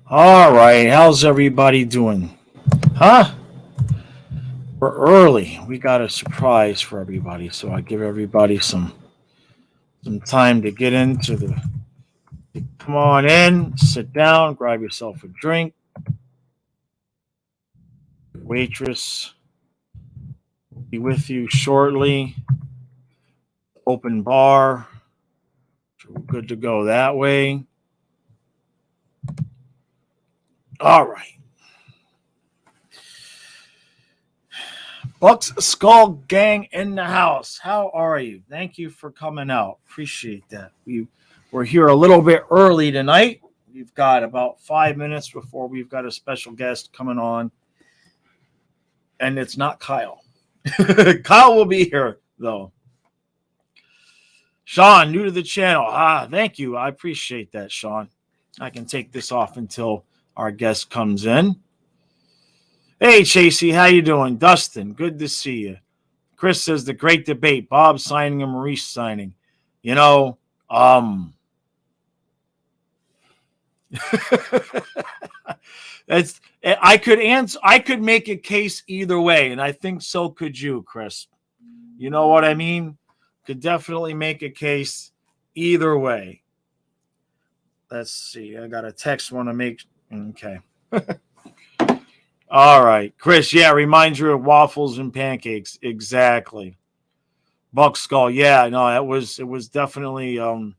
All right, how's everybody doing? Huh? We're early. We got a surprise for everybody, so I give everybody some time to get into the. Come on in, sit down, grab yourself a drink. Waitress will be with you shortly. Open bar. So we're good to go that way. All right. Bucks Skull Gang in the house. How are you? Thank you for coming out. Appreciate that. We're here a little bit early tonight. We've got about 5 minutes before we've got a special guest coming on, and it's not Kyle. Kyle will be here though. Sean, new to the channel. Thank you. I appreciate that, Sean. I can take this off until our guest comes in. Hey, Chasey, how you doing? Dustin, good to see you. Chris says the great debate, Bob signing and Maurice signing. You know, I could make a case either way, and I think so could you, Chris. You know what I mean? Could definitely make a case either way. Let's see. I got a text want to make. Okay. All right, Chris. Yeah, reminds you of waffles and pancakes. Exactly. Buck Skull. Yeah, no, it was definitely. I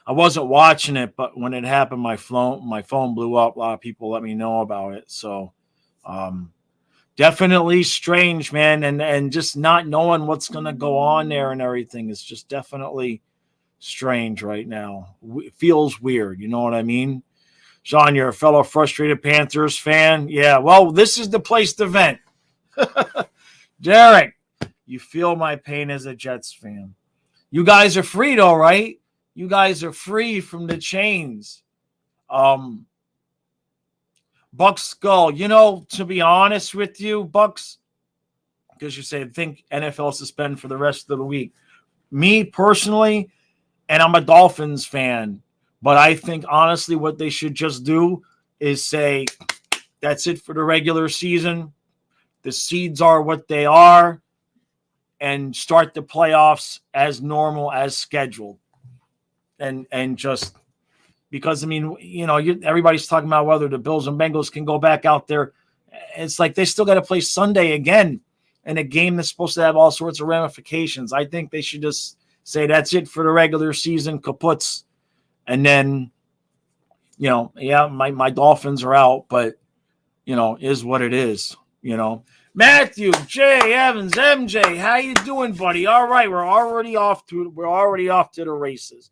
wasn't watching it, but when it happened, my phone blew up. A lot of people let me know about it. So, definitely strange, man, and just not knowing what's gonna go on there and everything is just definitely strange right now. It feels weird. You know what I mean? Sean, you're a fellow frustrated Panthers fan. Yeah, well, this is the place to vent. Derek, you feel my pain as a Jets fan. You guys are free, though, right? You guys are free from the chains. Bucks Skull, to be honest with you, Bucks, because you say, think NFL suspend for the rest of the week. Me personally, and I'm a Dolphins fan, but I think, honestly, what they should just do is say, that's it for the regular season. The seeds are what they are, and start the playoffs as normal as scheduled. And just because, I mean, everybody's talking about whether the Bills and Bengals can go back out there. It's like they still got to play Sunday again in a game that's supposed to have all sorts of ramifications. I think they should just say that's it for the regular season, kaputs. And then, my Dolphins are out, but, is what it is, Matthew, Jay, Evans, MJ, how you doing, buddy? All right, we're already off to the races.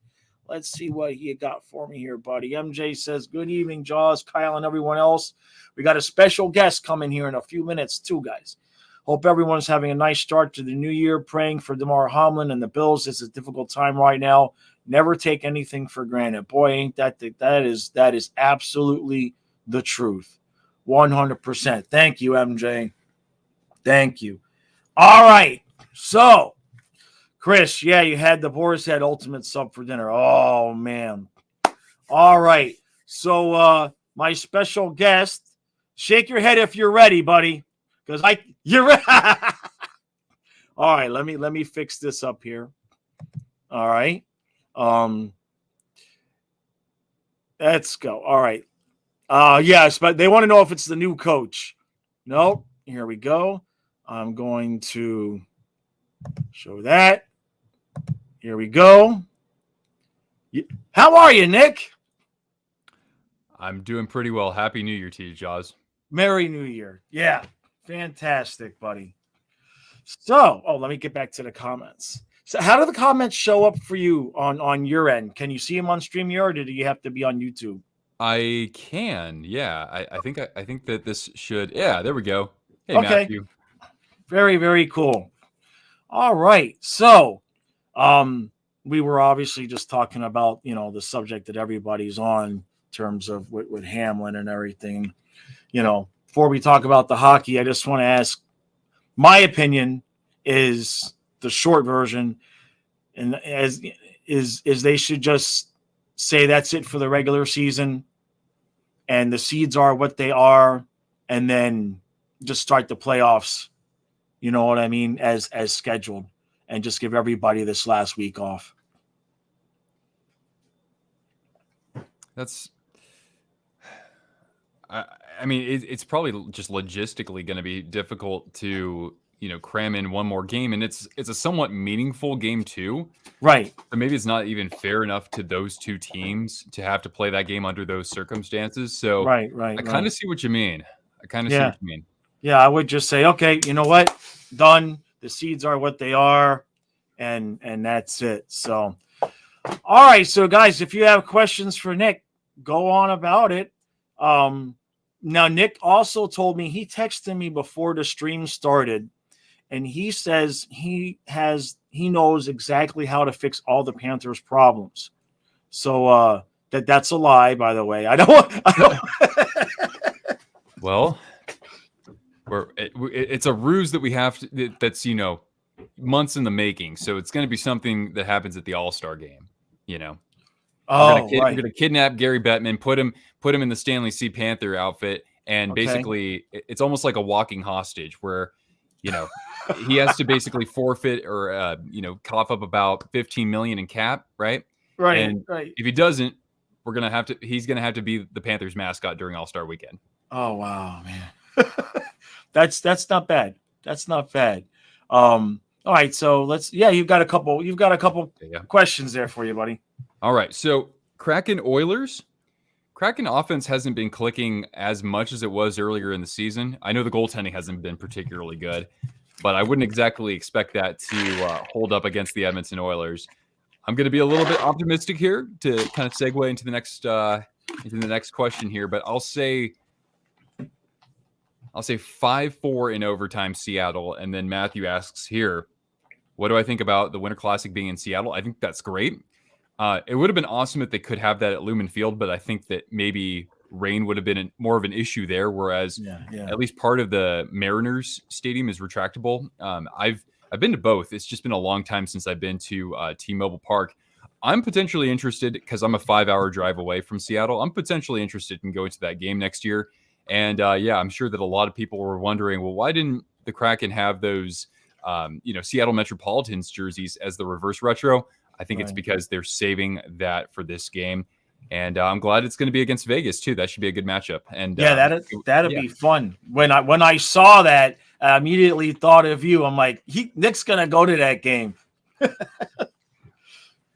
Let's see what you got for me here, buddy. MJ says, good evening, Jaws, Kyle, and everyone else. We got a special guest coming here in a few minutes, too, guys. Hope everyone's having a nice start to the new year. Praying for Damar Hamlin and the Bills. It's a difficult time right now. Never take anything for granted. Boy, ain't that is absolutely the truth. 100%. Thank you, MJ. Thank you. All right. So, Chris, yeah, you had the Boar's Head Ultimate Sub for dinner. Oh, man. All right. So, my special guest, shake your head if you're ready, buddy. Because you're ready. All right, let me fix this up here. All right. Let's go. All right. Yes, but they want to know if it's the new coach. Nope. Here we go. I'm going to show that. Here we go. How are you, Nick? I'm doing pretty well. Happy New Year to you, Jaws. Merry New Year. Yeah. Fantastic, buddy. So, let me get back to the comments. So how do the comments show up for you on your end? Can you see them on StreamYard, or do you have to be on YouTube? I can, yeah. I think that this should, yeah. There we go. Hey, Okay. Matthew. Very, very cool. All right. So, we were obviously just talking about the subject that everybody's on in terms of with Hamlin and everything. Before we talk about the hockey, I just want to ask. My opinion is the short version, and is they should just say that's it for the regular season, and the seeds are what they are, and then just start the playoffs, you know what I mean, as scheduled, and just give everybody this last week off. That's, I mean, it's probably just logistically going to be difficult to, cram in one more game, and it's a somewhat meaningful game too. Right. But maybe it's not even fair enough to those two teams to have to play that game under those circumstances. So right. I kind of see what you mean. Yeah, I would just say, okay, you know what? Done. The seeds are what they are, and that's it. So, all right. So, guys, if you have questions for Nick, go on about it. Now, Nick also told me, he texted me before the stream started, and he says he knows exactly how to fix all the Panthers' problems. So that's a lie, by the way. I don't. Well, it's a ruse that we have to, that's months in the making. So it's going to be something that happens at the All-Star game. We're going to kidnap Gary Bettman, put him in the Stanley C. Panther outfit, and basically it's almost like a walking hostage where, he has to basically forfeit or cough up about $15 million in cap, right? Right. And if he doesn't, he's gonna have to be the Panthers mascot during All-Star weekend. Oh wow, man. That's not bad. That's not bad. All right, so you've got a couple questions there for you, buddy. All right, so Kraken Oilers. Kraken offense hasn't been clicking as much as it was earlier in the season. I know the goaltending hasn't been particularly good, but I wouldn't exactly expect that to hold up against the Edmonton Oilers. I'm going to be a little bit optimistic here to kind of segue into the next question here, but I'll say 5-4 in overtime Seattle, and then Matthew asks here, what do I think about the Winter Classic being in Seattle? I think that's great. It would have been awesome if they could have that at Lumen Field, but I think that maybe rain would have been more of an issue there, whereas at least part of the Mariners Stadium is retractable. I've been to both. It's just been a long time since I've been to T-Mobile Park. I'm potentially interested, because I'm a 5-hour drive away from Seattle. I'm potentially interested in going to that game next year. And I'm sure that a lot of people were wondering, well, why didn't the Kraken have those, Seattle Metropolitans jerseys as the reverse retro? I think it's because they're saving that for this game. And I'm glad it's going to be against Vegas too. That should be a good matchup. And that'd be fun. When I saw that, I immediately thought of you. I'm like, Nick's going to go to that game.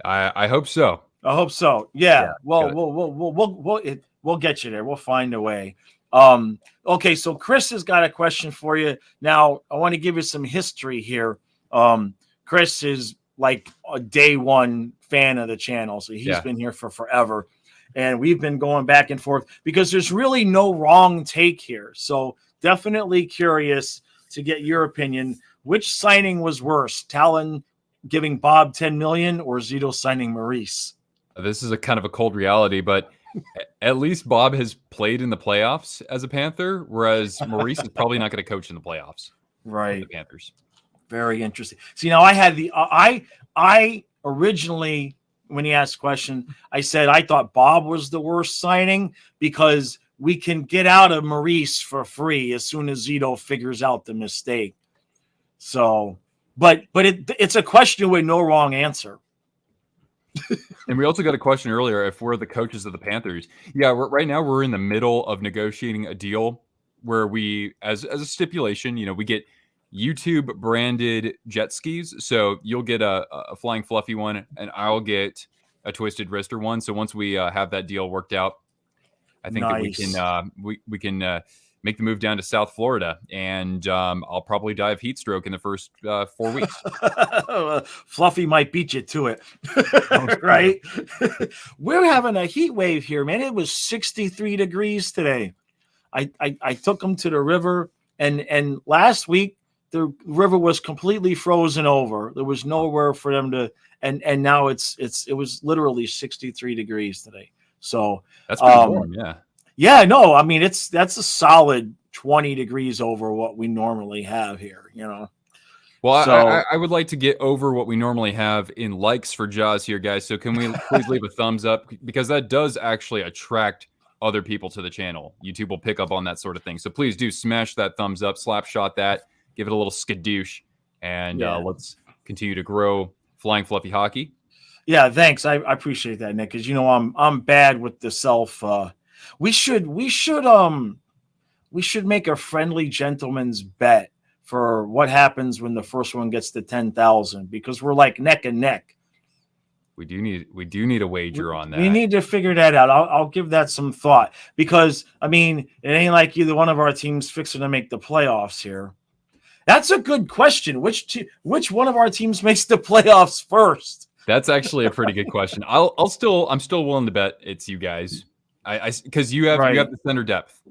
I hope so. I hope so. Yeah. Well, we'll get you there. We'll find a way. Okay. So Chris has got a question for you. Now I want to give you some history here. Chris is like a day one fan of the channel. So he's been here for forever, and we've been going back and forth because there's really no wrong take here. So definitely curious to get your opinion. Which signing was worse, Talon giving Bob $10 million or Zito signing Maurice? This is a kind of a cold reality, but at least Bob has played in the playoffs as a Panther, whereas Maurice is probably not going to coach in the playoffs. Right. The Panthers. Very interesting. See, now I had I originally, when he asked the question, I said I thought Bob was the worst signing because we can get out of Maurice for free as soon as Zito figures out the mistake. So, but it's a question with no wrong answer. And we also got a question earlier if we're the coaches of the Panthers. Yeah, right now we're in the middle of negotiating a deal where we, as a stipulation, we get YouTube branded jet skis. So you'll get a Flying Fluffy one, and I'll get a Twisted Wrister one. So once we have that deal worked out, I think that we can make the move down to South Florida, and I'll probably die of heat stroke in the first 4 weeks. Fluffy might beat you to it, right? We're having a heat wave here, man. It was 63 degrees today. I took them to the river, and last week the river was completely frozen over. There was nowhere for them to, and now it was literally 63 degrees today. So that's pretty warm, yeah. Yeah, no, I mean that's a solid 20 degrees over what we normally have here, Well, so, I would like to get over what we normally have in likes for Jaws here, guys. So can we please leave a thumbs up, because that does actually attract other people to the channel. YouTube will pick up on that sort of thing. So please do smash that thumbs up, slap shot that, give it a little skadoosh, and let's continue to grow Flying Fluffy Hockey. Yeah, thanks. I appreciate that, Nick, because I'm bad with the self. We should make a friendly gentleman's bet for what happens when the first one gets to 10,000, because we're like neck and neck. We do need a wager on that. We need to figure that out. I'll give that some thought, because I mean, it ain't like either one of our teams fixing to make the playoffs here. That's a good question. Which one of our teams makes the playoffs first? That's actually a pretty good question. I'm still willing to bet it's you guys. Because you have the center depth.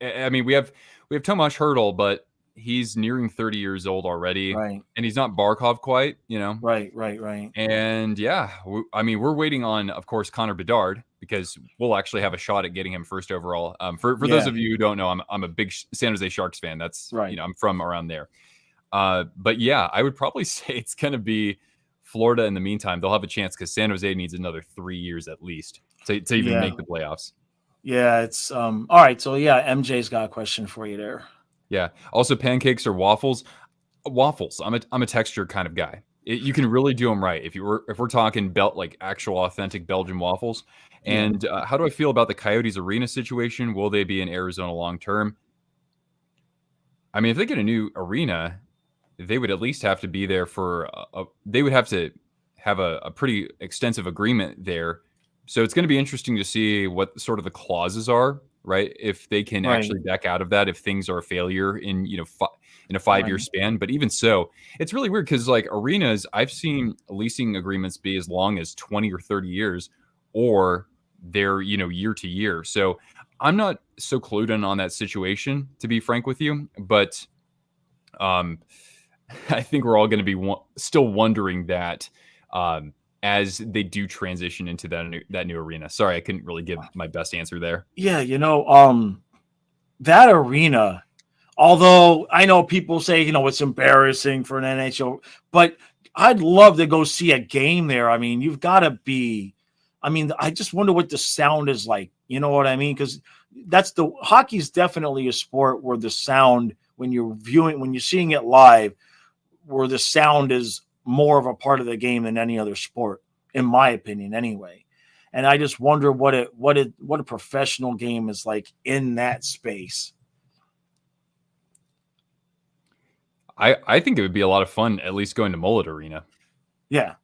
I mean, we have Tomas Hertl, but he's nearing 30 years old already, right? And he's not Barkov quite, Right. And we're waiting on, of course, Connor Bedard, because we'll actually have a shot at getting him first overall. For those of you who don't know, I'm a big San Jose Sharks fan. That's right. I'm from around there. But yeah, I would probably say it's going to be Florida. In the meantime, they'll have a chance because San Jose needs another 3 years at least to even make the playoffs. Yeah, it's all right. So yeah, MJ's got a question for you there. Yeah. Also, pancakes or waffles? Waffles. I'm a texture kind of guy. You can really do them right if we're talking like actual authentic Belgian waffles. And how do I feel about the Coyotes arena situation? Will they be in Arizona long term? I mean, if they get a new arena, they would at least have to be there for they would have to have a pretty extensive agreement there. So it's going to be interesting to see what sort of the clauses are, right? If they can actually back out of that, if things are a failure in a 5-year span. But even so, it's really weird because like arenas, I've seen leasing agreements be as long as 20 or 30 years, or they're year to year. So I'm not so clued in on that situation, to be frank with you. But I think we're all going to be still wondering that as they do transition into that new arena. Sorry, I couldn't really give my best answer there. Yeah, that arena, although I know people say, it's embarrassing for an NHL, but I'd love to go see a game there. I mean, you've got to be, I just wonder what the sound is like. You know what I mean? Because hockey's definitely a sport where the sound, when you're seeing it live, where the sound is more of a part of the game than any other sport, in my opinion, anyway. And I just wonder what a professional game is like in that space. I think it would be a lot of fun, at least going to Mullet Arena. Yeah.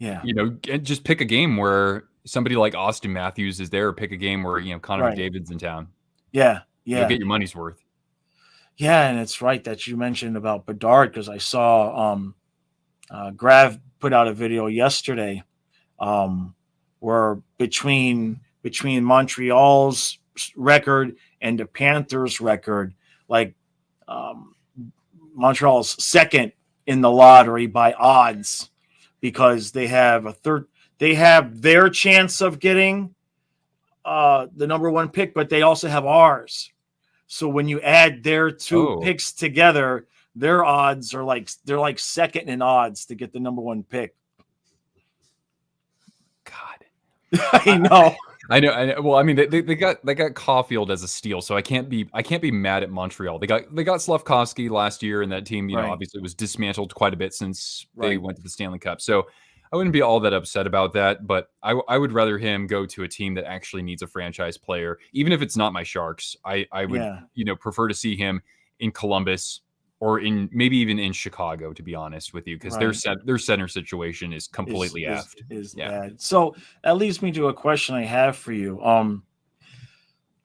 And just pick a game where somebody like Austin Matthews is there, or pick a game where Connor McDavid's in town. Yeah. You'll get your money's worth. Yeah, and it's right that you mentioned about Bedard, because I saw Grav put out a video yesterday where between Montreal's record and the Panthers' record, like Montreal's second in the lottery by odds, because they have their chance of getting the number one pick, but they also have ours. So when you add their two picks together, their odds are they're like second in odds to get the number one pick. God, I know. I know. Well, I mean, they got Caulfield as a steal, so I can't be mad at Montreal. They got Slafkovsky last year, and that team, obviously was dismantled quite a bit since they went to the Stanley Cup. So I wouldn't be all that upset about that, but I would rather him go to a team that actually needs a franchise player, even if it's not my Sharks. I would prefer to see him in Columbus, or maybe even in Chicago, to be honest with you, because their center situation is completely effed. Is bad. So that leads me to a question I have for you.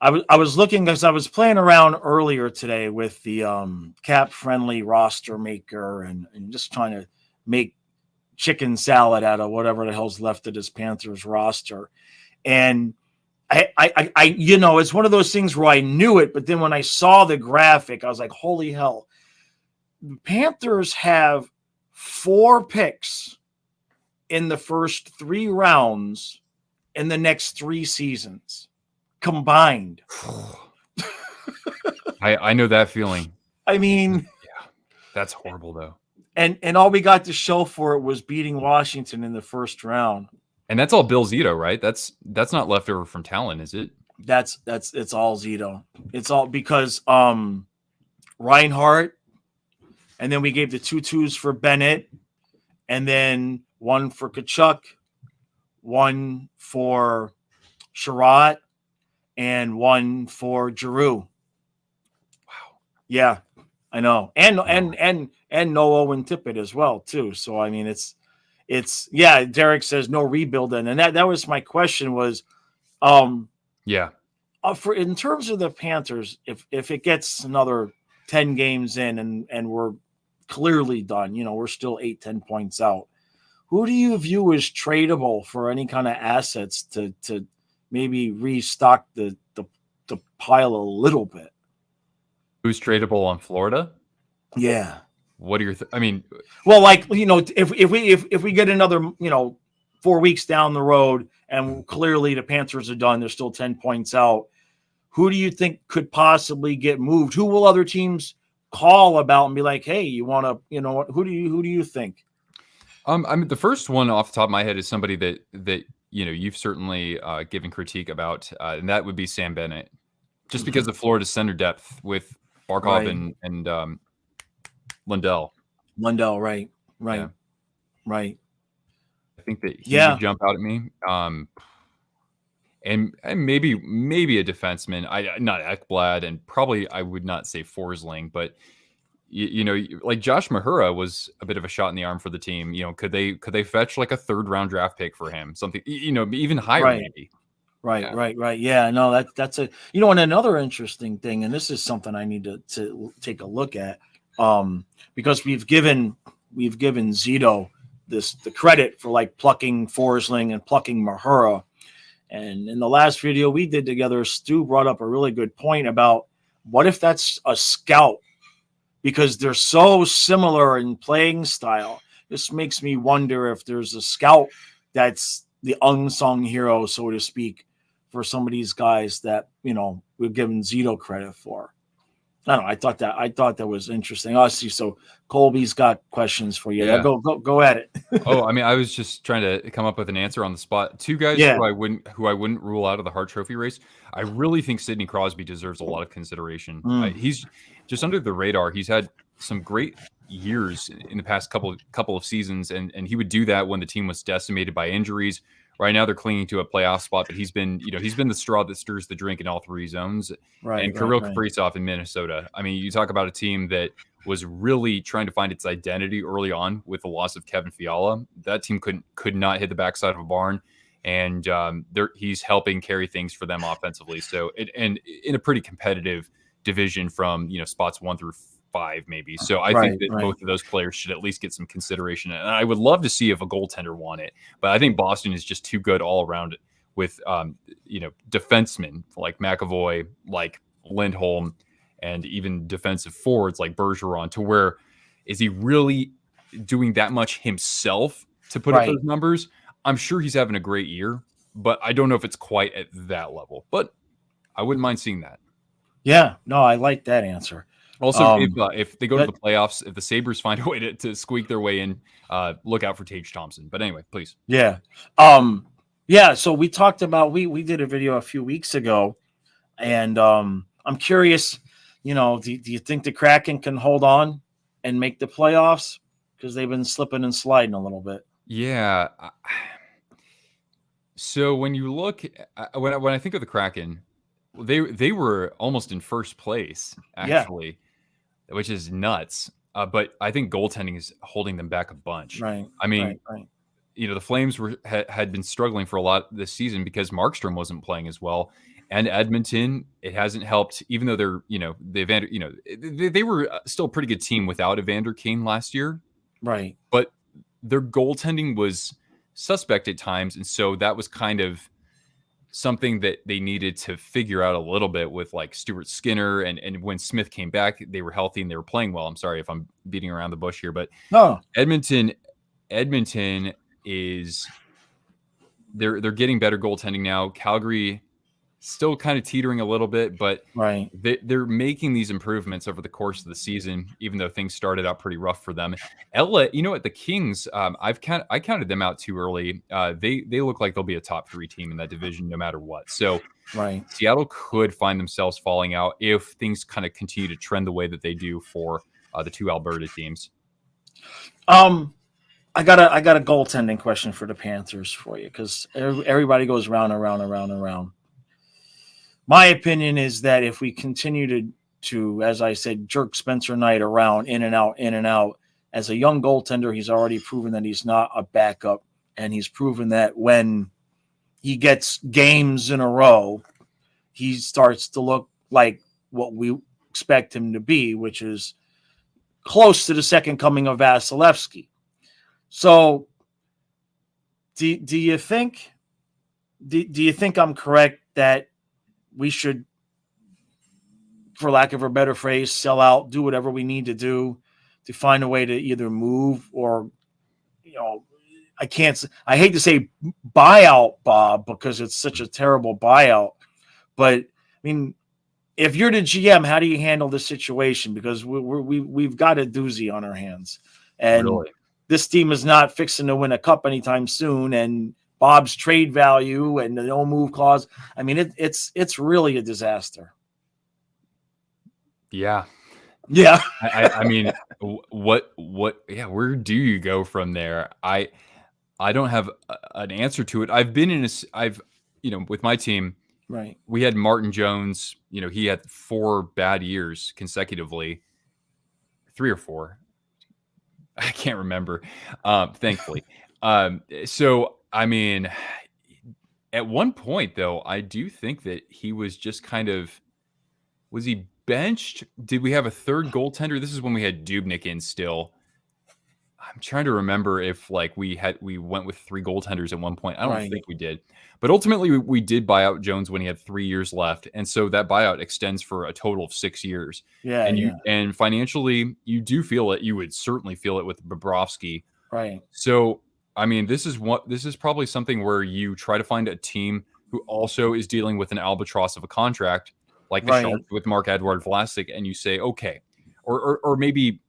I was looking, because I was playing around earlier today with the cap friendly roster maker and just trying to make chicken salad out of whatever the hell's left of this Panthers roster. And I it's one of those things where I knew it, but then when I saw the graphic, I was like, holy hell. The Panthers have 4 picks in the first 3 rounds in the next 3 seasons combined. I know that feeling. I mean, yeah, that's horrible though. And all we got to show for it was beating Washington in the first round. And that's all Bill Zito, right? That's not leftover from Talon, is it? It's all Zito. It's all because Reinhardt, and then we gave the 2-2s for Bennett, and then one for Kachuk, one for Sherratt, and one for Giroux. Wow. Yeah, I know. And no Owen Tippett as well, too. So I mean it's yeah, Derek says no rebuild then. And that was my question was yeah. For in terms of the Panthers, if it gets another 10 games in and we're clearly done, we're still 8-10 points out. Who do you view as tradable for any kind of assets to maybe restock the pile a little bit? Who's tradable on Florida? Yeah. What are your I mean, well, like, if we get another, 4 weeks down the road and clearly the Panthers are done, they're still 10 points out. Who do you think could possibly get moved? Who will other teams call about and be like, hey, you want to, who do you think? I mean, the first one off the top of my head is somebody that you've certainly given critique about, and that would be Sam Bennett, just because of Florida's center depth with Barkov and Lundell. Right. Yeah. Right. I think that he would jump out at me. And maybe a defenseman. Not Ekblad, and probably I would not say Forsling, but like Josh Mahura was a bit of a shot in the arm for the team. Could they fetch like a 3rd round draft pick for him? Something, even higher maybe. Right. Yeah, no, that's a and another interesting thing, and this is something I need to take a look at, because we've given Zito the credit for like plucking Forsling and plucking Mahura. And in the last video we did together, Stu brought up a really good point about what if that's a scout, because they're so similar in playing style. This makes me wonder if there's a scout that's the unsung hero, so to speak, for some of these guys that, we're giving Zito credit for. I don't know. I thought that was interesting. I see. So Colby's got questions for you. Yeah. Go at it. I mean, I was just trying to come up with an answer on the spot. 2 guys who I wouldn't rule out of the Hart Trophy race. I really think Sidney Crosby deserves a lot of consideration. He's just under the radar. He's had some great years in the past couple of seasons, and he would do that when the team was decimated by injuries. Right now, they're clinging to a playoff spot, but he's been the straw that stirs the drink in all 3 zones. And Kirill Kaprizov in Minnesota. I mean, you talk about a team that was really trying to find its identity early on with the loss of Kevin Fiala. That team could not hit the backside of a barn, and he's helping carry things for them offensively. So, and in a pretty competitive division from spots 1 through 5 maybe. So I think that both of those players should at least get some consideration. And I would love to see if a goaltender won it, but I think Boston is just too good all around it with defensemen like McAvoy, like Lindholm, and even defensive forwards like Bergeron, to where is he really doing that much himself to put up those numbers? I'm sure he's having a great year, but I don't know if it's quite at that level, but I wouldn't mind seeing that. Yeah, no, I like that answer. Also, if they go to the playoffs, if the Sabres find a way to squeak their way in, look out for Tage Thompson. But anyway, please. Yeah. So we talked about, we did a video a few weeks ago, and I'm curious, do you think the Kraken can hold on and make the playoffs? Because they've been slipping and sliding a little bit. Yeah. So when you look, when I think of the Kraken, they were almost in first place, actually, which is nuts. But I think goaltending is holding them back a bunch. Right. I mean, the Flames had been struggling for a lot this season because Markstrom wasn't playing as well, and Edmonton, it hasn't helped. Even though they're they were still a pretty good team without Evander Kane last year, right? But their goaltending was suspect at times, and so that was kind of something that they needed to figure out a little bit with like Stuart Skinner, and when Smith came back, they were healthy and they were playing well. I'm sorry if I'm beating around the bush here, but no, Edmonton is they're getting better goaltending now. Calgary still kind of teetering a little bit, but Right. they're making these improvements over the course of the season, even though things started out pretty rough for them. LA, you know what, the Kings, I counted them out too early. They look like they'll be a top 3 team in that division no matter what. So Right. Seattle could find themselves falling out if things kind of continue to trend the way that they do for the 2 Alberta teams. I got a goaltending question for the Panthers for you, because everybody goes round and round and round and round. My opinion is that if we continue to, as I said, jerk Spencer Knight around, in and out, as a young goaltender, he's already proven that he's not a backup, and he's proven that when he gets games in a row, he starts to look like what we expect him to be, which is close to the second coming of Vasilevsky. So, do you think I'm correct that we should, for lack of a better phrase, sell out, do whatever we need to do to find a way to either move or, I hate to say buyout Bob, because it's such a terrible buyout, but I mean, if you're the GM, how do you handle this situation? Because we've got a doozy on our hands, and Really? This team is not fixing to win a cup anytime soon. And Bob's trade value and the no move clause, I mean, it's really a disaster. Yeah. Yeah. I mean, what? Yeah, where do you go from there? I don't have an answer to it. I've been in with my team. Right. We had Martin Jones. He had 4 bad years consecutively, 3 or 4. I can't remember. Thankfully. So I mean, at one point though, I do think that he was just was he benched? Did we have a third goaltender? This is when we had Dubnyk in still. I'm trying to remember if we went with 3 goaltenders at one point. I don't think we did. But ultimately we did buy out Jones when he had 3 years left. And so that buyout extends for a total of 6 years. Yeah. And financially you do feel it. You would certainly feel it with Bobrovsky. Right. So I mean, this is probably something where you try to find a team who also is dealing with an albatross of a contract, like the Sharks with Marc-Edouard Vlasic, and you say, okay, or maybe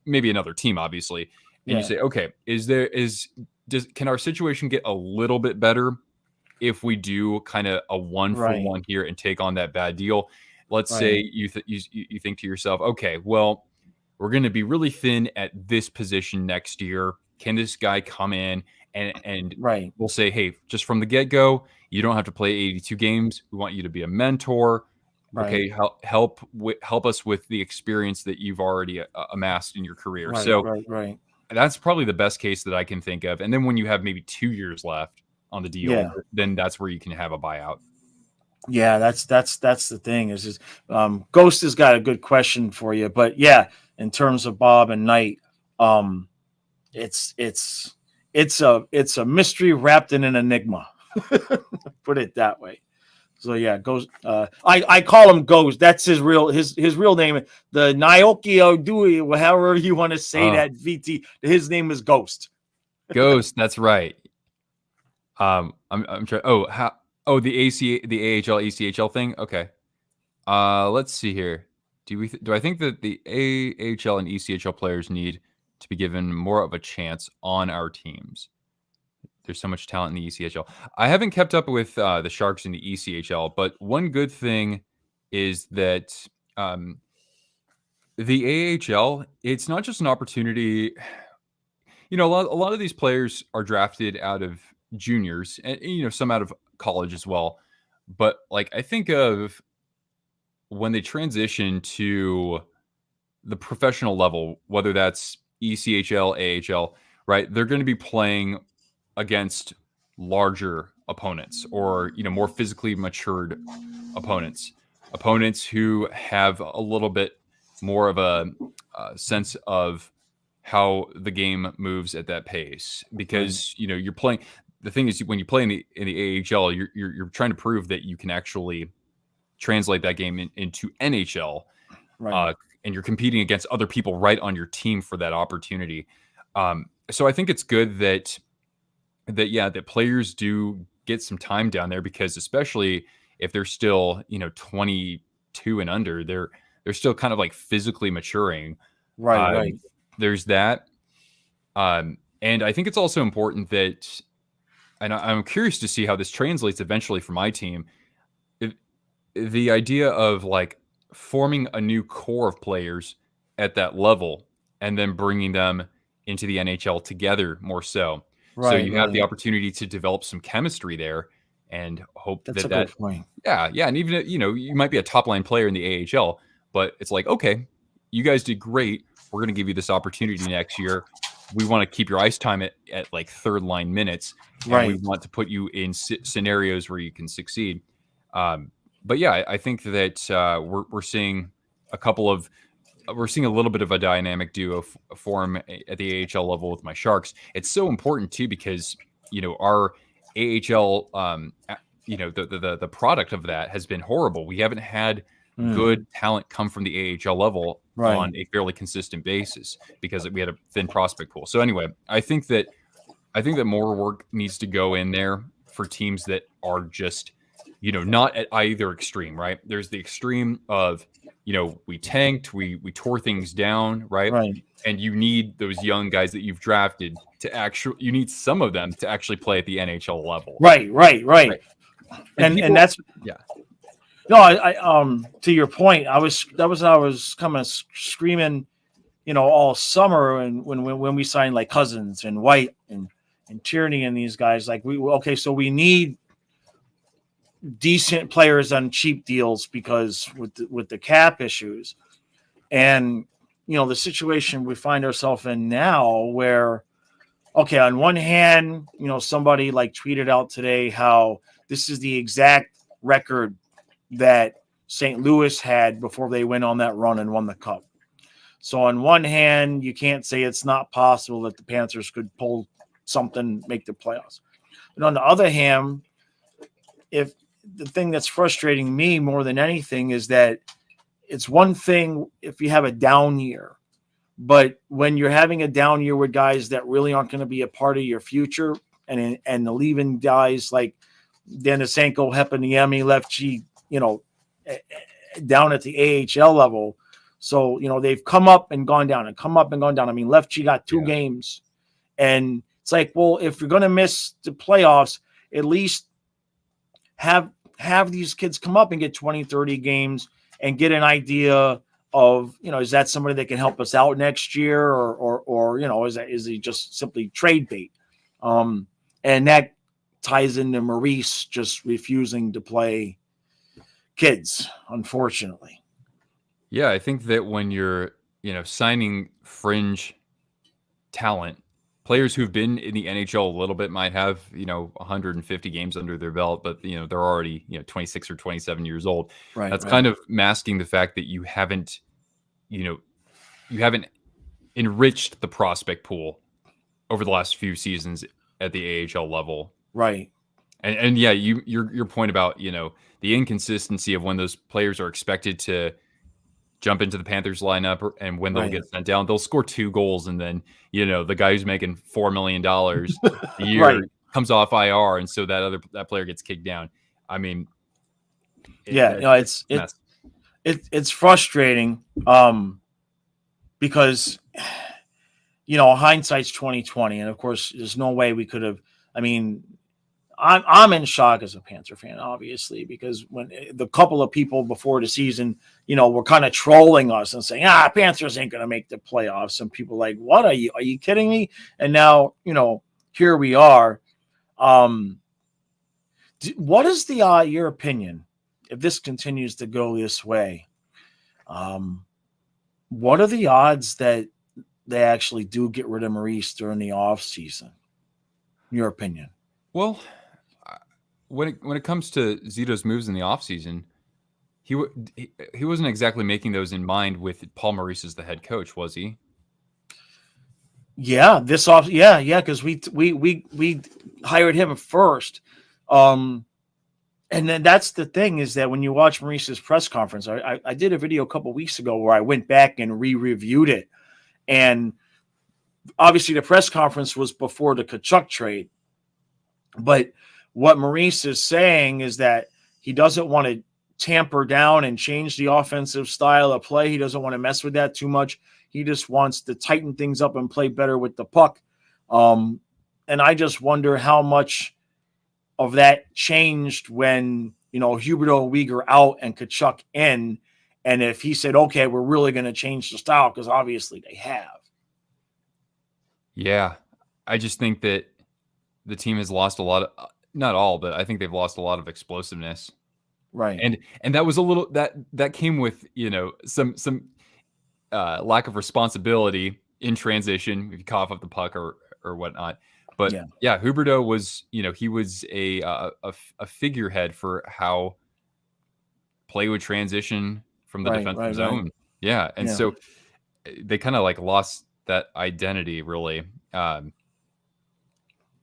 another team, obviously, and you say, okay, can our situation get a little bit better if we do kind of a 1-for-1 here and take on that bad deal? Let's say you think to yourself, okay, well, we're going to be really thin at this position next year. Can this guy come in and we'll say, hey, just from the get-go, you don't have to play 82 games. We want you to be a mentor. Okay, help us with the experience that you've already amassed in your career. That's probably the best case that I can think of. And then when you have maybe 2 years left on the deal, then that's where you can have a buyout. Yeah, that's the thing. Ghost has got a good question for you, but yeah, in terms of Bob and Knight, it's a mystery wrapped in an enigma. Put it that way. So yeah, Ghost. I call him Ghost. That's his real name. The Naoki Odui, however you want to say that, VT. His name is Ghost. Ghost. That's right. I'm trying. The AHL ECHL thing. Okay. Let's see here. Do I think that the AHL and ECHL players need to be given more of a chance on our teams? There's so much talent in the ECHL. I haven't kept up with the Sharks in the ECHL, but one good thing is that the AHL, it's not just an opportunity. A lot of these players are drafted out of juniors, and some out of college as well. But I think of when they transition to the professional level, whether that's ECHL, AHL, right? They're going to be playing against larger opponents or more physically matured opponents who have a little bit more of a sense of how the game moves at that pace, because you're playing. The thing is, when you play in the AHL, you're trying to prove that you can actually translate that game into NHL, and you're competing against other people right on your team for that opportunity. So I think it's good that players do get some time down there, because especially if they're still, 22 and under, they're still kind of like physically maturing. Right. There's that. And I think it's also important that, and I'm curious to see how this translates eventually for my team. The idea of like forming a new core of players at that level and then bringing them into the NHL together more so. So you have the opportunity to develop some chemistry there and hope That's a that good point. Yeah. And even, you might be a top line player in the AHL, but it's like, okay, you guys did great. We're going to give you this opportunity next year. We want to keep your ice time at like third line minutes, and we want to put you in scenarios where you can succeed. But yeah, I think that we're seeing we're seeing a little bit of a dynamic duo form at the AHL level with my Sharks. It's so important too because our AHL, the product of that has been horrible. We haven't had good talent come from the AHL level on a fairly consistent basis because we had a thin prospect pool. So anyway, I think that more work needs to go in there for teams that are just, not at either extreme, right? There's the extreme of, we tanked, we tore things down, right? And you need those young guys that you've drafted you need some of them to actually play at the NHL level. Right. And that's No, I to your point, I was kind of screaming, all summer, and when we signed like Cousins and White and Tierney and these guys, like so we need decent players on cheap deals because with the cap issues, and the situation we find ourselves in now, where on one hand, somebody like tweeted out today how this is the exact record that St. Louis had before they went on that run and won the Cup. So on one hand, you can't say it's not possible that the Panthers could pull something, make the playoffs. But on the other hand, if the thing that's frustrating me more than anything is that it's one thing if you have a down year, but when you're having a down year with guys that really aren't going to be a part of your future, and the leaving guys like Denisenko, Heponiemi, Lefty, down at the AHL level. So, they've come up and gone down and come up and gone down. I mean, Lefty got 2 games, and it's like, well, if you're going to miss the playoffs, at least have these kids come up and get 20, 30 games and get an idea of, is that somebody that can help us out next year or is he just simply trade bait? And that ties into Maurice just refusing to play kids, unfortunately. Yeah, I think that when you're, signing fringe talent, players who've been in the NHL a little bit might have, 150 games under their belt, but they're already, 26 or 27 years old. That's kind of masking the fact that you haven't enriched the prospect pool over the last few seasons at the AHL level. Right. And yeah, your point about, the inconsistency of when those players are expected to jump into the Panthers lineup and when they'll get sent down, they'll score 2 goals. And then, the guy who's making $4 million a year comes off IR. And so that player gets kicked down. I mean, it's frustrating. Because, hindsight's 2020. And of course there's no way we could have, I'm in shock as a Panther fan, obviously, because when the couple of people before the season, were kind of trolling us and saying, Panthers ain't going to make the playoffs. And people like, what are you kidding me? And now, here we are. What is your opinion if this continues to go this way? What are the odds that they actually do get rid of Maurice during the off season? In your opinion? Well, when it comes to Zito's moves in the offseason, he wasn't exactly making those in mind with Paul Maurice as the head coach, was he? Yeah, because we hired him first. And then that's the thing is that when you watch Maurice's press conference, I did a video a couple weeks ago where I went back and re-reviewed it. And obviously the press conference was before the Tkachuk trade. But what Maurice is saying is that He doesn't want to tamper down and change the offensive style of play. He doesn't want to mess with that too much. He just wants to tighten things up and play better with the puck. And I just wonder how much of that changed when, Huberdeau, Uyghur out and Tkachuk in. And if he said, okay, we're really going to change the style, because obviously they have. Yeah. I just think that the team has lost a lot of, not all, but I think they've lost a lot of explosiveness. Right. And that was a little, that came with, some lack of responsibility in transition, if you cough up the puck or whatnot. But yeah, Huberdeau was, he was a figurehead for how play would transition from the defensive zone. Right. Yeah. And so they kind of like lost that identity, really. No,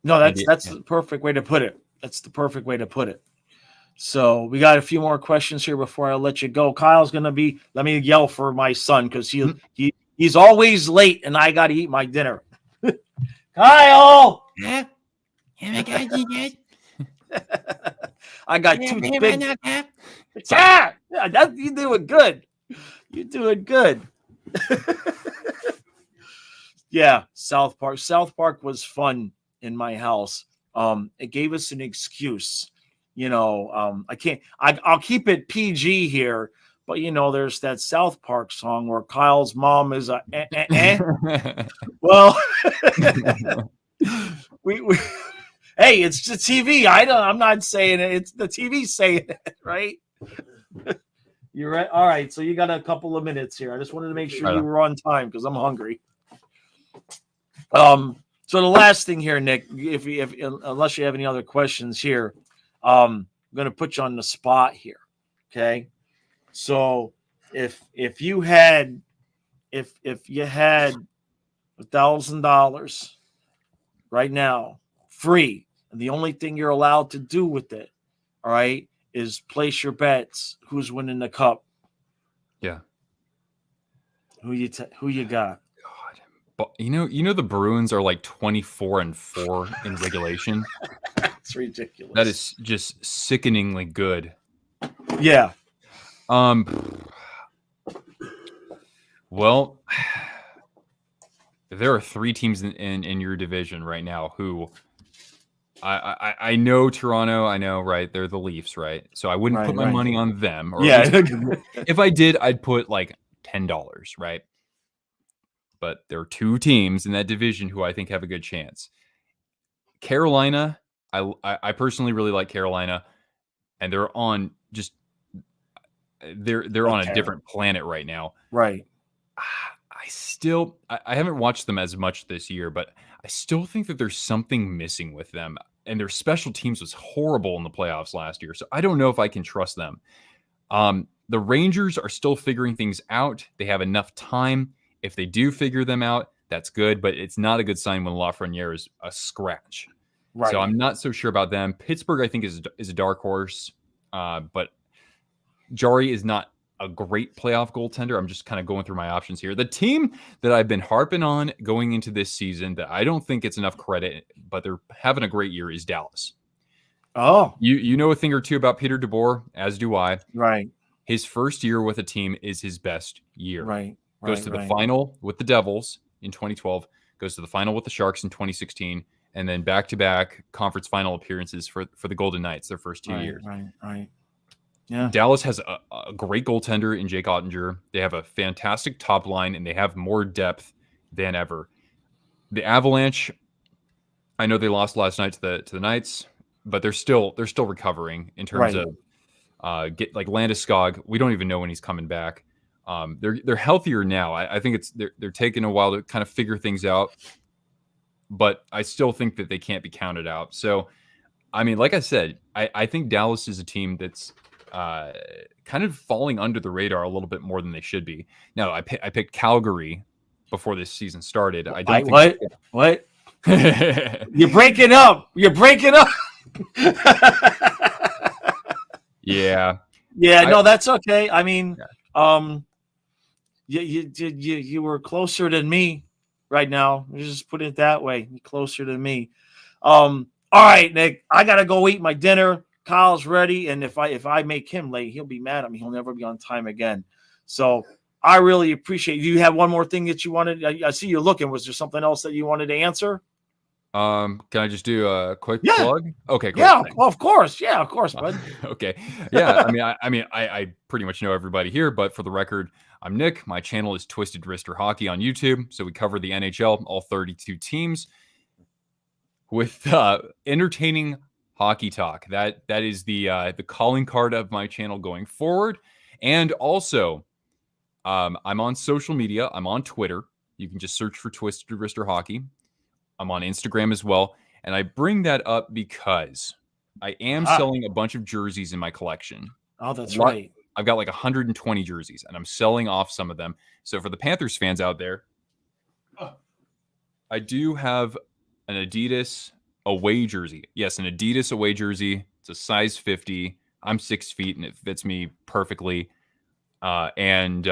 that's the perfect way to put it. That's the perfect way to put it. So we got a few more questions here before I let you go. Kyle's going to be, let me yell for my son, because he's always late and I got to eat my dinner. Kyle! Huh? Oh my God, you did? I got two big... Yeah, you're doing good. You're doing good. Yeah, South Park. South Park was fun in my house. It gave us an excuse. I'll keep it PG here, but there's that South Park song where Kyle's mom is a Well, we hey, it's the TV. I'm not saying it. It's the TV saying it, right? You're right. All right, so you got a couple of minutes here. I just wanted to make sure you were on time because I'm hungry. So the last thing here, Nick, if unless you have any other questions here, I'm going to put you on the spot here. Okay. So if you had $1,000 right now, free, and the only thing you're allowed to do with it, all right, is place your bets. Who's winning the cup? Yeah. Who you got? God, but the Bruins are like 24-4 in regulation. It's ridiculous. That is just sickeningly good. Yeah. Well, there are three teams in your division right now who I know Toronto. I know, right? They're the Leafs, right? So I wouldn't put my money on them. Or if I did, I'd put like $10, right? But there are two teams in that division who I think have a good chance. Carolina, I personally really like Carolina, and they're on they're on a different planet right now. Right. I haven't watched them as much this year, but I still think that there's something missing with them. And their special teams was horrible in the playoffs last year. So I don't know if I can trust them. The Rangers are still figuring things out. They have enough time. If they do figure them out, that's good. But it's not a good sign when Lafreniere is a scratch. Right. So I'm not so sure about them. Pittsburgh, I think, is a dark horse. But Jari is not a great playoff goaltender. I'm just kind of going through my options here. The team that I've been harping on going into this season that I don't think gets enough credit, but they're having a great year, is Dallas. Oh. You know a thing or two about Peter DeBoer, as do I. Right. His first year with a team is his best year. Right. Goes to the final with the Devils in 2012, goes to the final with the Sharks in 2016, and then back-to-back conference final appearances for the Golden Knights their first 2 years. Right. Yeah. Dallas has a great goaltender in Jake Ottinger. They have a fantastic top line, and they have more depth than ever. The Avalanche, I know they lost last night to the Knights, but they're still recovering in terms of Landeskog. We don't even know when he's coming back. They're healthier now. I think they're taking a while to kind of figure things out, but I still think that they can't be counted out. So, I mean, like I said, I think Dallas is a team that's kind of falling under the radar a little bit more than they should be. Now, I picked Calgary before this season started. I don't think what? You're breaking up. Yeah. No, that's okay. I mean, you were closer than me right now. Just put it that way. You're closer than me. All right, Nick, I gotta go eat my dinner. Kyle's ready, and if I make him late, he'll be mad at me. He'll never be on time again. So I really appreciate. Do you have one more thing that you wanted? I see you looking. Was there something else that you wanted to answer? Can I just do a quick plug? Okay, cool. Yeah, of course. Yeah, of course, bud. Okay. Yeah, I pretty much know everybody here, but for the record, I'm Nick. My channel is Twisted Wrister Hockey on YouTube. So we cover the NHL, all 32 teams, with entertaining hockey talk. That is the calling card of my channel going forward. And also, I'm on social media. I'm on Twitter. You can just search for Twisted Wrister Hockey. I'm on Instagram as well. And I bring that up because I am selling a bunch of jerseys in my collection. Oh, that's right. I've got like 120 jerseys, and I'm selling off some of them. So for the Panthers fans out there, I do have an Adidas away jersey. Yes, an Adidas away jersey. It's a size 50. I'm 6 feet, and it fits me perfectly. And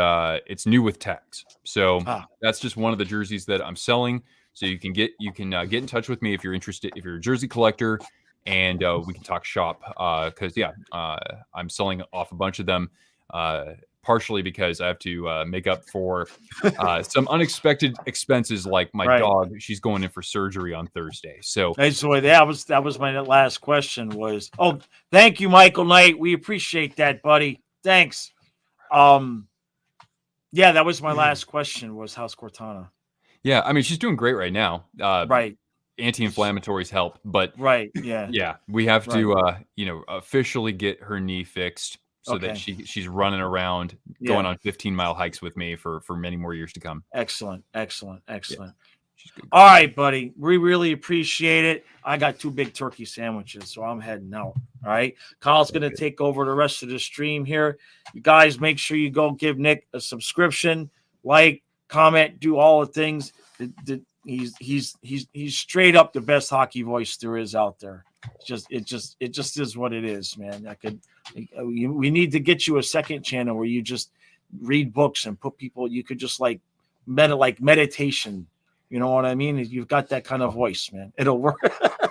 it's new with tags. So that's just one of the jerseys that I'm selling. So you can get in touch with me if you're interested, if you're a jersey collector, and we can talk shop. Because I'm selling off a bunch of them, partially because I have to make up for some unexpected expenses, like my dog. She's going in for surgery on Thursday. So that was my last question. Was thank you, Michael Knight. We appreciate that, buddy. Thanks. Yeah, that was my last question. Was how's Cortana? Yeah, I mean, she's doing great right now. Right. Anti-inflammatories help, but yeah, we have to officially get her knee fixed so that she's running around, going on 15-mile hikes with me for many more years to come. Excellent. Yeah, All right, buddy. We really appreciate it. I got 2 big turkey sandwiches, so I'm heading out. All right. Kyle's going to take over the rest of the stream here. You guys make sure you go give Nick a subscription, like, comment, do all the things. He's straight up the best hockey voice there is out there. It just is what it is, man. We need to get you a second channel where you just read books and put people. You could just like meditation. You know what I mean? You've got that kind of voice, man. It'll work.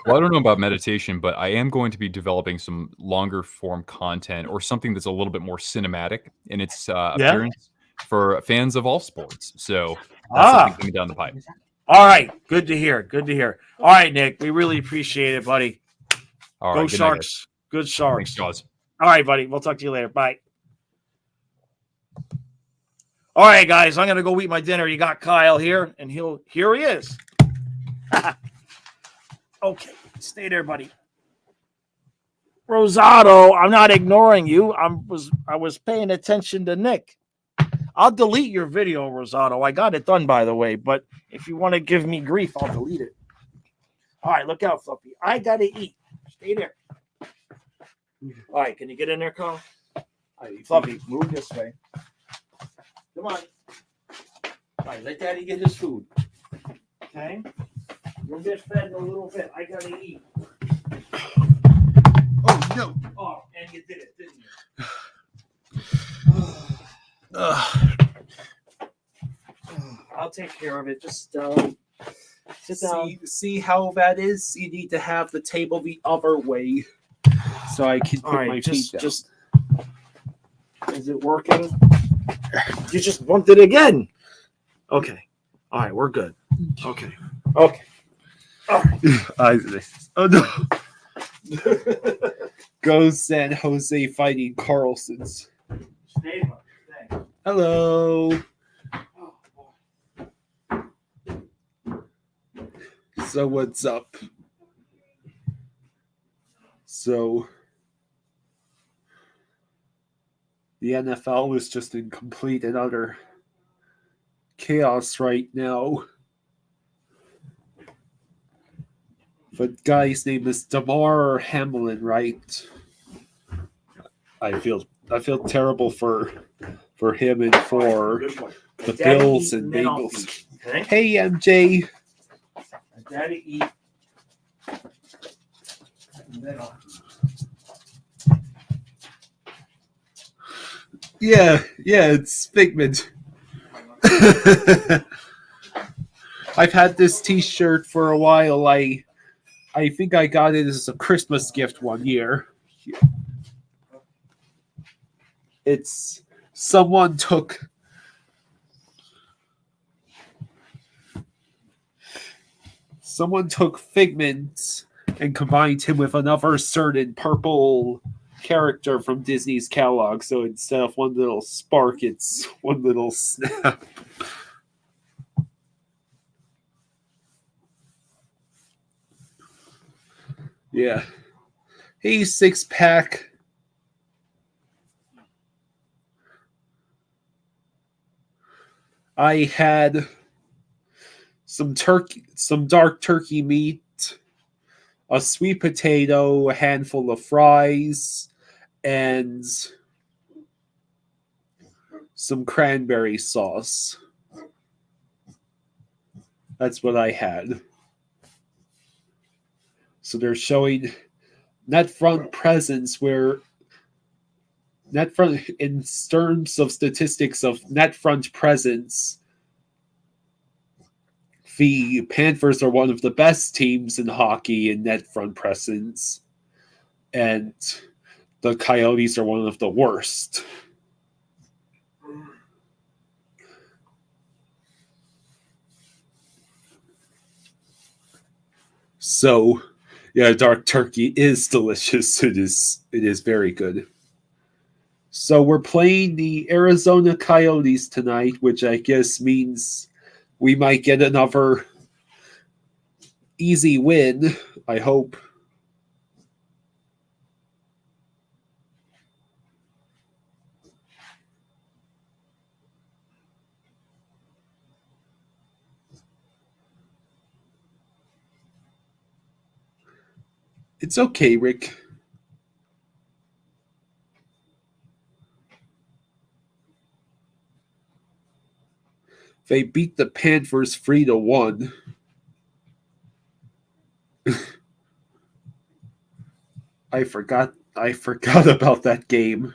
Well, I don't know about meditation, but I am going to be developing some longer form content or something that's a little bit more cinematic in its appearance for fans of all sports. So that's something coming down the pipe. All right. Good to hear. All right, Nick. We really appreciate it, buddy. All right. Go Sharks. Good Sharks. Thanks, Jaws. All right, buddy. We'll talk to you later. Bye. All right, guys. I'm going to go eat my dinner. You got Kyle here, and here he is. Okay. Stay there, buddy. Rosado, I'm not ignoring you. I was paying attention to Nick. I'll delete your video, Rosado. I got it done, by the way. But if you want to give me grief, I'll delete it. All right, look out, Fluffy. I got to eat. Stay there. All right, can you get in there, Carl? Fluffy, move this way. Come on. All right, let Daddy get his food. Okay? You'll get fed in a little bit. I got to eat. Oh, no. Oh, and you did it, didn't you? I'll take care of it. Just sit down. See how that is? You need to have the table the other way so I can put my feet down. Is it working? You just bumped it again. Okay. All right, we're good. Okay. All right. Oh no. Go San Jose Fighting Carlsons. Stay. Hello. So what's up? So the NFL is just in complete and utter chaos right now. The guy's name is Damar Hamlin, right? I feel terrible for him and for the Bills and Bengals. Okay. Hey, MJ. Daddy eat. Yeah, it's Figment. I've had this T-shirt for a while. I think I got it as a Christmas gift one year. It's someone took Figment and combined him with another certain purple character from Disney's catalog. So instead of one little spark, it's one little snap. Yeah. Hey, six pack. I had some dark turkey meat, a sweet potato, a handful of fries, and some cranberry sauce. That's what I had. So they're showing net front presence in terms of statistics of net front presence. The Panthers are one of the best teams in hockey in net front presence, and the Coyotes are one of the worst. So, yeah, dark turkey is delicious. It is very good. So we're playing the Arizona Coyotes tonight, which I guess means we might get another easy win, I hope. It's okay, Rick. They beat the Panthers 3-1. I forgot about that game.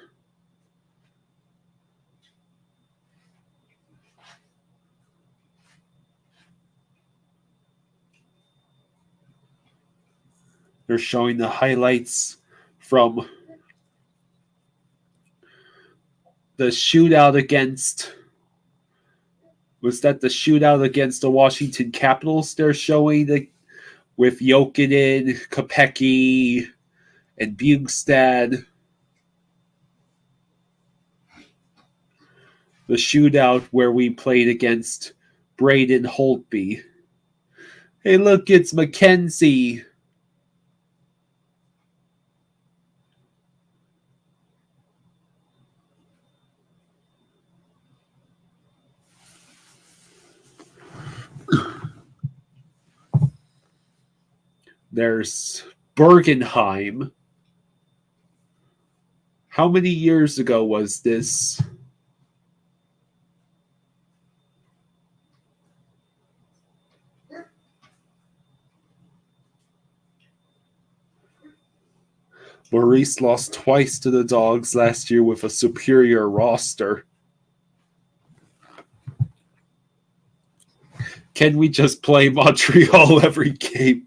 They're showing the highlights from the shootout against. Was that the shootout against the Washington Capitals? They're showing with Jokinen, Kopecky, and Bugstad. The shootout where we played against Braden Holtby. Hey, look, it's Mackenzie. There's Bergenheim. How many years ago was this? Maurice lost twice to the Dogs last year with a superior roster. Can we just play Montreal every game?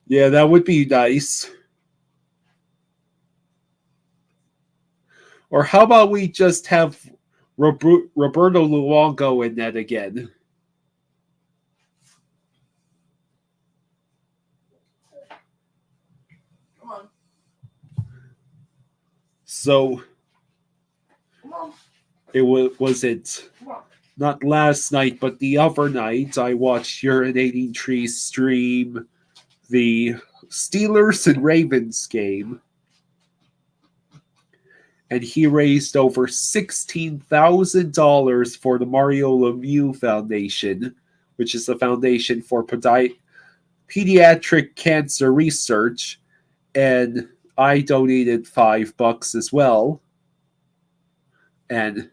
Yeah, that would be nice. Or how about we just have Roberto Luongo in net again? Come on. So it was it not last night, but the other night I watched Urinating Tree stream the Steelers and Ravens game. And he raised over $16,000 for the Mario Lemieux Foundation, which is the foundation for pediatric cancer research. And I donated $5 as well. And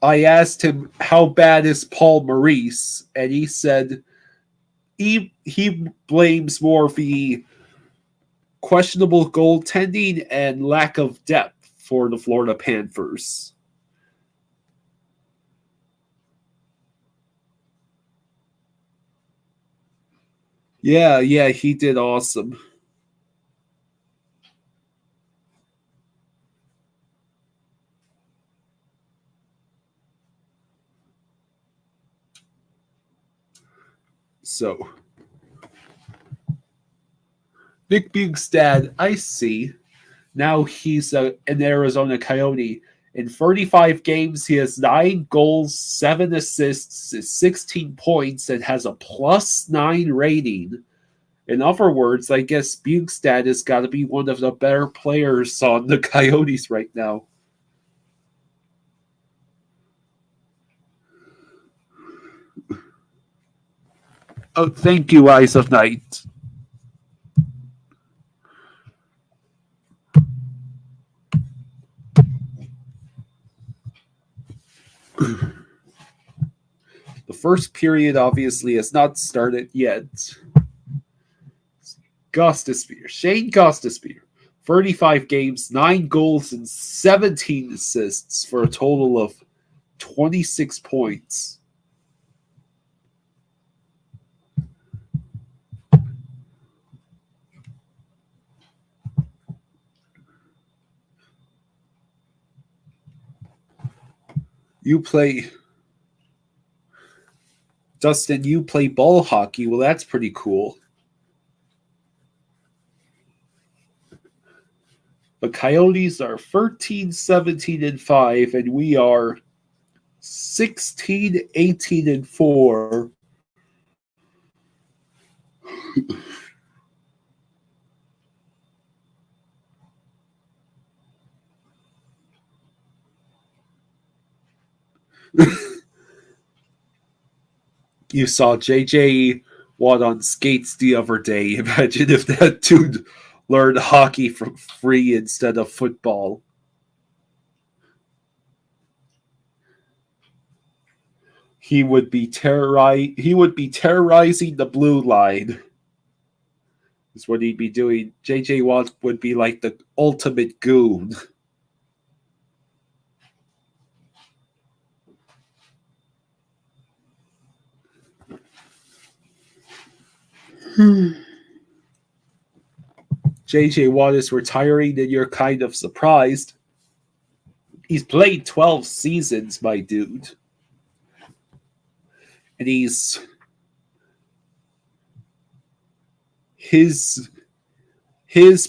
I asked him, how bad is Paul Maurice? And he said he blames more the questionable goaltending and lack of depth for the Florida Panthers. Yeah, he did awesome. So, Nick Bugstad, I see. Now he's an Arizona Coyote. In 35 games, he has 9 goals, 7 assists, 16 points, and has a +9 rating. In other words, I guess Bugstad has got to be one of the better players on the Coyotes right now. Oh, thank you, Eyes of Night. The first period obviously has not started yet. Shane Gostisbehere, 35 games, 9 goals, and 17 assists for a total of 26 points. Dustin, you play ball hockey. Well, that's pretty cool. The Coyotes are 13, 17, and 5, and we are 16, 18, and 4. You saw JJ Watt on skates the other day. Imagine if that dude learned hockey for free instead of football. He would be terrorizing the blue line. Is what he'd be doing. JJ Watt would be like the ultimate goon. JJ Watt is retiring and you're kind of surprised. He's played 12 seasons, my dude. And his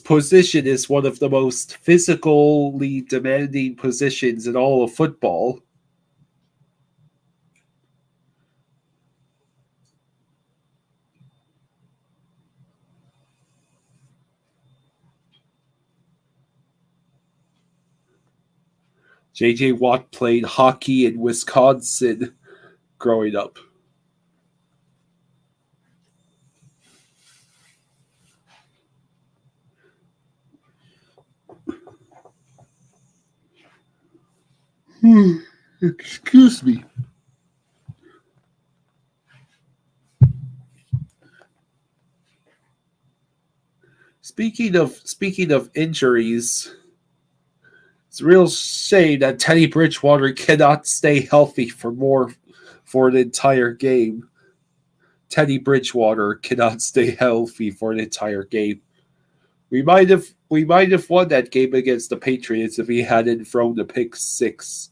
position is one of the most physically demanding positions in all of football. JJ Watt played hockey in Wisconsin growing up. Excuse me. Speaking of injuries, it's a real shame that Teddy Bridgewater cannot stay healthy for an entire game. Teddy Bridgewater cannot stay healthy for an entire game. We might have won that game against the Patriots if he hadn't thrown the pick 6.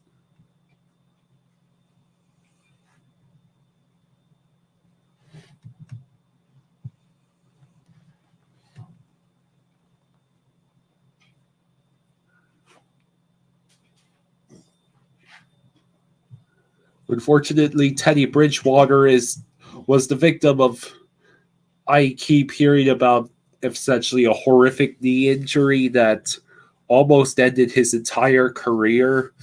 Unfortunately, Teddy Bridgewater was the victim of, I keep hearing about, essentially a horrific knee injury that almost ended his entire career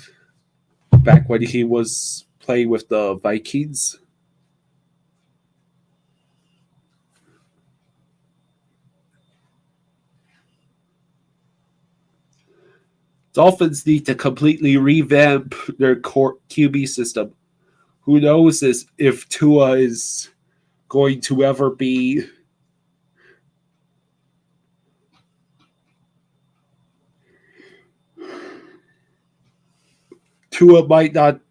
back when he was playing with the Vikings. Dolphins need to completely revamp their core QB system. Who knows if Tua is going to ever be Tua might not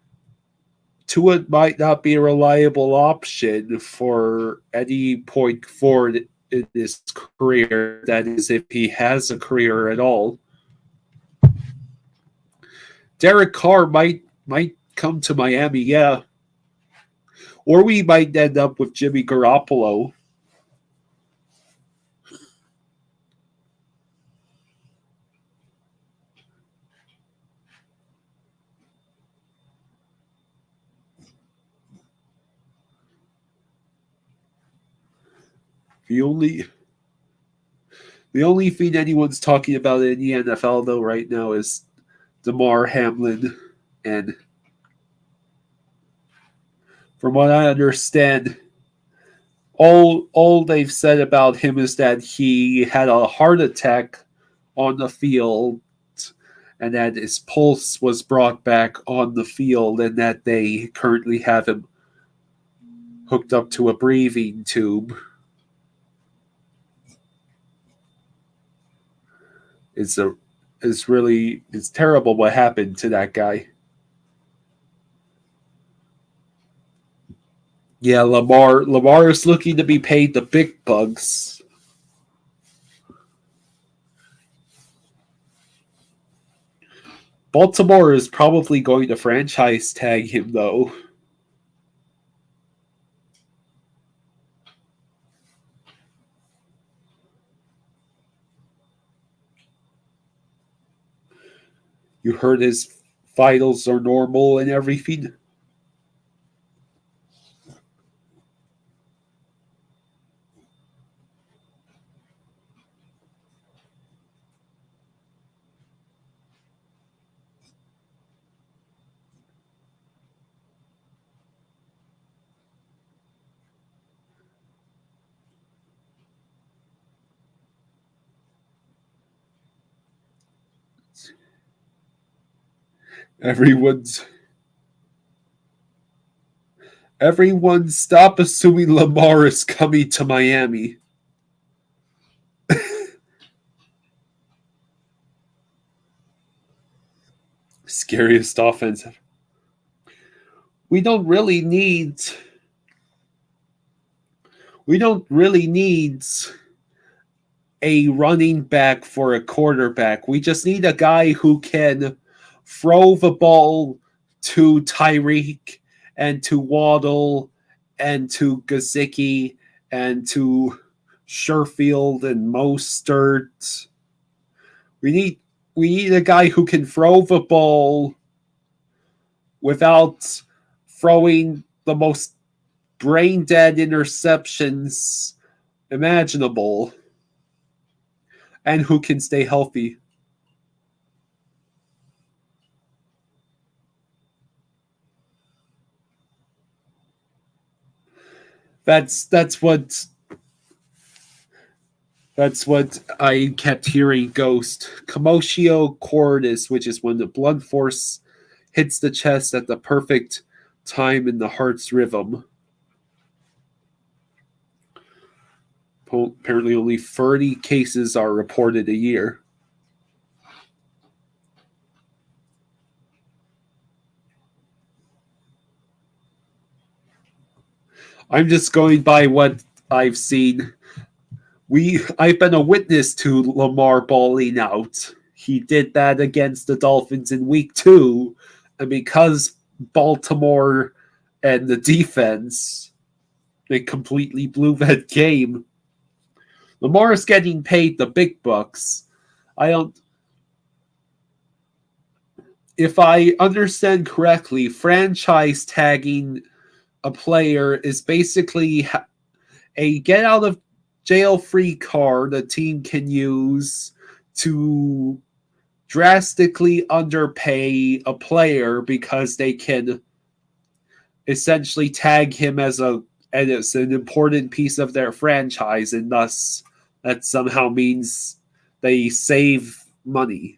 be a reliable option for any point forward in his career. That is, if he has a career at all. Derek Carr might come to Miami, yeah. Or we might end up with Jimmy Garoppolo. The only thing anyone's talking about in the NFL though right now is DeMar Hamlin, and from what I understand, all they've said about him is that he had a heart attack on the field and that his pulse was brought back on the field and that they currently have him hooked up to a breathing tube. It's terrible what happened to that guy. Yeah, Lamar is looking to be paid the big bucks. Baltimore is probably going to franchise tag him though. You heard his vitals are normal and everything. Everyone stop assuming Lamar is coming to Miami. Scariest offense. We don't really need a running back for a quarterback. We just need a guy who can throw the ball to Tyreek and to Waddle and to Gesicki and to Sherfield and Mostert. We need a guy who can throw the ball without throwing the most brain-dead interceptions imaginable and who can stay healthy. That's what I kept hearing Ghost. Commotio cordis, which is when the blood force hits the chest at the perfect time in the heart's rhythm. Apparently only 30 cases are reported a year. I'm just going by what I've seen. I've been a witness to Lamar balling out. He did that against the Dolphins in week 2, and because Baltimore and the defense, they completely blew that game. Lamar is getting paid the big bucks. If I understand correctly, franchise tagging a player is basically a get out of jail free card a team can use to drastically underpay a player because they can essentially tag him as an important piece of their franchise, and thus that somehow means they save money.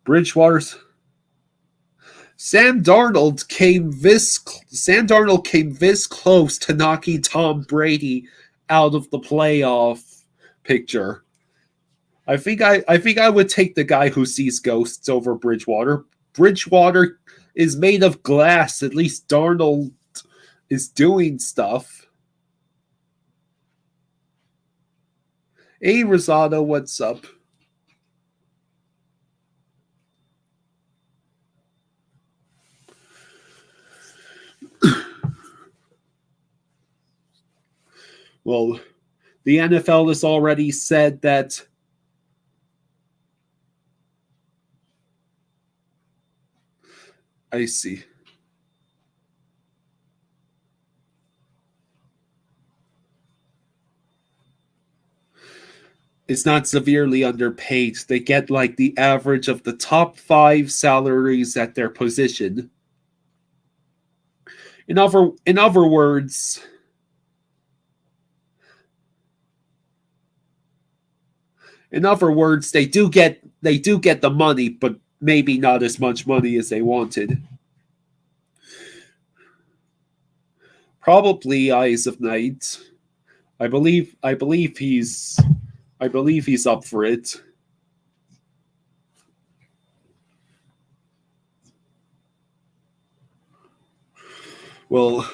Sam Darnold came this close to knocking Tom Brady out of the playoff picture. I think I would take the guy who sees ghosts over Bridgewater. Bridgewater is made of glass. At least Darnold is doing stuff. Hey, Rosado, what's up? Well, the NFL has already said that I see. It's not severely underpaid. They get like the average of the top 5 salaries at their position. In other words, they do get the money, but maybe not as much money as they wanted. Probably Eyes of Night. I believe he's up for it. Well,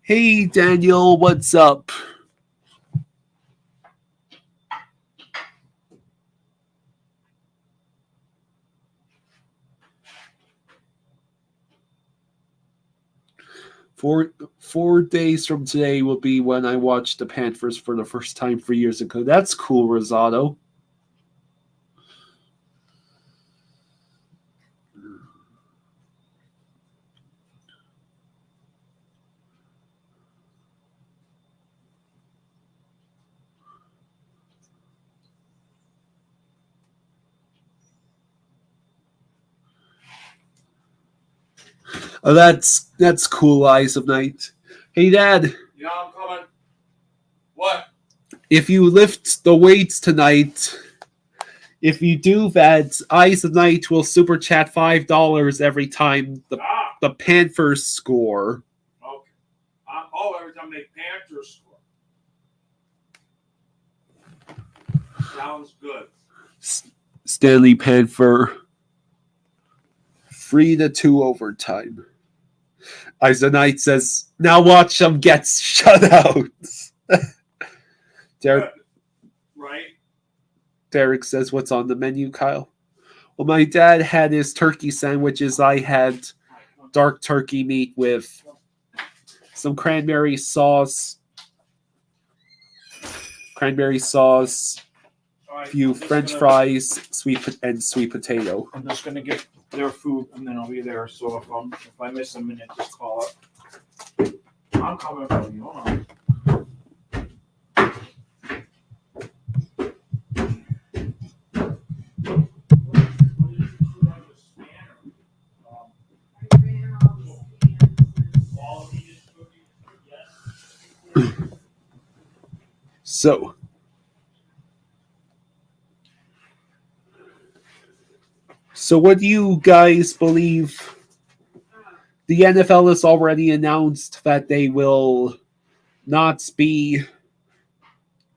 hey Daniel, what's up? Four days from today will be when I watched the Panthers for the first time 3 years ago. That's cool, Rosado. Oh, that's cool, Eyes of Night. Hey, Dad. Yeah, I'm coming. What? If you lift the weights tonight, if you do that, Eyes of Night will super chat $5 every time the Panthers score. Okay. Every time they Panthers score. Sounds good. Stanley Panther 3-2 overtime. Eyes of Night says, now watch them get shut out. Derek says, what's on the menu, Kyle? Well, my dad had his turkey sandwiches. I had dark turkey meat with some cranberry sauce, a few French fries, sweet potato. I'm just gonna get their food and then I'll be there. So if I miss a minute, just call up. I'm coming for you. Hold on. So what do you guys believe? The NFL has already announced that they will not be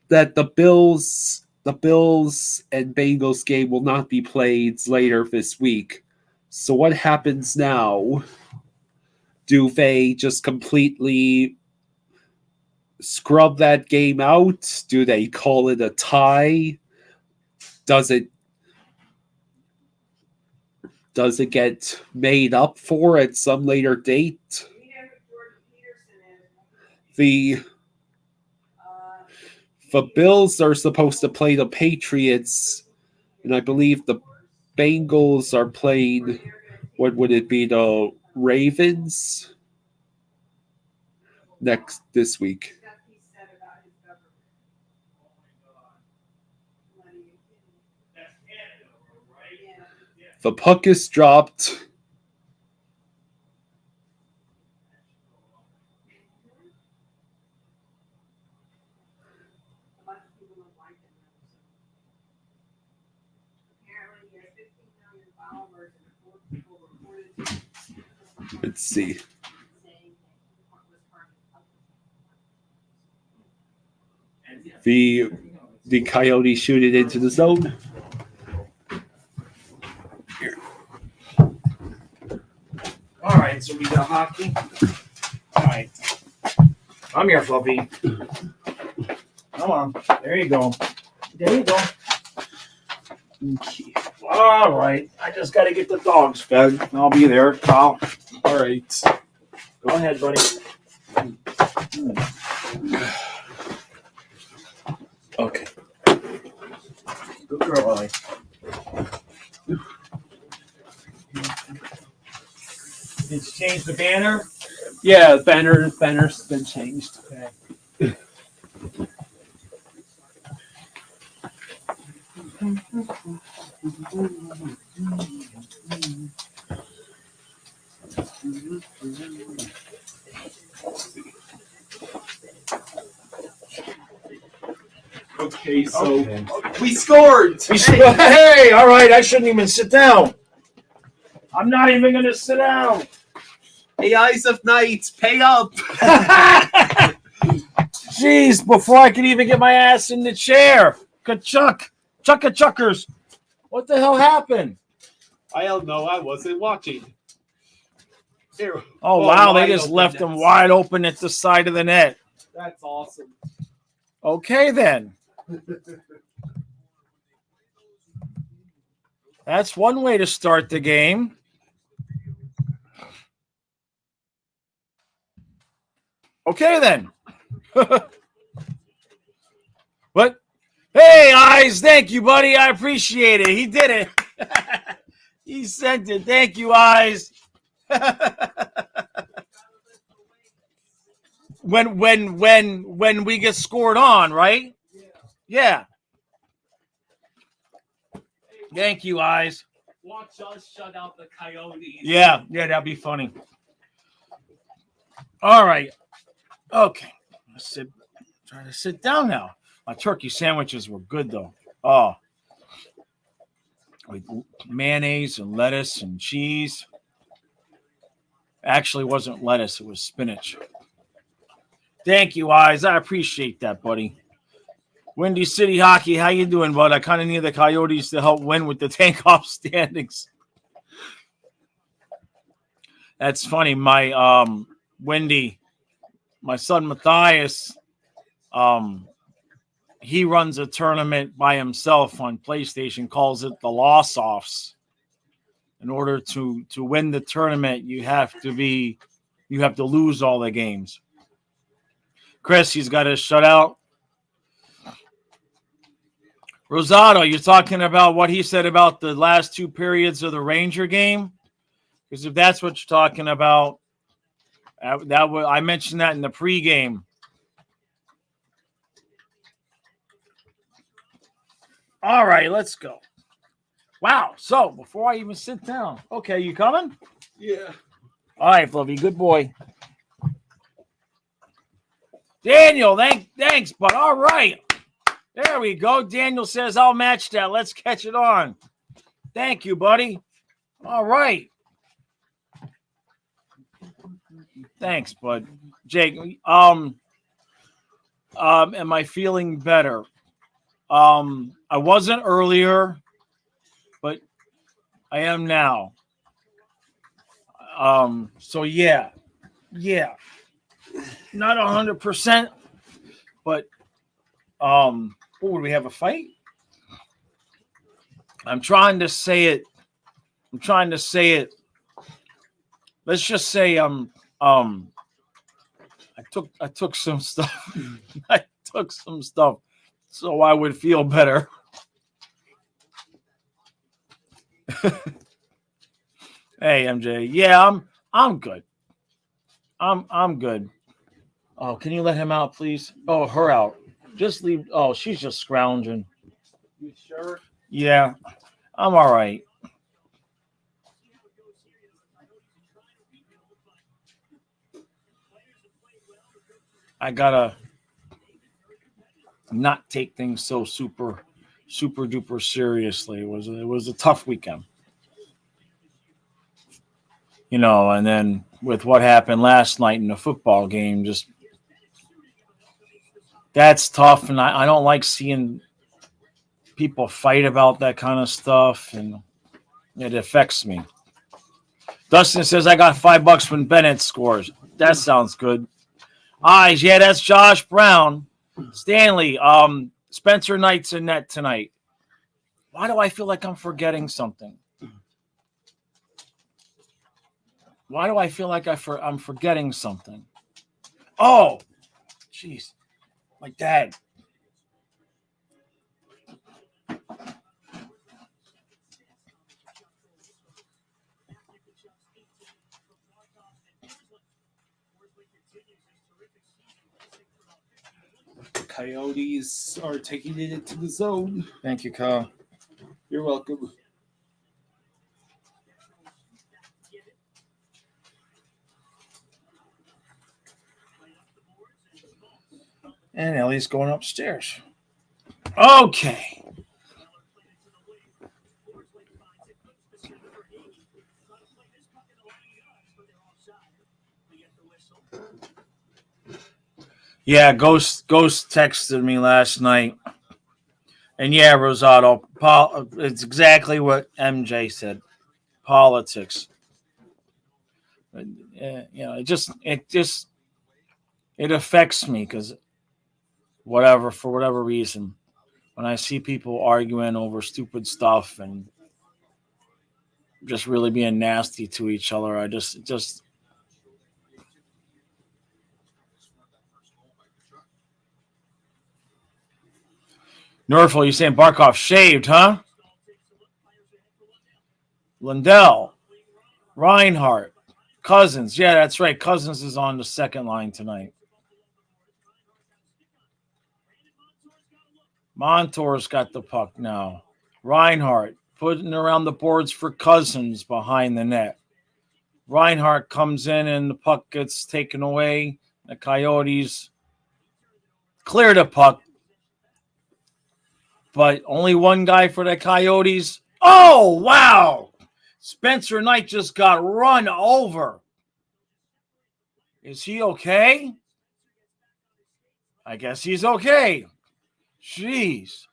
that the Bills and Bengals game will not be played later this week. So what happens now? Do they just completely scrub that game out? Do they call it a tie? Does it get made up for at some later date? The Bills are supposed to play the Patriots, and I believe the Bengals are playing, what would it be, the Ravens this week. The puck is dropped. Let's see. The Coyotes shoot it into the zone. Here. right, so we got hockey. All right. I'm here, Fluffy. Come on. There you go. There you go. Okay. All right. I just got to get the dogs fed. I'll be there, Kyle. All right. Go ahead, buddy. Okay. Good girl, Ollie. Did you change the banner? Yeah, banner's been changed. Okay. Okay, so Okay. we scored. Hey, all right. I shouldn't even sit down. I'm not even going to sit down. Hey, Eyes of Night, pay up. Jeez, before I could even get my ass in the chair. Chuckers. What the hell happened? I don't know. I wasn't watching. Here. Oh, wow. They wide just open left nets. him wide open at the side of the net. That's awesome. Okay, then. That's one way to start the game. Okay, then. What? Hey, Eyes. Thank you, buddy. I appreciate it. He did it. He sent it. Thank you, Eyes. when we get scored on, right? Yeah. Thank you, Eyes. Watch us shut out the Coyotes. Yeah, that'd be funny. All right. Okay. Try to sit down now. My turkey sandwiches were good though. Oh. With mayonnaise and lettuce and cheese. Actually, it wasn't lettuce, it was spinach. Thank you, Eyes. I appreciate that, buddy. Windy City Hockey, how you doing, bud? I kind of need the Coyotes to help win with the tank-off standings. That's funny. My Wendy, my son Matthias, he runs a tournament by himself on PlayStation, calls it the Loss Offs. In order to win the tournament, you have to lose all the games. Chris, he's got a shutout. Rosado, you're talking about what he said about the last two periods of the Ranger game? Because if that's what you're talking about, I mentioned that in the pregame. All right, let's go. Wow. So before I even sit down, okay, you coming? Yeah. All right, Fluffy, good boy. Daniel, thanks, bud. All right. There we go. Daniel says, I'll match that. Let's catch it on. Thank you, buddy. All right. Thanks, bud. Jake, am I feeling better? I wasn't earlier, but I am now. So yeah. Not 100%, but would we have a fight? I'm trying to say it. Let's just say I took some stuff. I took some stuff so I would feel better. Hey, MJ. Yeah, I'm good. I'm good. Oh, can you let him out, please? Oh, her out. Just leave. Oh, she's just scrounging. You sure? Yeah, I'm all right. I gotta not take things so super duper seriously. It was a tough weekend. You know, and then with what happened last night in the football game, just that's tough. And I don't like seeing people fight about that kind of stuff, and it affects me. Dustin says, I got $5 when Bennett scores. That sounds good. Eyes, yeah, that's Josh Brown. Stanley, Spencer Knight's in net tonight. Why do I feel like I'm forgetting something? Why do I feel like I'm forgetting something? Oh, jeez. My dad. The Coyotes are taking it into the zone. Thank you, Kyle. You're welcome. And Ellie's going upstairs. Okay. Yeah, Ghost texted me last night. And yeah, Rosato, it's exactly what MJ said. Politics. It affects me because for whatever reason, when I see people arguing over stupid stuff and just really being nasty to each other, I just Norfolk, you saying Barkov shaved, huh? Lindell, Reinhardt, Cousins. Yeah, that's right. Cousins is on the second line tonight. Montour's got the puck now. Reinhardt putting around the boards for Cousins behind the net. Reinhardt comes in and the puck gets taken away. The Coyotes clear the puck. But only one guy for the Coyotes. Oh, wow. Spencer Knight just got run over. Is he okay? I guess he's okay. Jeez.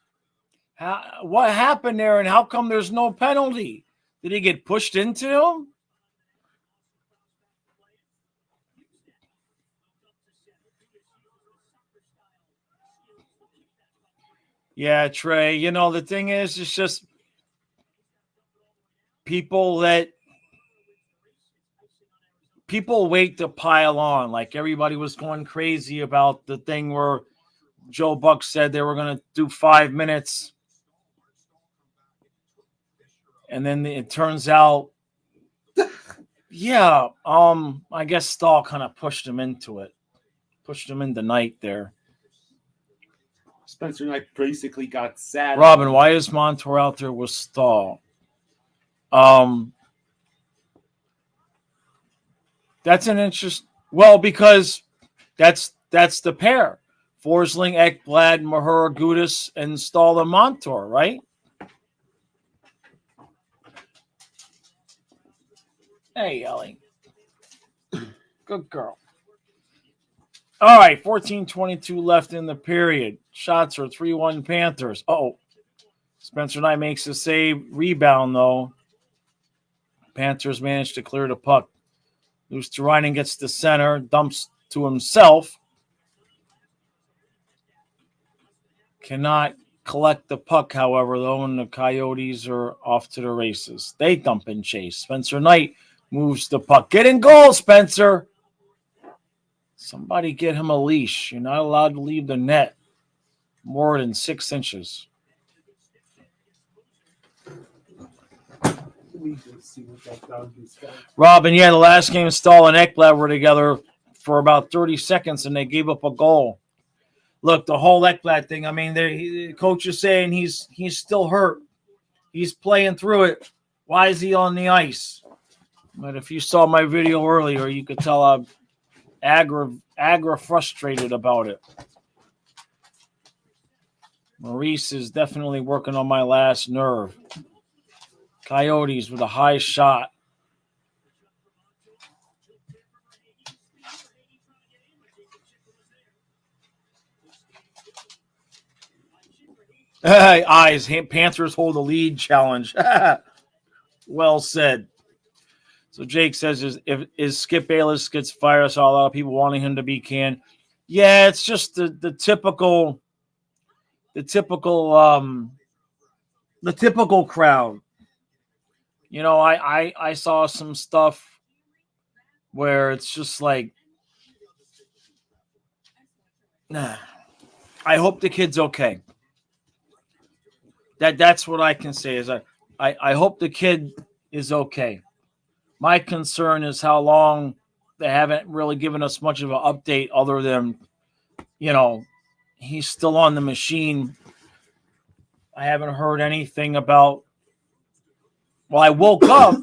What happened there and how come there's no penalty? Did he get pushed into him? Yeah, Trey. The thing is, it's just people wait to pile on. Like everybody was going crazy about the thing where Joe Buck said they were going to do 5 minutes. And then it turns out, yeah, I guess Stahl kind of pushed him into it. Pushed him into Knight there. Spencer Knight basically got sad. Robin, why is Montour out there with Stahl? That's an interest. Well, because that's the pair. Forsling, Ekblad, Mahura, Gudis, and Stahl and Montour, right? Hey, Ellie. Good girl. All right, 14:22 left in the period. Shots are 3-1 Panthers. Oh, Spencer Knight makes a save. Rebound, though. Panthers managed to clear the puck. Luosterainen gets the center, dumps to himself. Cannot collect the puck, however, though, and the Coyotes are off to the races. They dump and chase. Spencer Knight moves the puck. Get in goal, Spencer. Somebody get him a leash. You're not allowed to leave the net more than 6 inches. Robin, yeah, the last game Stahl and Ekblad were together for about 30 seconds, and they gave up a goal. Look, the whole Ekblad thing, I mean, the coach is saying he's still hurt. He's playing through it. Why is he on the ice? But if you saw my video earlier, you could tell I'm aggro frustrated about it. Maurice is definitely working on my last nerve. Coyotes with a high shot. Eyes, Panthers hold a lead challenge. Well said. So Jake says, is Skip Bayless gets fired? I saw a lot of people wanting him to be canned. Yeah, it's just the typical crowd. You know, I saw some stuff where it's just like, nah. I hope the kid's okay. That's what I can say is I hope the kid is okay. My concern is how long they haven't really given us much of an update other than, you know, he's still on the machine. I haven't heard anything about. Well, I woke up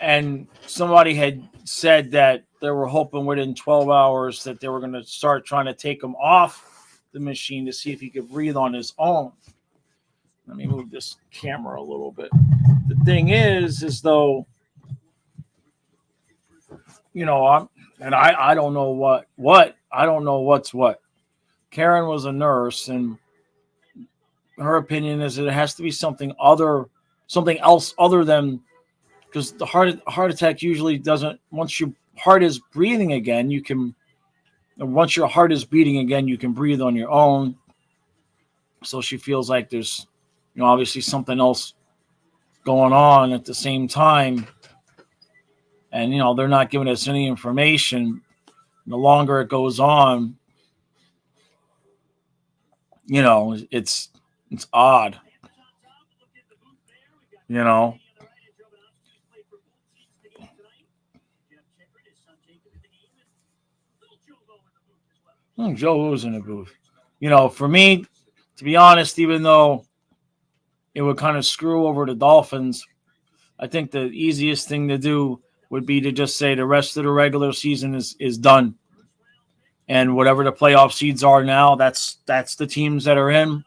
and somebody had said that they were hoping within 12 hours that they were going to start trying to take him off the machine to see if he could breathe on his own. Let me move this camera a little bit. The thing is though, you know, I don't know what I don't know what's what. Karen was a nurse, and her opinion is that it has to be something else other than, because the heart attack usually doesn't. Once your heart is breathing again, once your heart is beating again, you can breathe on your own. So she feels like there's, you know, obviously something else going on at the same time. And, you know, they're not giving us any information. The longer it goes on, you know, it's odd. You know. Joe was in the booth. You know, for me, to be honest, even though it would kind of screw over the Dolphins, I think the easiest thing to do would be to just say the rest of the regular season is done. And whatever the playoff seeds are now, that's the teams that are in.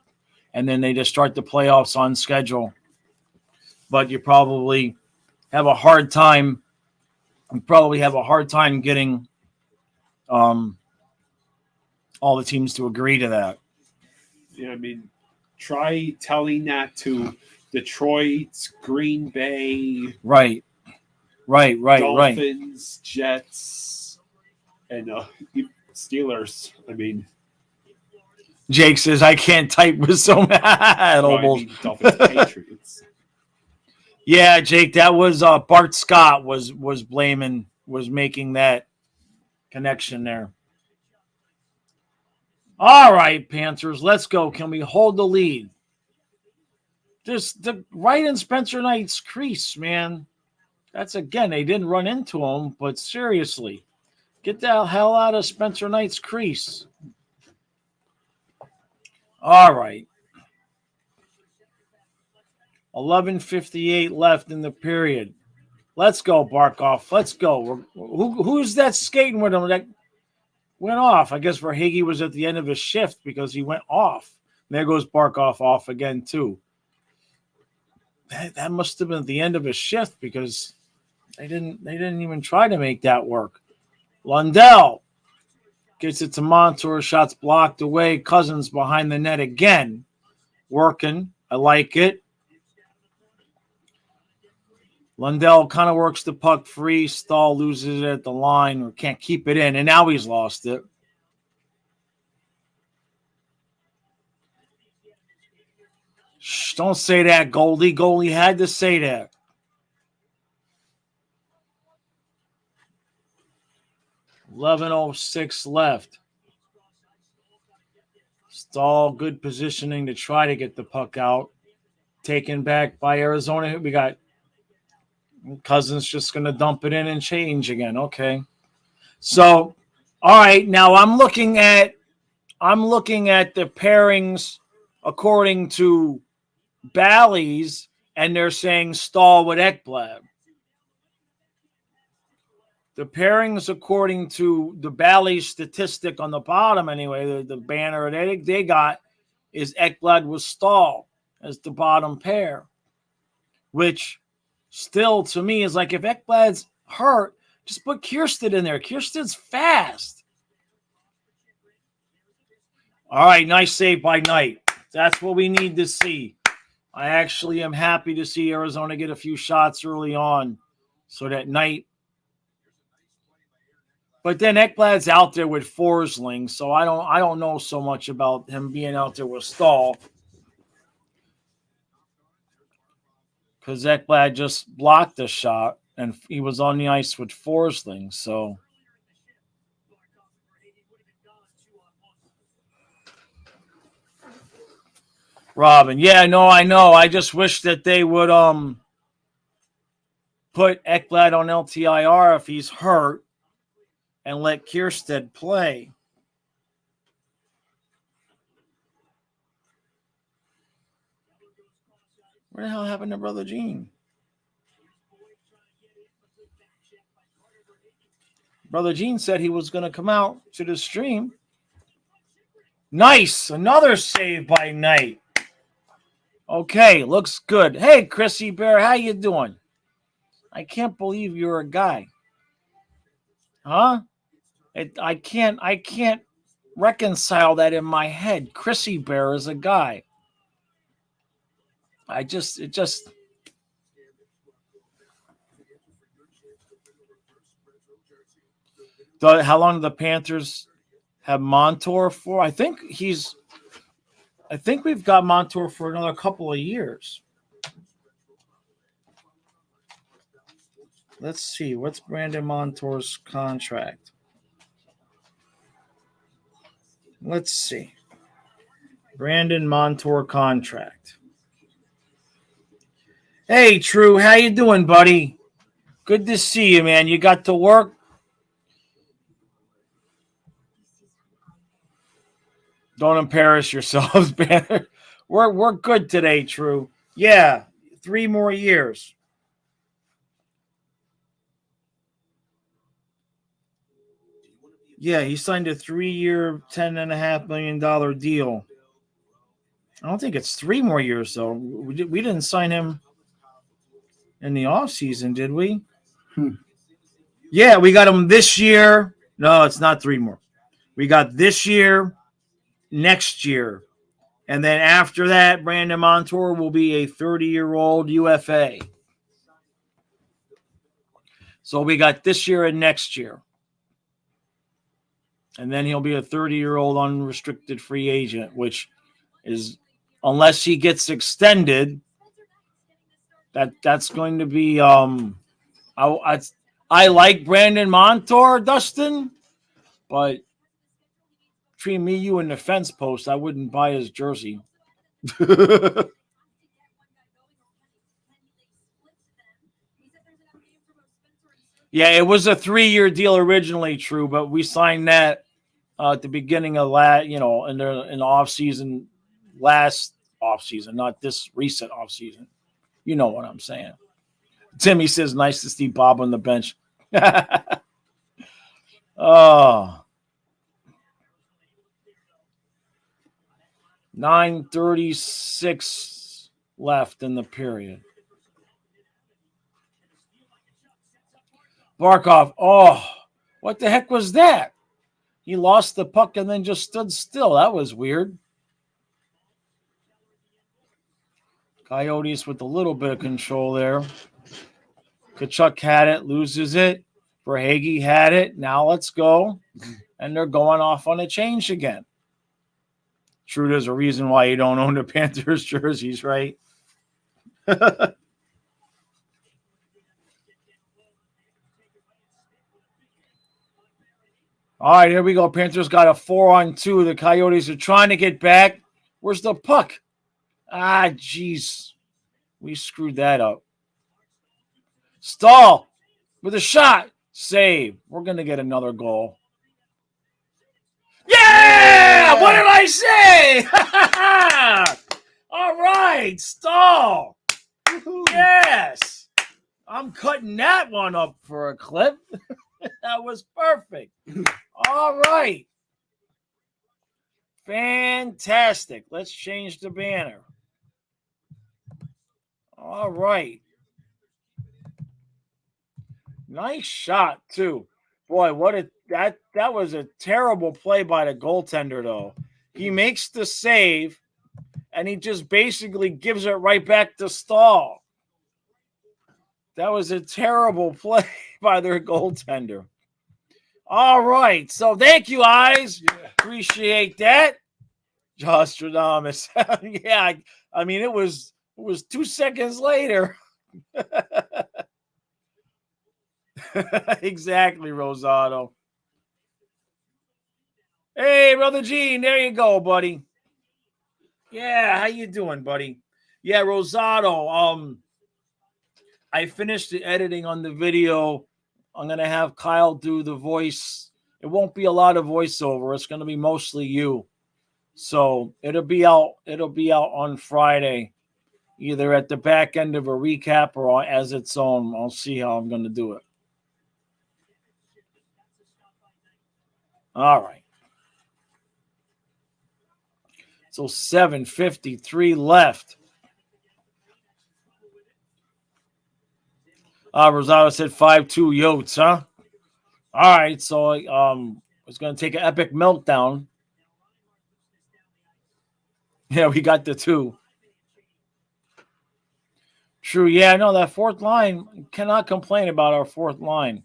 And then they just start the playoffs on schedule. But you probably have a hard time. Getting all the teams to agree to that. Yeah, I mean, try telling that to Detroit, Green Bay, Right. Dolphins, Jets, and Steelers. I mean, Jake says I can't type with so mad. Dolphins, Patriots. Yeah, Jake, that was Bart Scott was making that connection there. All right, Panthers, let's go. Can we hold the lead? Just right in Spencer Knight's crease, man. That's, again, they didn't run into him, but seriously, get the hell out of Spencer Knight's crease. All right. 11:58 left in the period. Let's go, Barkov. Let's go. Who's that skating with him that went off? I guess Verhaeghe was at the end of his shift because he went off. And there goes Barkov off again, too. That must have been at the end of his shift because they didn't even try to make that work. Lundell gets it to Montour. Shots blocked away. Cousins behind the net again. Working. I like it. Lundell kind of works the puck free. Stahl loses it at the line or can't keep it in, and now he's lost it. Shh, don't say that, Goldie. Goldie had to say that. $11:06 left. Stahl, good positioning to try to get the puck out. Taken back by Arizona. We got Cousins just going to dump it in and change again. Okay. So, all right. Now I'm looking at the pairings according to Bally's, and they're saying Stahl with Ekblad. The pairings according to the Bally's statistic on the bottom, anyway, the banner they got is Ekblad with Stahl as the bottom pair, which still, to me, is like if Ekblad's hurt, just put Kiersted in there. Kiersted's fast. All right, nice save by Knight. That's what we need to see. I actually am happy to see Arizona get a few shots early on so that Knight But then Ekblad's out there with Forsling, so I don't know so much about him being out there with Stahl. Because Ekblad just blocked the shot, and he was on the ice with Forsling, so. Robin, yeah, no, I know. I just wish that they would put Ekblad on LTIR if he's hurt and let Kierstead play. Where the hell happened to Brother Gene? Brother Gene said he was going to come out to the stream. Nice. Another save by Knight. Okay, looks good. Hey, Chrissy Bear, how you doing? I can't believe you're a guy. Huh? I can't reconcile that in my head. Chrissy Bear is a guy. How long do the Panthers have Montour for? I think we've got Montour for another couple of years. Let's see. What's Brandon Montour's contract? Let's see. Brandon Montour contract. Hey, True. How you doing, buddy? Good to see you, man. You got to work? Don't embarrass yourselves, Banner. We're good today, True. Yeah, 3 more years. Yeah, he signed a 3-year, $10.5 million deal. I don't think it's 3 more years, though. We didn't sign him in the offseason, did we? Yeah, we got him this year. No, it's not 3 more. We got this year, next year. And then after that, Brandon Montour will be a 30-year-old UFA. So we got this year and next year. And then he'll be a 30-year-old unrestricted free agent, which is, unless he gets extended, that's going to be I like Brandon Montour, Dustin, but between me, you, and the fence post, I wouldn't buy his jersey. Yeah, it was a 3-year deal originally, True, but we signed that at the beginning of in the off season, last off season, not this recent off season. You know what I'm saying. Timmy says, nice to see Bob on the bench. Oh. 9:36 left in the period. Barkov. Oh, what the heck was that? He lost the puck and then just stood still. That was weird. Coyotes with a little bit of control there. Kachuk had it, loses it. Verhaeghe had it. Now let's go. And they're going off on a change again. True, there's a reason why you don't own the Panthers jerseys, right? All right, here we go. Panthers got a 4-on-2. The Coyotes are trying to get back. Where's the puck? Ah, jeez. We screwed that up. Stahl with a shot. Save. We're going to get another goal. Yeah! What did I say? All right, Stahl. Yes. I'm cutting that one up for a clip. That was perfect. All right. Fantastic. Let's change the banner. All right. Nice shot, too. Boy, that was a terrible play by the goaltender, though. He makes the save, and he just basically gives it right back to Stahl. That was a terrible play by their goaltender. All right. So thank you, Eyes. Appreciate that. Jostradamus. Yeah. I mean, it was 2 seconds later. Exactly, Rosado. Hey, Brother Gene. There you go, buddy. Yeah. How you doing, buddy? Yeah, Rosado. I finished the editing on the video. I'm going to have Kyle do the voice. It won't be a lot of voiceover. It's going to be mostly you. So it'll be out on Friday, either at the back end of a recap or as its own. I'll see how I'm going to do it. All right. So 7:53 left. Rosado said 5-2 Yotes, huh? All right, so it's going to take an epic meltdown. Yeah, we got the 2. True, yeah, no, that fourth line, cannot complain about our fourth line.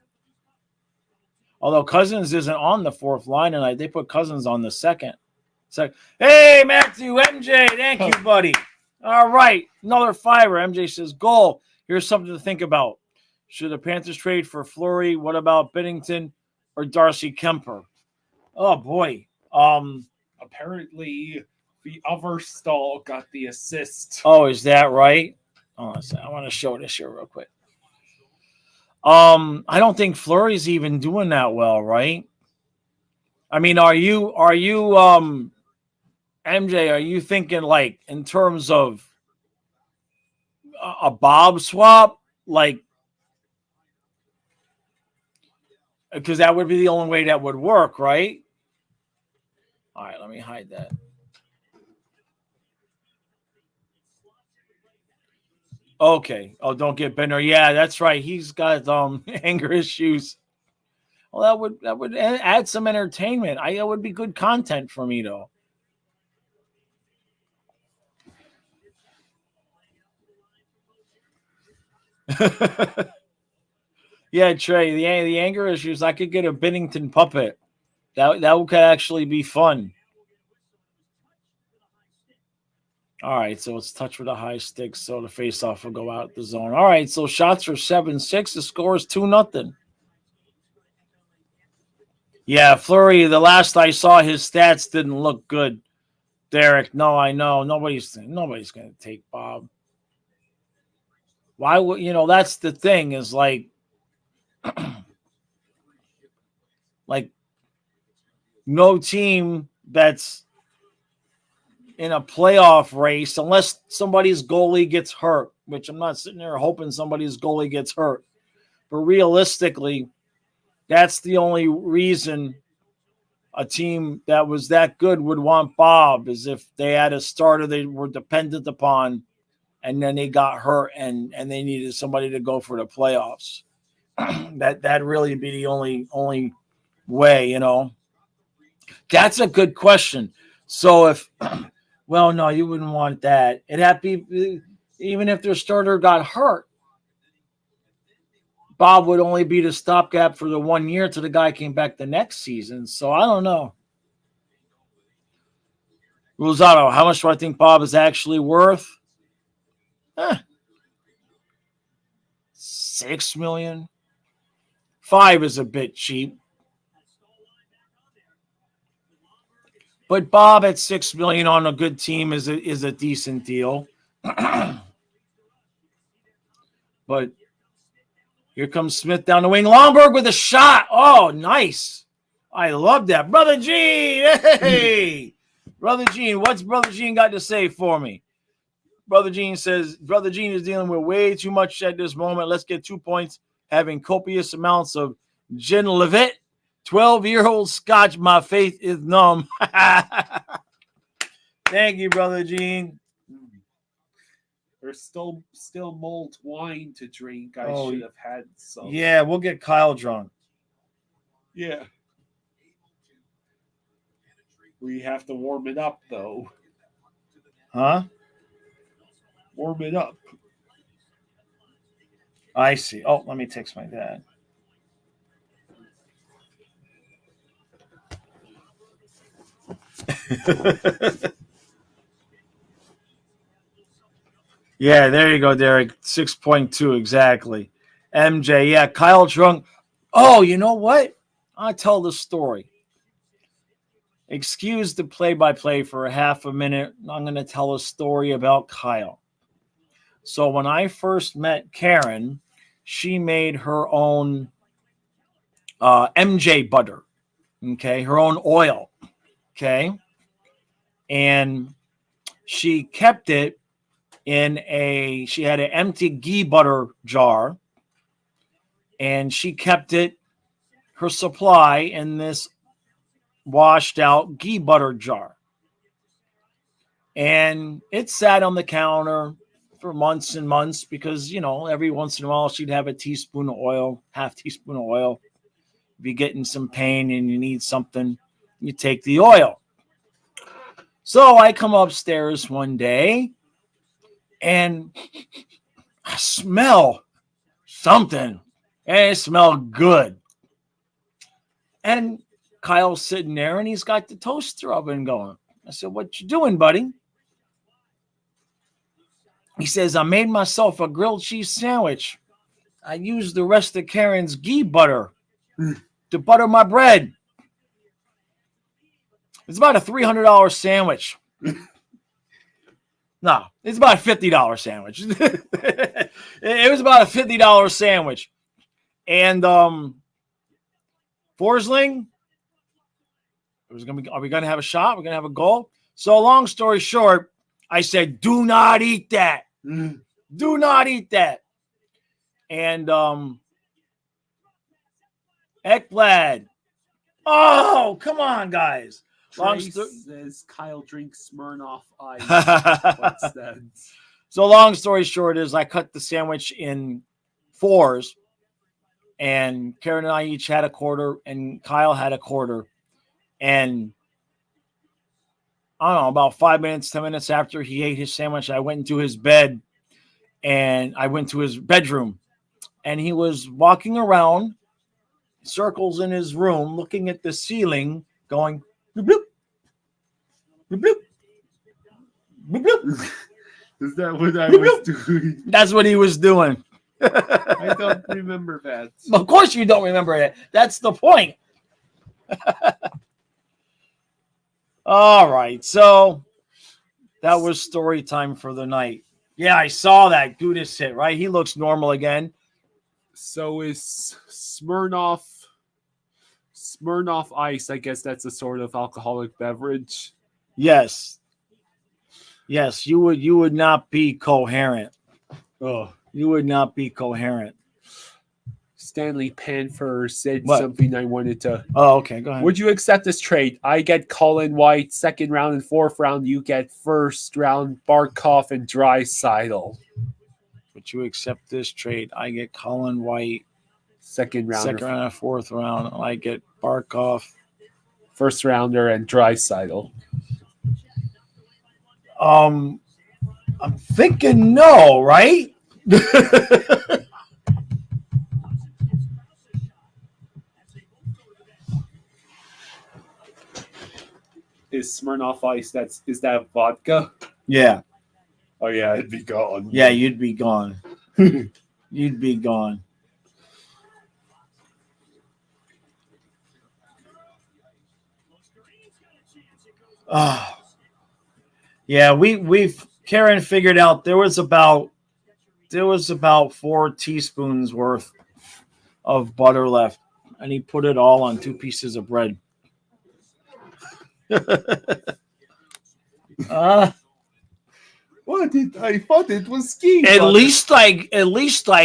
Although Cousins isn't on the fourth line, and they put Cousins on the second. Hey, Matthew, MJ, thank you, buddy. All right, another fiver. MJ says, goal. Here's something to think about. Should the Panthers trade for Fleury? What about Binnington or Darcy Kemper? Oh, boy. Apparently, the other stall got the assist. Oh, is that right? Oh, I want to show this here real quick. I don't think Fleury's even doing that well, right? I mean, are you MJ, are you thinking like in terms of a Bob swap? Like, because that would be the only way that would work, right? All right, let me hide that. Okay. Oh, don't get Bender. Yeah, that's right. He's got anger issues. Well, that would add some entertainment. That would be good content for me, though. Yeah, Trey. The anger issues. I could get a Binnington puppet. That could actually be fun. All right, so it's touch with a high stick, so the faceoff will go out the zone. All right, so shots are 7-6. The score is 2-0. Yeah, Fleury, the last I saw, his stats didn't look good. Derek, no, I know. Nobody's going to take Bob. Why would, that's the thing is like no team that's in a playoff race, unless somebody's goalie gets hurt, which I'm not sitting there hoping somebody's goalie gets hurt. But realistically, that's the only reason a team that was that good would want Bob, is if they had a starter they were dependent upon, and then they got hurt and they needed somebody to go for the playoffs. That'd really be the only way, That's a good question. So if well, no, you wouldn't want that. It'd have to be, even if their starter got hurt, Bob would only be the stopgap for the 1 year till the guy came back the next season. So I don't know. Rosado, how much do I think Bob is actually worth? $6 million. 5 is a bit cheap. But Bob at $6 million on a good team is a decent deal. But here comes Smith down the wing. Longberg with a shot. Oh, nice. I love that. Brother Gene. Hey. Brother Gene, what's Brother Gene got to say for me? Brother Gene says, Brother Gene is dealing with way too much at this moment. Let's get 2 points. Having copious amounts of Gin Levitt. 12-year-old Scotch, my faith is numb. Thank you, Brother Gene. There's still mulled wine to drink. I should have had some. Yeah, we'll get Kyle drunk. Yeah. We have to warm it up, though. Huh? Warm it up. I see. Oh, let me text my dad. Yeah, there you go, Derek. 6.2 exactly. MJ, yeah, Kyle drunk. Oh, you know what? I'll tell the story. Excuse the play-by-play for a half a minute. I'm going to tell a story about Kyle. So when I first met Karen, she made her own MJ butter, okay, her own oil, okay, and she kept it she had an empty ghee butter jar, and she kept her supply in this washed out ghee butter jar. And it sat on the counter for months and months because, every once in a while she'd have a teaspoon of oil, half teaspoon of oil. If you're getting some pain and you need something, you take the oil. So I come upstairs one day and I smell something, and it smelled good. And Kyle's sitting there and he's got the toaster oven going. I said, "What you doing, buddy?" He says, "I made myself a grilled cheese sandwich. I used the rest of Karen's ghee butter to butter my bread." It's about a $300 sandwich. No, it's about a $50 sandwich. It was about a $50 sandwich. And Forsling, are we going to have a shot? We're going to have a goal? So long story short, I said, "Do not eat that. Do not eat that." And Ekblad. Oh, come on, guys. Says Kyle drinks Smirnoff Ice. So long story short is I cut the sandwich in fours, and Karen and I each had a quarter, and Kyle had a quarter. And I don't know, about 5 minutes, 10 minutes after he ate his sandwich, I went into his bed, and I went to his bedroom, and he was walking around circles in his room, looking at the ceiling, going bloop, bloop, bloop, bloop, bloop, bloop. Is that what I was doing? That's what he was doing. I don't remember that. Of course you don't remember it. That's the point. All right. So that was story time for the night. Yeah, I saw that Gudis hit, right? He looks normal again. So is Smirnoff Ice, I guess that's a sort of alcoholic beverage. Yes. Yes, you would not be coherent. Oh, you would not be coherent. Stanley Panther said What? something I wanted to. Oh, okay. Go ahead. Would you accept this trade? I get Colin White, second round and fourth round. You get first round Barkov and Draisaitl. Would you accept this trade? I get Colin White, second round and fourth round. I get Barkov, first rounder, and Draisaitl. I'm thinking no, right? Is Smirnoff Ice, is that vodka? Yeah. Oh yeah, it'd be gone. Yeah, you'd be gone. You'd be gone. Yeah, we've Karen figured out there was about 4 teaspoons worth of butter left, and he put it all on 2 pieces of bread. What did I thought it was ski? At least I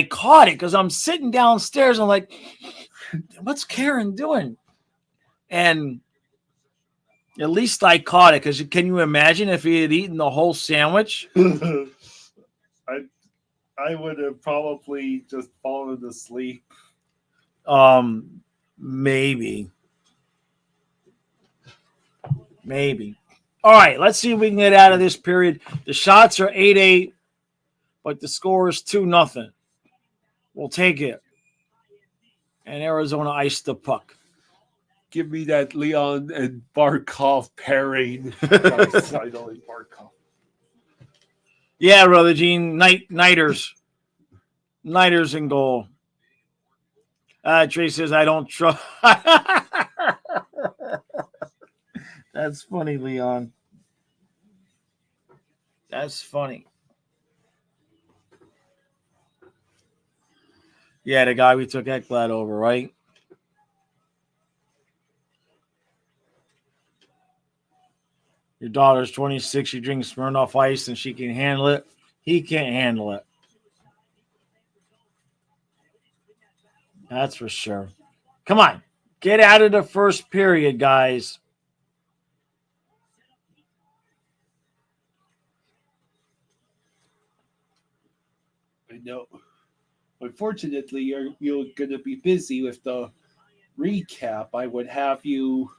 caught it because I'm sitting downstairs. I'm like, what's Karen doing? And at least I caught it because can you imagine if he had eaten the whole sandwich? I would have probably just fallen asleep. Maybe. All right, let's see if we can get out of this period. The shots are 8-8, but the score is 2-0. We'll take it. And Arizona iced the puck. Give me that Leon and Barkov pairing. Finally, Barkov. Yeah, brother Gene. Nighters in goal. Trey says, I don't trust. That's funny, Leon. That's funny. Yeah, the guy we took Ekblad over, right? Your daughter's 26. She drinks Smirnoff Ice and she can handle it. He can't handle it. That's for sure. Come on. Get out of the first period, guys. I know. Unfortunately, you're going to be busy with the recap. I would have you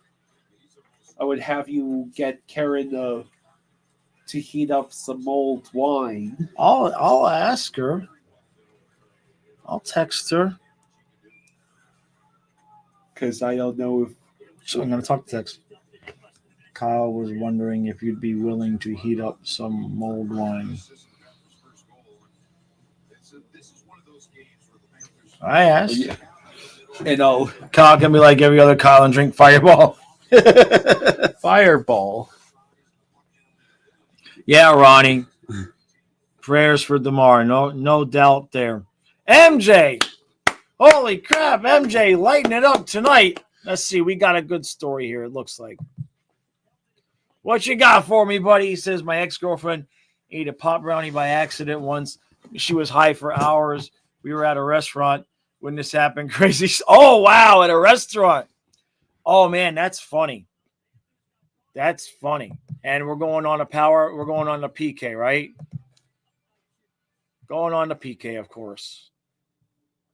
get Karen to heat up some mulled wine. I'll ask her. I'll text her. Because I don't know if... So I'm going to talk to text. Kyle was wondering if you'd be willing to heat up some mulled wine. I asked. Yeah. You know, Kyle can be like every other Kyle and drink Fireball. Fireball. Yeah, Ronnie. Prayers for Damar. No doubt there. MJ. Holy crap, MJ lighting it up tonight. Let's see. We got a good story here, it looks like. What you got for me, buddy? He says, my ex-girlfriend ate a pot brownie by accident once. She was high for hours. We were at a restaurant when this happened. Crazy. Oh, wow, at a restaurant. Oh, man, that's funny. That's funny. And we're going on the PK, right? Going on the PK, of course.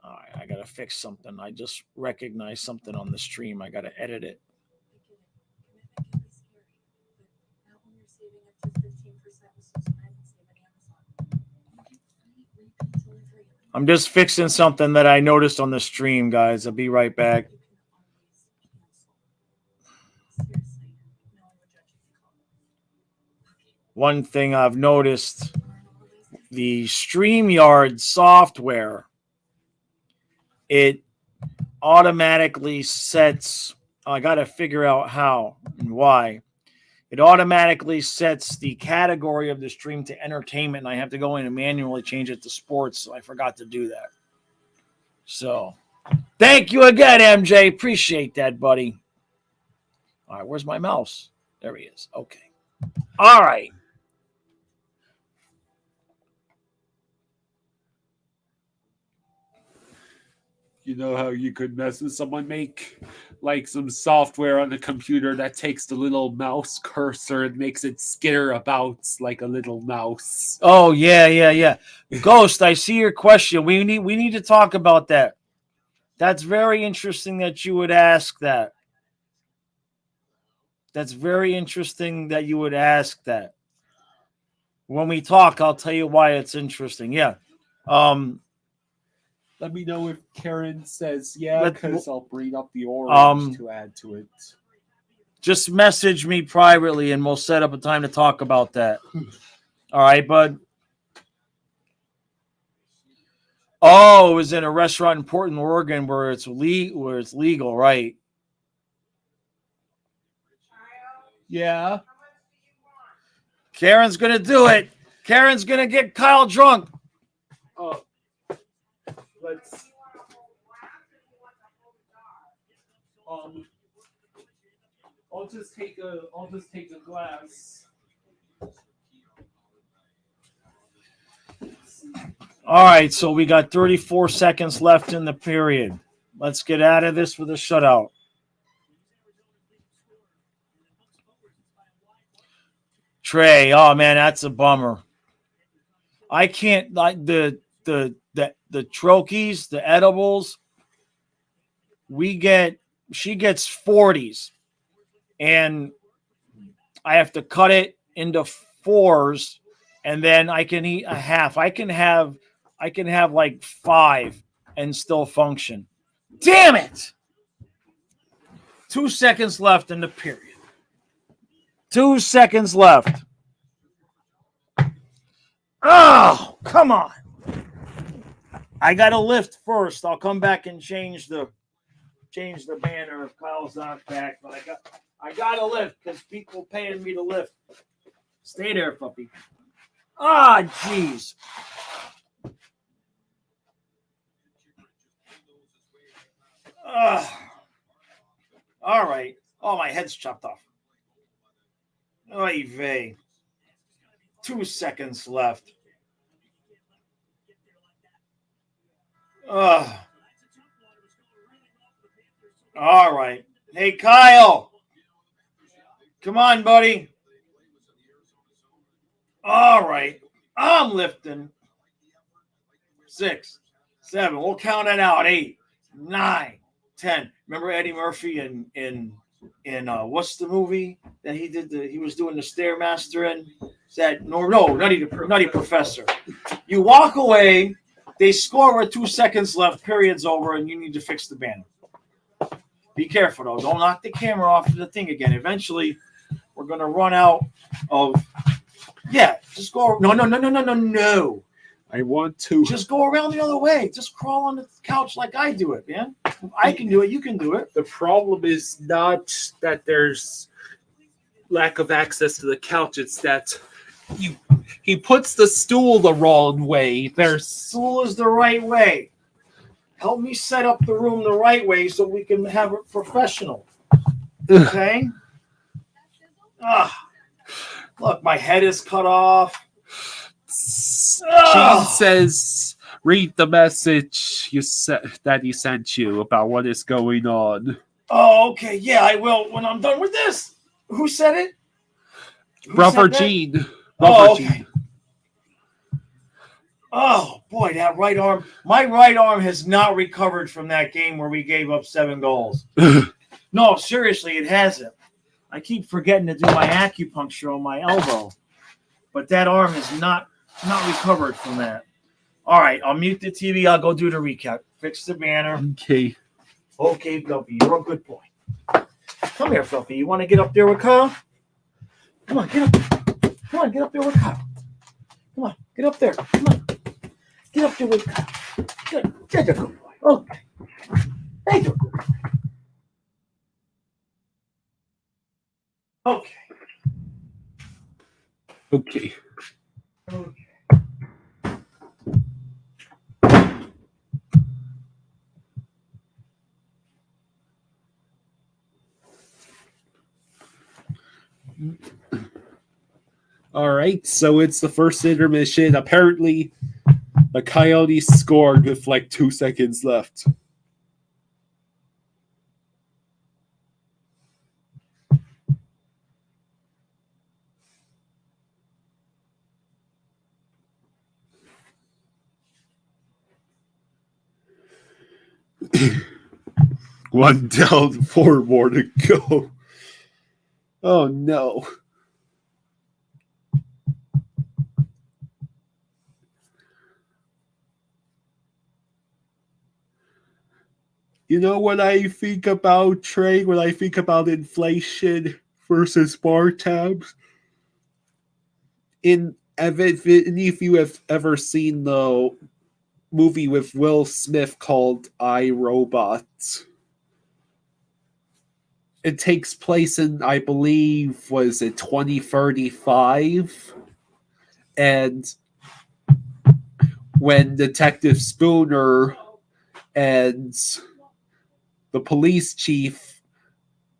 All right, I got to fix something. I just recognized something on the stream. I got to edit it. I'm just fixing something that I noticed on the stream, guys. I'll be right back. One thing I've noticed, the StreamYard software, it automatically sets, I got to figure out how and why. It automatically sets the category of the stream to entertainment, and I have to go in and manually change it to sports, so I forgot to do that. So, thank you again, MJ. Appreciate that, buddy. All right, where's my mouse? There he is. Okay. All right. You know how you could mess with someone, make like some software on the computer that takes the little mouse cursor and makes it skitter about like a little mouse. Oh, yeah. Ghost, I see your question. We need to talk about that. That's very interesting that you would ask that. That's very interesting that you would ask that. When we talk, I'll tell you why it's interesting. Yeah. Let me know if Karen says yeah, because I'll bring up the orange to add to it. Just message me privately and we'll set up a time to talk about that. All right, bud? Oh, it was in a restaurant in Portland, Oregon where it's legal, right? Yeah. Karen's going to do it. Karen's going to get Kyle drunk. Let's I'll just take a glass. All right, so we got 34 seconds left in the period. Let's get out of this with a shutout. Trey, oh man, that's a bummer. I can't like the trochees, the edibles. She gets 40s, and I have to cut it into 4s, and then I can eat a half. I can have like 5 and still function. Damn it! 2 seconds left in the period. 2 seconds left. Oh, come on. I got to lift first. I'll come back and change the banner if Kyle's not back. But I got to lift because people paying me to lift. Stay there, puppy. Ah, jeez. All right. Oh, my head's chopped off. Oy vey. 2 seconds left. All right. Hey, Kyle. Come on, buddy. All right. I'm lifting. 6, 7. We'll count it out. 8, 9, 10. Remember Eddie Murphy in what's the movie that he did? He was doing the Stairmaster in. Nutty Professor. You walk away. They score with 2 seconds left. Period's over, and you need to fix the banner. Be careful though. Don't knock the camera off of the thing again. Eventually, we're gonna run out of. Yeah, just go. No. I want to. Just go around the other way. Just crawl on the couch like I do it, man. I can do it. You can do it. The problem is not that there's lack of access to the couch. It's that he puts the stool the wrong way. Stool is the right way. Help me set up the room the right way so we can have it professional. Okay? Look, my head is cut off. Gene says, read the message that he sent you about what is going on. Oh, okay. Yeah, I will when I'm done with this. Who said it? Brother Gene. Okay. Oh, boy, that right arm. My right arm has not recovered from that game where we gave up 7 goals. No, seriously, it hasn't. I keep forgetting to do my acupuncture on my elbow. But that arm has not recovered from that. All right, I'll mute the TV. I'll go do the recap. Fix the banner. Okay. Okay, Fluffy, you're a good boy. Come here, Fluffy. You want to get up there with Kyle? Come on, get up. Come on, get up there with Kyle. Come on, get up there. Come on. Get up there with Kyle. Good. That's a good boy. Okay. Thank you. Okay. Okay. All right, so it's the first intermission. Apparently, the Coyotes scored with like 2 seconds left. One down, 4 more to go. Oh no. You know what I think about trade when I think about inflation versus bar tabs? If you have ever seen the movie with Will Smith called I, Robot, it takes place in, I believe, was it 2035? And when Detective Spooner and the police chief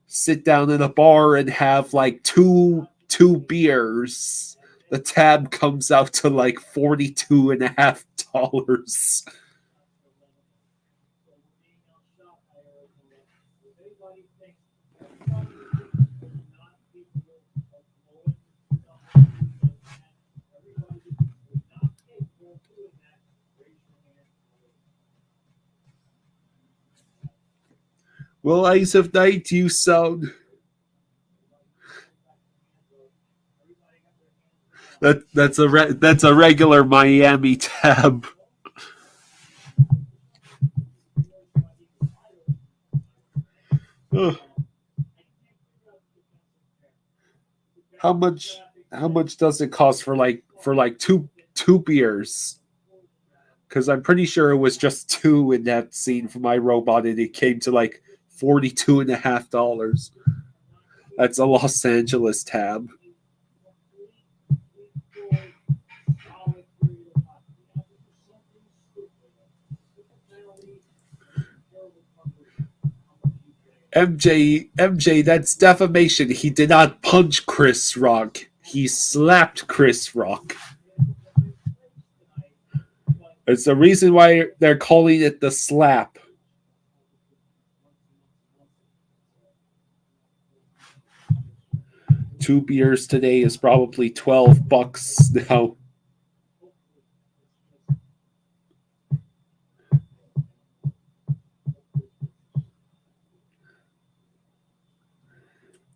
sit down in a bar and have like two beers, the tab comes out to like $42.50. Well, Eyes of Night, you sound... That's a regular Miami tab. How much? How much does it cost for two beers? Because I'm pretty sure it was just two in that scene for my robot, and it came to like $42.50. That's a Los Angeles tab. MJ, that's defamation. He did not punch Chris Rock. He slapped Chris Rock. It's the reason why they're calling it the slap. Two beers today is probably $12 now.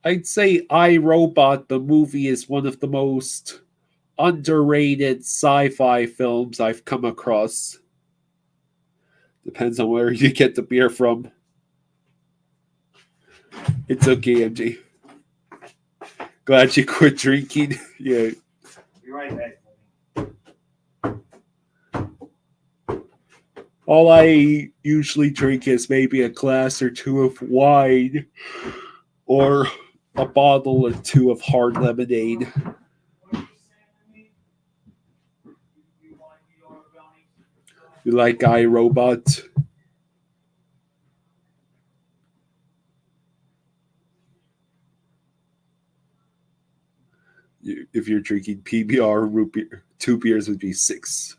I'd say I, Robot, the movie, is one of the most underrated sci-fi films I've come across. Depends on where you get the beer from. It's okay, MJ. Glad you quit drinking. Yeah. Be right back. All I usually drink is maybe a glass or two of wine or a bottle or two of hard lemonade. You like iRobot? If you're drinking PBR, root beer, two beers would be $6.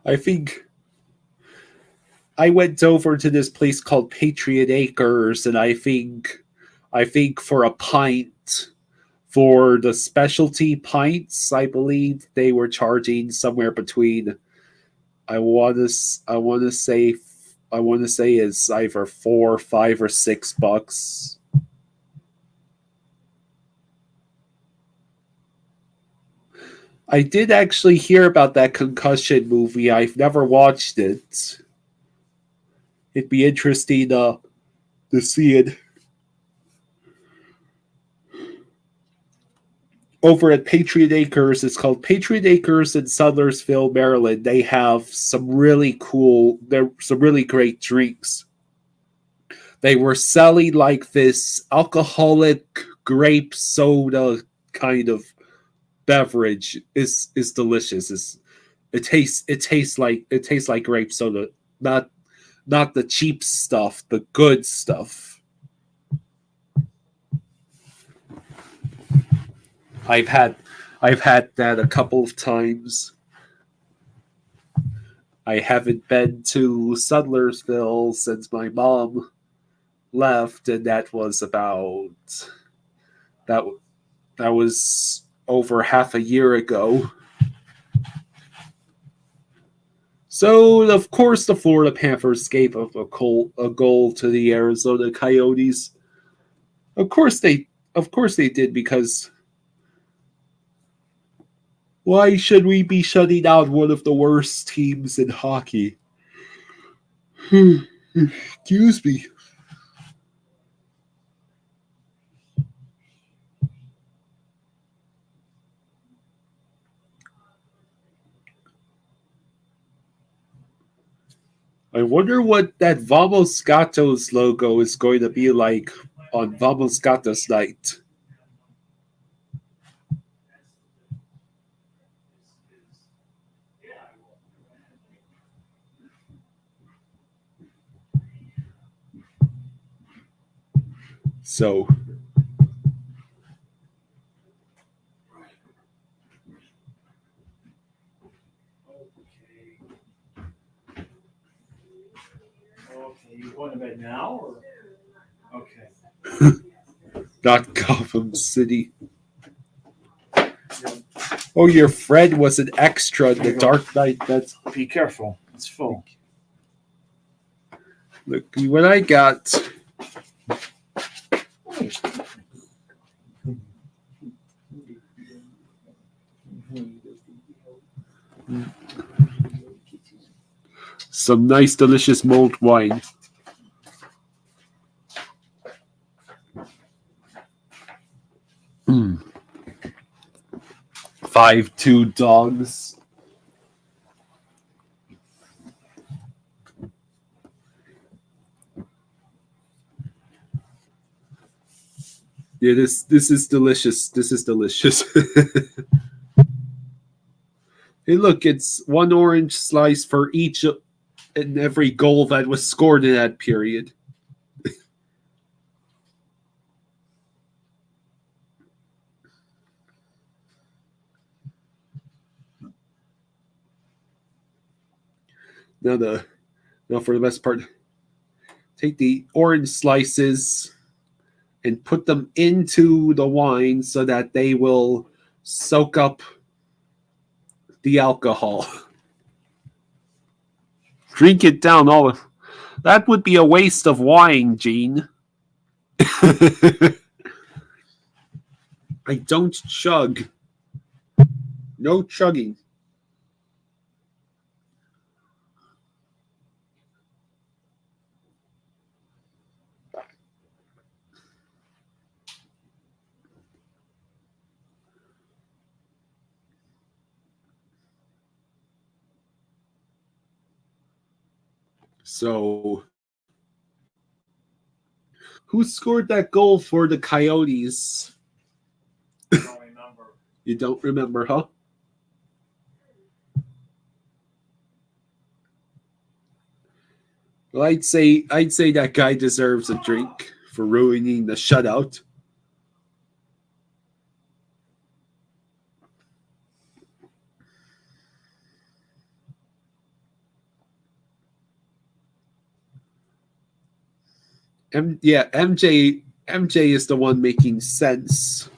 I think I went over to this place called Patriot Acres, and I think for a pint, for the specialty pints, I believe they were charging somewhere between I want to say it's either $4, $5, or $6. I did actually hear about that Concussion movie. I've never watched it. It'd be interesting to see it. Over at Patriot Acres, it's called Patriot Acres in Sudlersville, Maryland. They have some really great drinks. They were selling like this alcoholic grape soda kind of beverage. Is delicious. It tastes like grape soda, not the cheap stuff, the good stuff. I've had that a couple of times. I haven't been to Sudlersville since my mom left, and that was over half a year ago. So, of course, the Florida Panthers gave up a goal to the Arizona Coyotes. Of course they did, because why should we be shutting out one of the worst teams in hockey? Excuse me. I wonder what that Vamos Gatos logo is going to be like on Vamos Gatos night. So, Okay, you going to bed now, or okay? not Gotham City. Oh, your friend was an extra in The Dark Knight. That's Be careful. It's full. look what I got. some nice, delicious mulled wine. Mm. 5-2 dogs. Yeah, this is delicious. This is delicious. Hey, look, it's one orange slice for each and every goal that was scored in that period. Now for the best part, take the orange slices and put them into the wine so that they will soak up the alcohol. Drink it down all. That would be a waste of wine, Gene. I don't chug. No chugging. So, who scored that goal for the Coyotes? I don't remember. You don't remember, huh? Well, I'd say that guy deserves a drink for ruining the shutout. MJ is the one making sense.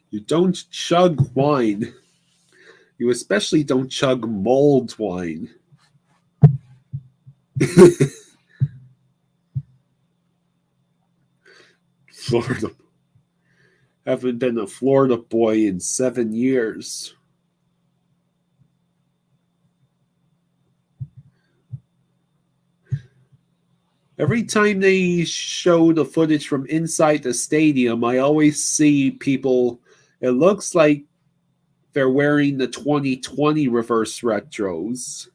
You don't chug wine. You especially don't chug mulled wine. Florida. Haven't been a Florida boy in 7 years. Every time they show the footage from inside the stadium, I always see people. It looks like they're wearing the 2020 reverse retros.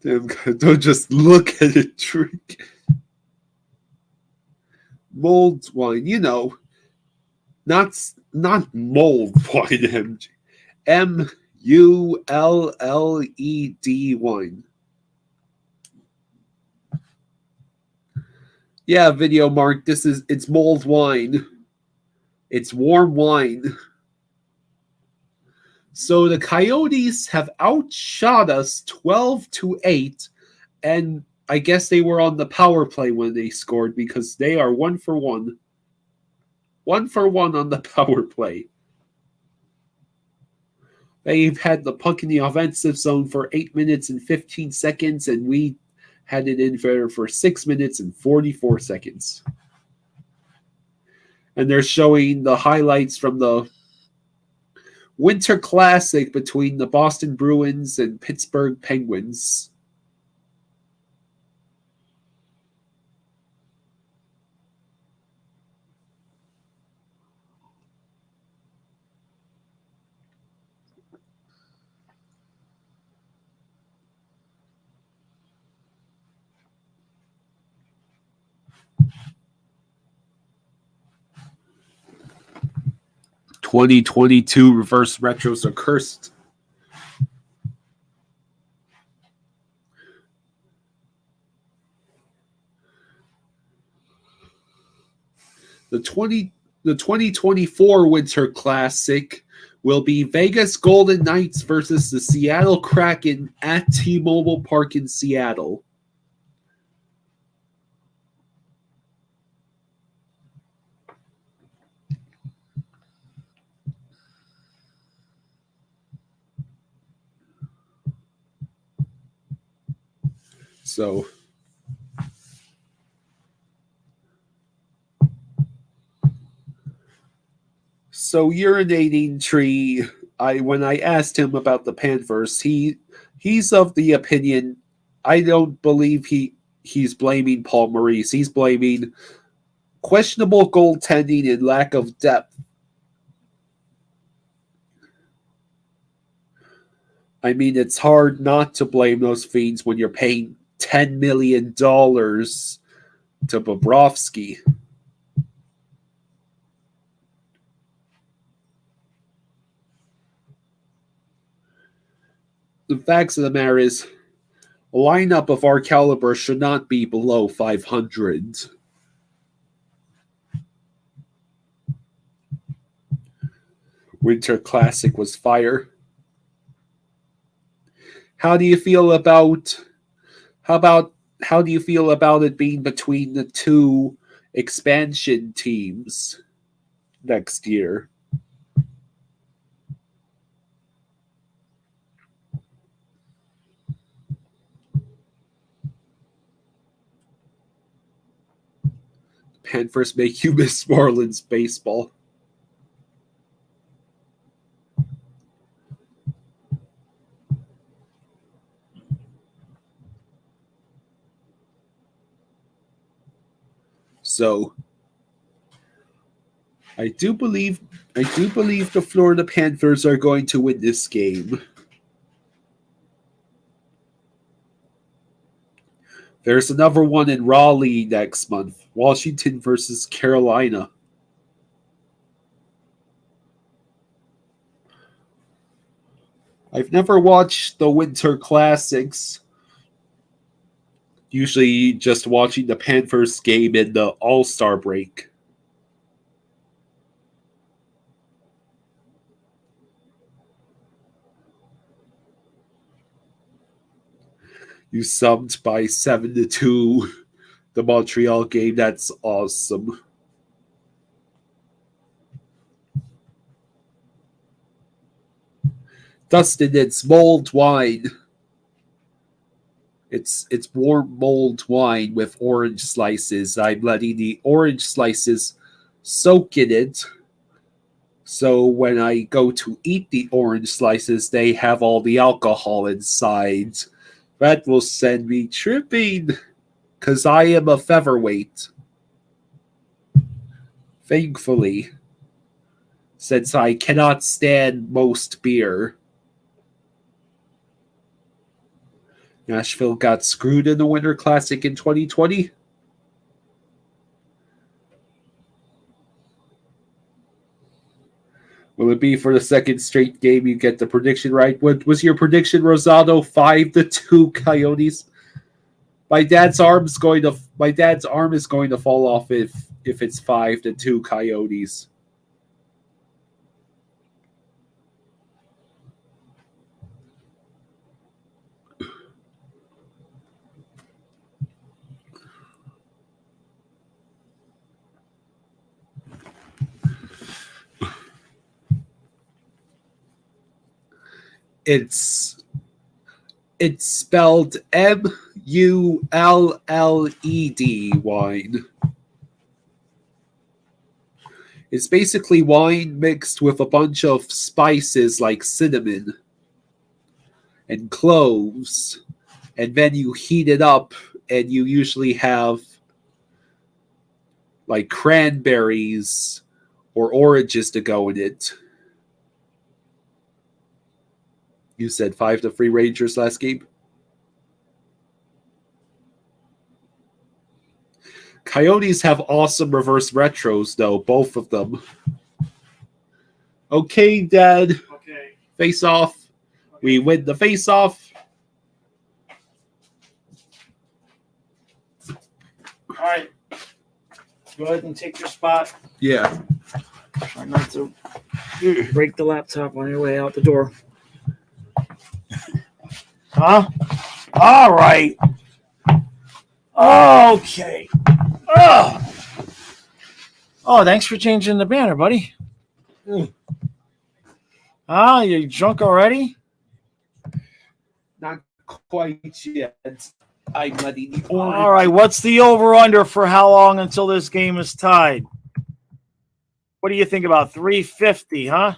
Damn, don't just look at it, drink. Mulled wine, not mulled wine, MULLED wine. Yeah, Video Mark, it's mulled wine. It's warm wine. So the Coyotes have outshot us 12-8, and I guess they were on the power play when they scored because they are 1 for 1. 1 for 1 on the power play. They've had the puck in the offensive zone for 8 minutes and 15 seconds, and we had it in for 6 minutes and 44 seconds. And they're showing the highlights from the Winter Classic between the Boston Bruins and Pittsburgh Penguins. "2022 reverse retros are cursed." The 2024 Winter Classic will be Vegas Golden Knights versus the Seattle Kraken at T-Mobile Park in Seattle. So So urinating tree. When I asked him about the Panthers, he's of the opinion. I don't believe he's blaming Paul Maurice. He's blaming questionable goaltending and lack of depth. I mean, it's hard not to blame those fiends when you're paying $10 million to Bobrovsky. The facts of the matter is, a lineup of our caliber should not be below 500. Winter Classic was fire. How do you feel about it being between the two expansion teams next year? Panthers make you miss Marlins baseball. So I do believe the Florida Panthers are going to win this game. There's another one in Raleigh next month. Washington versus Carolina. I've never watched the Winter Classics. Usually just watching the Panthers game in the All-Star break. You subbed by 7-2 the Montreal game. That's awesome. Dustin, it's mulled wine. It's warm mulled wine with orange slices. I'm letting the orange slices soak in it. So when I go to eat the orange slices, they have all the alcohol inside. That will send me tripping, because I am a featherweight. Thankfully, since I cannot stand most beer. Nashville got screwed in the Winter Classic in 2020. Will it be for the second straight game you get the prediction right? What was your prediction, Rosado? 5-2 Coyotes. My dad's arm is going to fall off if it's 5-2 Coyotes. It's spelled MULLED wine. It's basically wine mixed with a bunch of spices like cinnamon and cloves, and then you heat it up, and you usually have like cranberries or oranges to go in it. You said 5-3 Rangers last game. Coyotes have awesome reverse retros, though, both of them. Okay, Dad. Okay. Face off. Okay. We win the face off. All right. Go ahead and take your spot. Yeah. Try not to break the laptop on your way out the door. Huh? All right. Okay. Oh, thanks for changing the banner, buddy. Ah, you drunk already? Not quite yet. I'm letting the orange. All right. What's the over/under for how long until this game is tied? What do you think about 3:50, huh?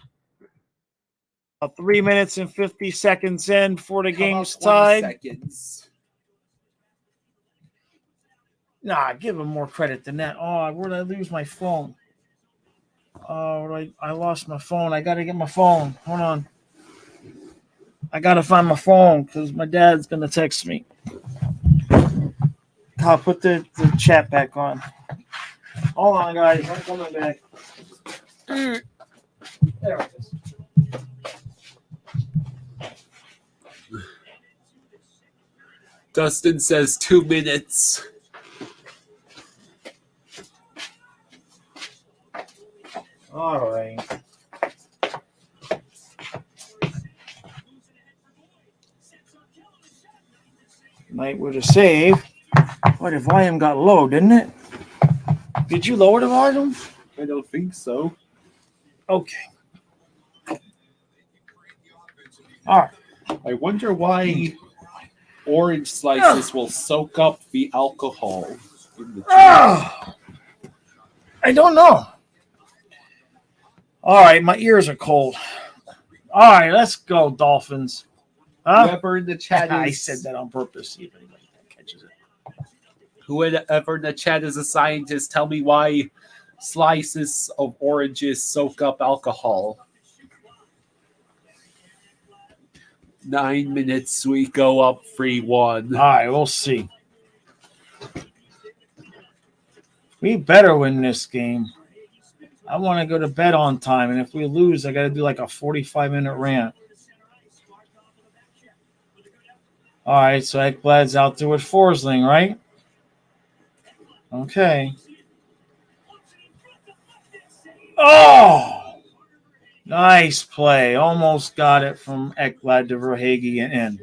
3 minutes and 50 seconds in before the game's tied. Seconds. Nah, give him more credit than that. Oh, where did I lose my phone? Oh, I lost my phone. I got to get my phone. Hold on. I got to find my phone because my dad's going to text me. I'll put the chat back on. Hold on, guys. I'm coming back. There it is. Dustin says 2 minutes. All right. Night with a save. Boy, the volume got low, didn't it? Did you lower the volume? I don't think so. Okay. All right. I wonder why orange slices will soak up the alcohol in the I don't know. All right, my ears are cold. All right, let's go, Dolphins. Huh? Whoever in the chat is, I said that on purpose. See if anybody catches it. whoever in the chat is a scientist, tell me why slices of oranges soak up alcohol. 9 minutes, we go up 3-1. All right, we'll see. We better win this game. I want to go to bed on time, and if we lose, I got to do like a 45-minute rant. All right, so Ekblad's out there with Forsling, right? Okay. Oh! Nice play. Almost got it from Ekblad to Verhage and in.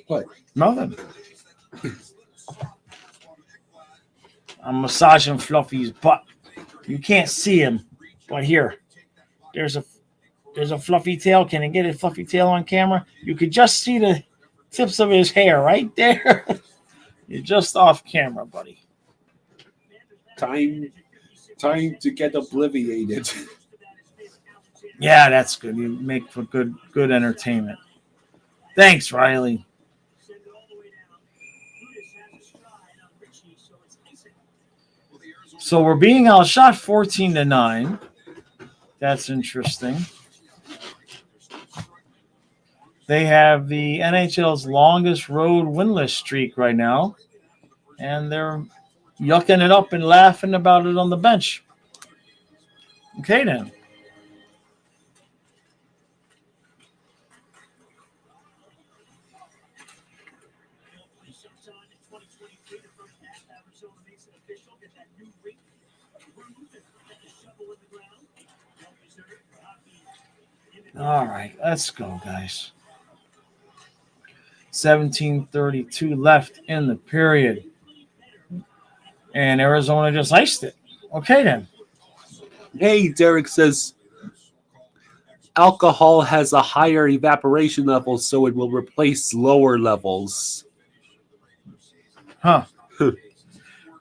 What? Nothing. I'm massaging Fluffy's butt. You can't see him, but here, there's a fluffy tail. Can I get a fluffy tail on camera? You could just see the tips of his hair right there. You're just off camera, buddy. Time to get obliviated. Yeah, that's good. You make for good entertainment. Thanks, Riley. So we're being outshot 14-9. That's interesting. They have the NHL's longest road winless streak right now, and they're yucking it up and laughing about it on the bench. Okay, then. All right, let's go, guys. 17:32 left in the period. And Arizona just iced it. Okay, then. Hey, Derek says alcohol has a higher evaporation level, so it will replace lower levels. Huh.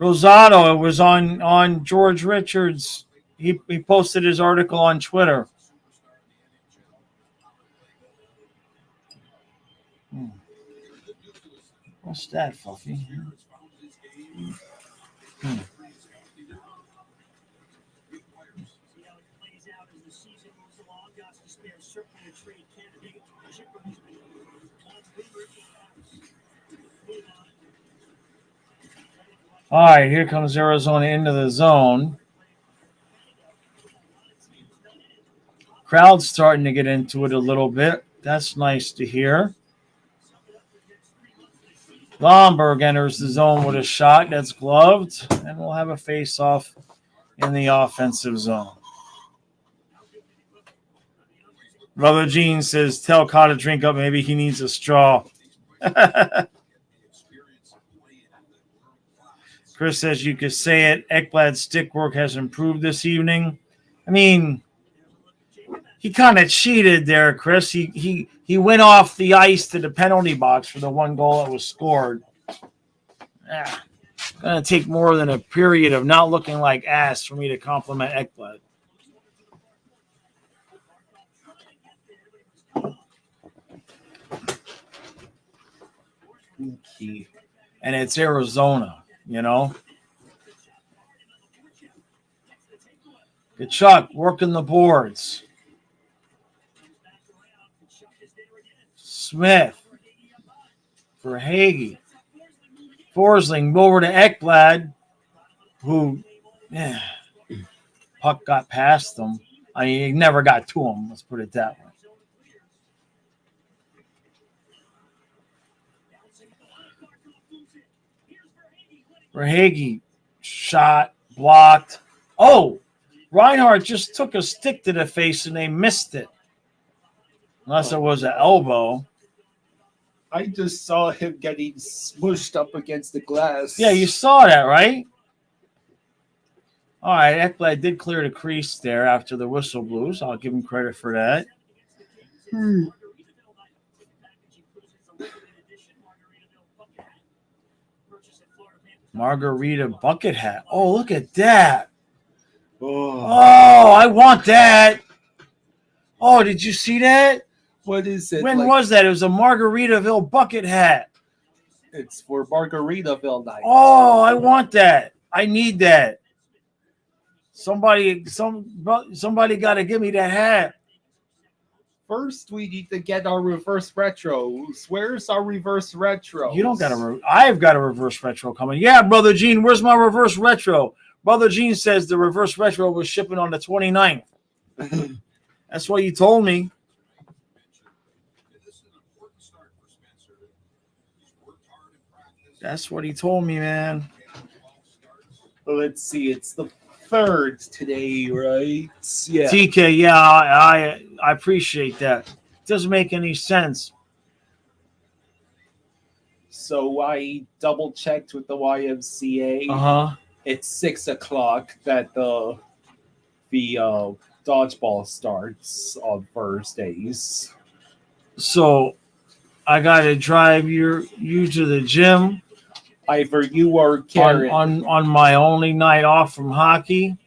Rosado, it was on George Richards. He posted his article on Twitter. What's that, Fluffy? All right, here comes Arizona into the zone. Crowd's starting to get into it a little bit. That's nice to hear. Lomberg enters the zone with a shot that's gloved, and we'll have a face-off in the offensive zone. Brother Gene says, tell Ka to drink up. Maybe he needs a straw. Chris says you could say it. Ekblad's stick work has improved this evening. I mean, he kind of cheated there, Chris. He went off the ice to the penalty box for the one goal that was scored. Gonna take more than a period of not looking like ass for me to compliment Ekblad. And it's Arizona, you know. Kachuk working the boards. Smith for Hagee. Forsling over to Ekblad, who puck got past him. I mean, he never got to him. Let's put it that way. For Hagee, shot blocked. Oh, Reinhardt just took a stick to the face and they missed it. Unless it was an elbow. I just saw him getting smushed up against the glass. Yeah, you saw that, right? All right, Ekblad did clear the crease there after the whistle blew, so I'll give him credit for that. Margarita bucket hat. Oh, look at that. Oh, I want that. Oh, did you see that? What is it? When was that? It was a Margaritaville bucket hat. It's for Margaritaville night. Oh, I want that. I need that. Somebody got to give me that hat. First, we need to get our reverse retros. Where's our reverse retro? You don't got a. I've got a reverse retro coming. Yeah, Brother Gene, where's my reverse retro? Brother Gene says the reverse retro was shipping on the 29th. That's what you told me. That's what he told me, man. Let's see. It's the 3rd today, right? Yeah. TK, yeah, I appreciate that. Doesn't make any sense. So I double checked with the YMCA. Uh-huh. It's 6 o'clock that the dodgeball starts on Thursdays. So I gotta drive you to the gym. Either you or Karen. On my only night off from hockey,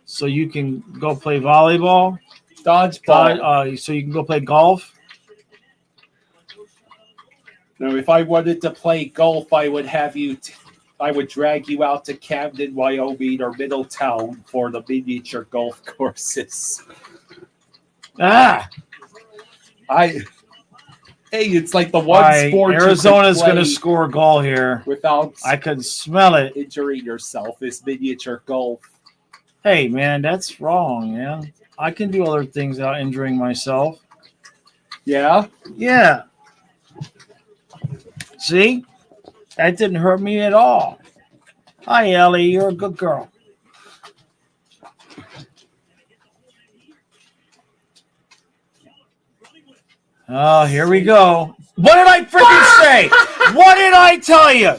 so you can go play volleyball. Dodgeball. So you can go play golf. No, if I wanted to play golf, I would have you. I would drag you out to Camden, Wyoming, or Middletown for the miniature golf courses. Hey, it's like the one sport Arizona's going to score a goal here. Without I could smell it. Injuring yourself is miniature golf. Hey, man, that's wrong, man. I can do other things without injuring myself. Yeah? Yeah. See? That didn't hurt me at all. Hi, Ellie. You're a good girl. Oh, here we go. What did I freaking say? What did I tell you?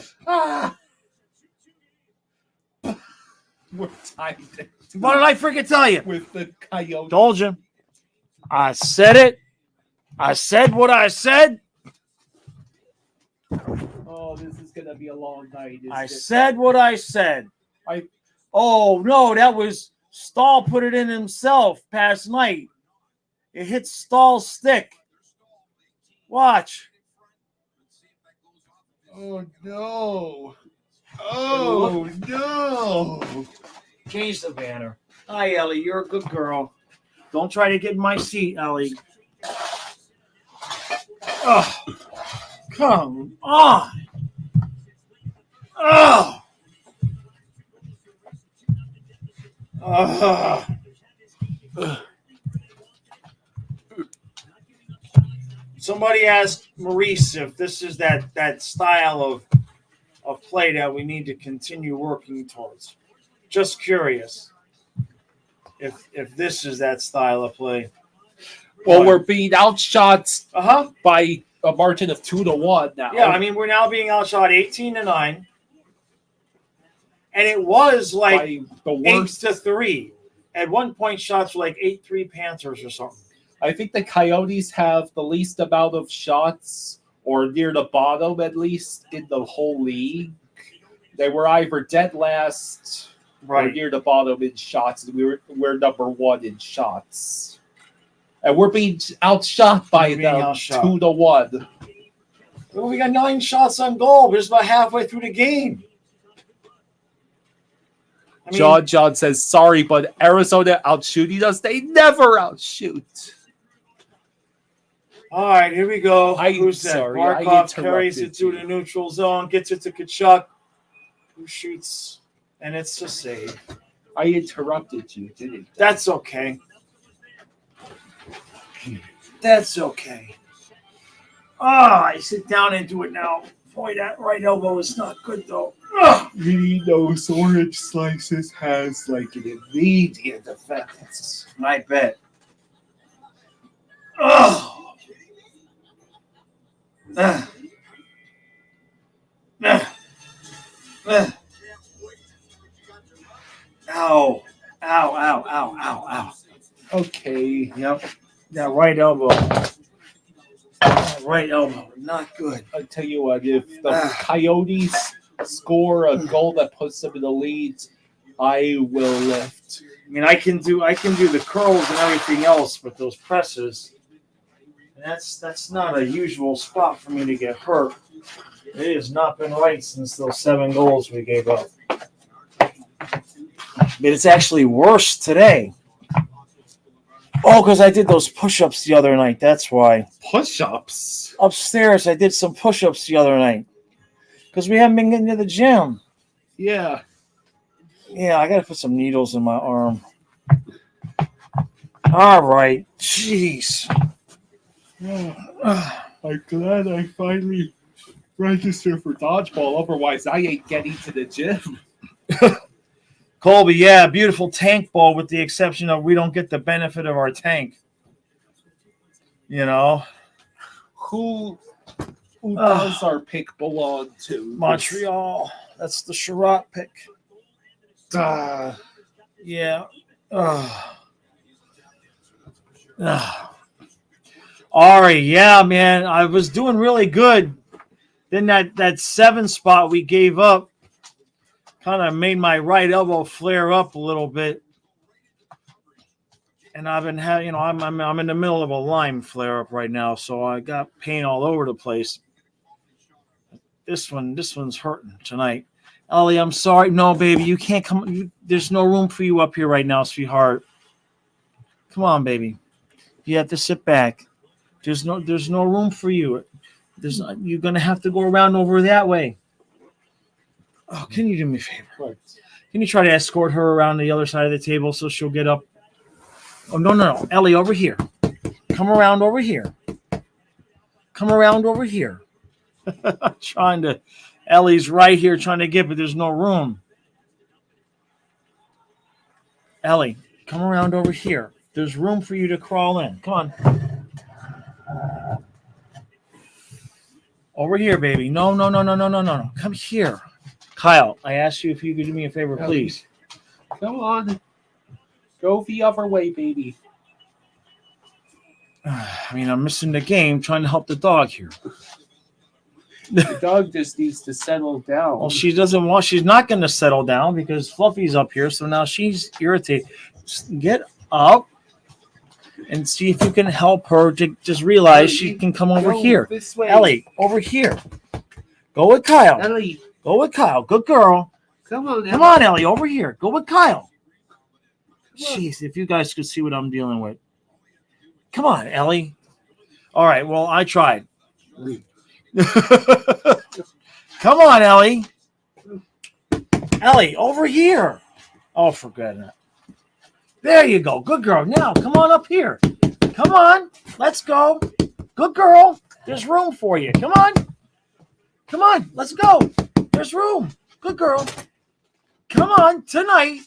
We're tied What did I freaking tell you? with the Coyotes. Told you. I said it. I said what I said. Oh, this is going to be a long night. I said what I said. Oh, no, that was Stahl put it in himself past night. It hit Stahl's stick. Watch. Oh, no. Oh, no. Change the banner. Hi, Ellie. You're a good girl. Don't try to get in my seat, Ellie. Oh, come on. Oh. Somebody asked Maurice if this is that style of play that we need to continue working towards. Just curious if this is that style of play. Well, we're being outshot Uh-huh. by a margin of 2-1 now. Yeah, I mean, we're now being outshot 18-9. And it was like by the worst. 8-3. At one point, shots were like 8-3 Panthers or something. I think the Coyotes have the least amount of shots, or near the bottom at least, in the whole league. They were either dead last or near the bottom in shots, and we're number 1 in shots. And we're being outshot by them 2-1. Well, we got 9 shots on goal. We're just about halfway through the game. I mean, John says, sorry, but Arizona outshooting us. They never outshoot. All right, here we go. I'm Who's that? sorry, Barkov carries it through the neutral zone, gets it to Kachuk, who shoots, and it's a save. I interrupted you, didn't I? That's okay. That's okay. I sit down and do it now. Boy, that right elbow is not good, though. Really, those orange slices has like an immediate effect. I bet. Oh. Ow. Ow. Okay. Yep. That right elbow. Right elbow. Not good. I'll tell you what, if the Coyotes score a goal that puts them in the lead, I will lift. I mean, I can do the curls and everything else, but those presses, that's not a usual spot for me to get hurt. It has not been right since those 7 goals we gave up. But it's actually worse today. Oh, because I did those push-ups the other night. That's why. Push-ups? Upstairs, I did some push-ups the other night. Because we haven't been getting to the gym. Yeah. Yeah, I got to put some needles in my arm. All right. Jeez. I'm glad I finally registered for dodgeball. Otherwise, I ain't getting to the gym. Colby, yeah, beautiful tank ball with the exception of we don't get the benefit of our tank. You know? Who does our pick belong to? Montreal. That's the Sherratt pick. Yeah. Ari, yeah, man. I was doing really good. Then that 7 spot we gave up kind of made my right elbow flare up a little bit. And I've been having, I'm in the middle of a Lyme flare up right now, so I got pain all over the place. This one's hurting tonight. Ellie, I'm sorry. No, baby, you can't come. There's no room for you up here right now, sweetheart. Come on, baby. You have to sit back. There's no room for you. You're gonna have to go around over that way. Oh, can you do me a favor? What? Can you try to escort her around the other side of the table so she'll get up? Oh, no. Ellie, over here. Come around over here. Come around over here. Ellie's right here trying to get, but there's no room. Ellie, come around over here. There's room for you to crawl in. Come on. Over here, baby. No. Come here. Kyle, I asked you if you could do me a favor, please. Come on. Go the other way, baby. I mean, I'm missing the game trying to help the dog here. The dog just needs to settle down. Well, she's not going to settle down because Fluffy's up here, so now she's irritated. Just get up and see if you can help her to just realize she can come over here. This way. Ellie, over here. Go with Kyle. Ellie. Go with Kyle. Good girl. Come on, Ellie. Come on, Ellie, over here. Go with Kyle. Jeez, if you guys could see what I'm dealing with. Come on, Ellie. All right, well, I tried. Come on, Ellie. Ellie, over here. Oh, for goodness. There you go. Good girl. Now, come on up here. Come on. Let's go. Good girl. There's room for you. Come on. Come on. Let's go. There's room. Good girl. Come on. Tonight,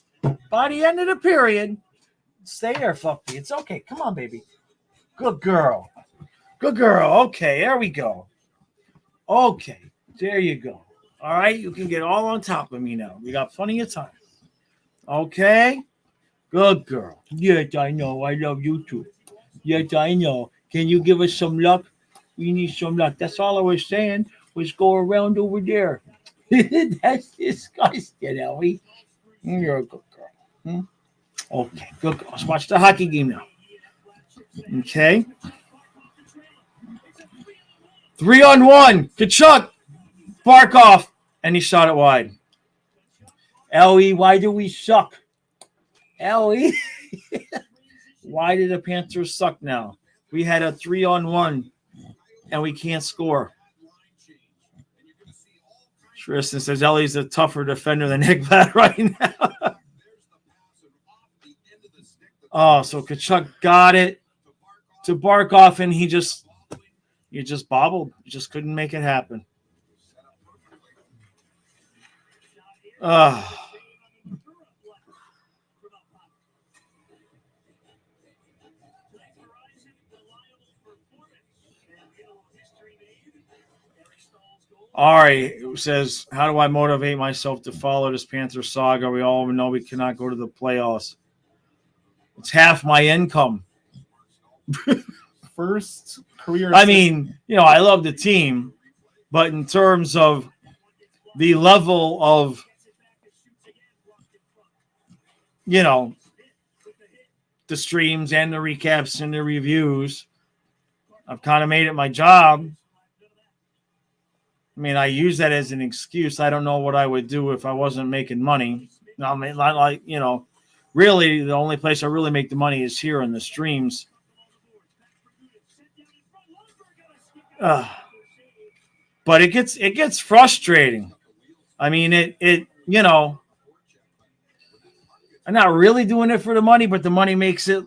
by the end of the period, stay there, Fluffy. It's okay. Come on, baby. Good girl. Good girl. Okay, there we go. Okay, there you go. All right, you can get all on top of me now. We got plenty of time. Okay? Good girl. Yes, I know. I love you too. Yes, I know. Can you give us some luck? We need some luck. That's all I was saying, was go around over there. That's disgusting, Ellie. You're a good girl. Okay, good. Let's watch the hockey game now. Okay. 3-on-1. Kachuk. Barkov. And he shot it wide. Ellie, why do we suck? Ellie. Why did the Panthers suck now? We had a 3-on-1 and we can't score. Tristan says Ellie's a tougher defender than Ekblad right now. Oh, so Kachuk got it to Barkov and he just bobbled. He just couldn't make it happen. Ari says, how do I motivate myself to follow this Panther saga? We all know we cannot go to the playoffs. It's half my income. First career. I mean, I love the team, but in terms of the level of, the streams and the recaps and the reviews, I've kind of made it my job. I mean, I use that as an excuse. I don't know what I would do if I wasn't making money. I mean, really, the only place I really make the money is here in the streams. But it gets frustrating. I mean, I'm not really doing it for the money, but the money makes it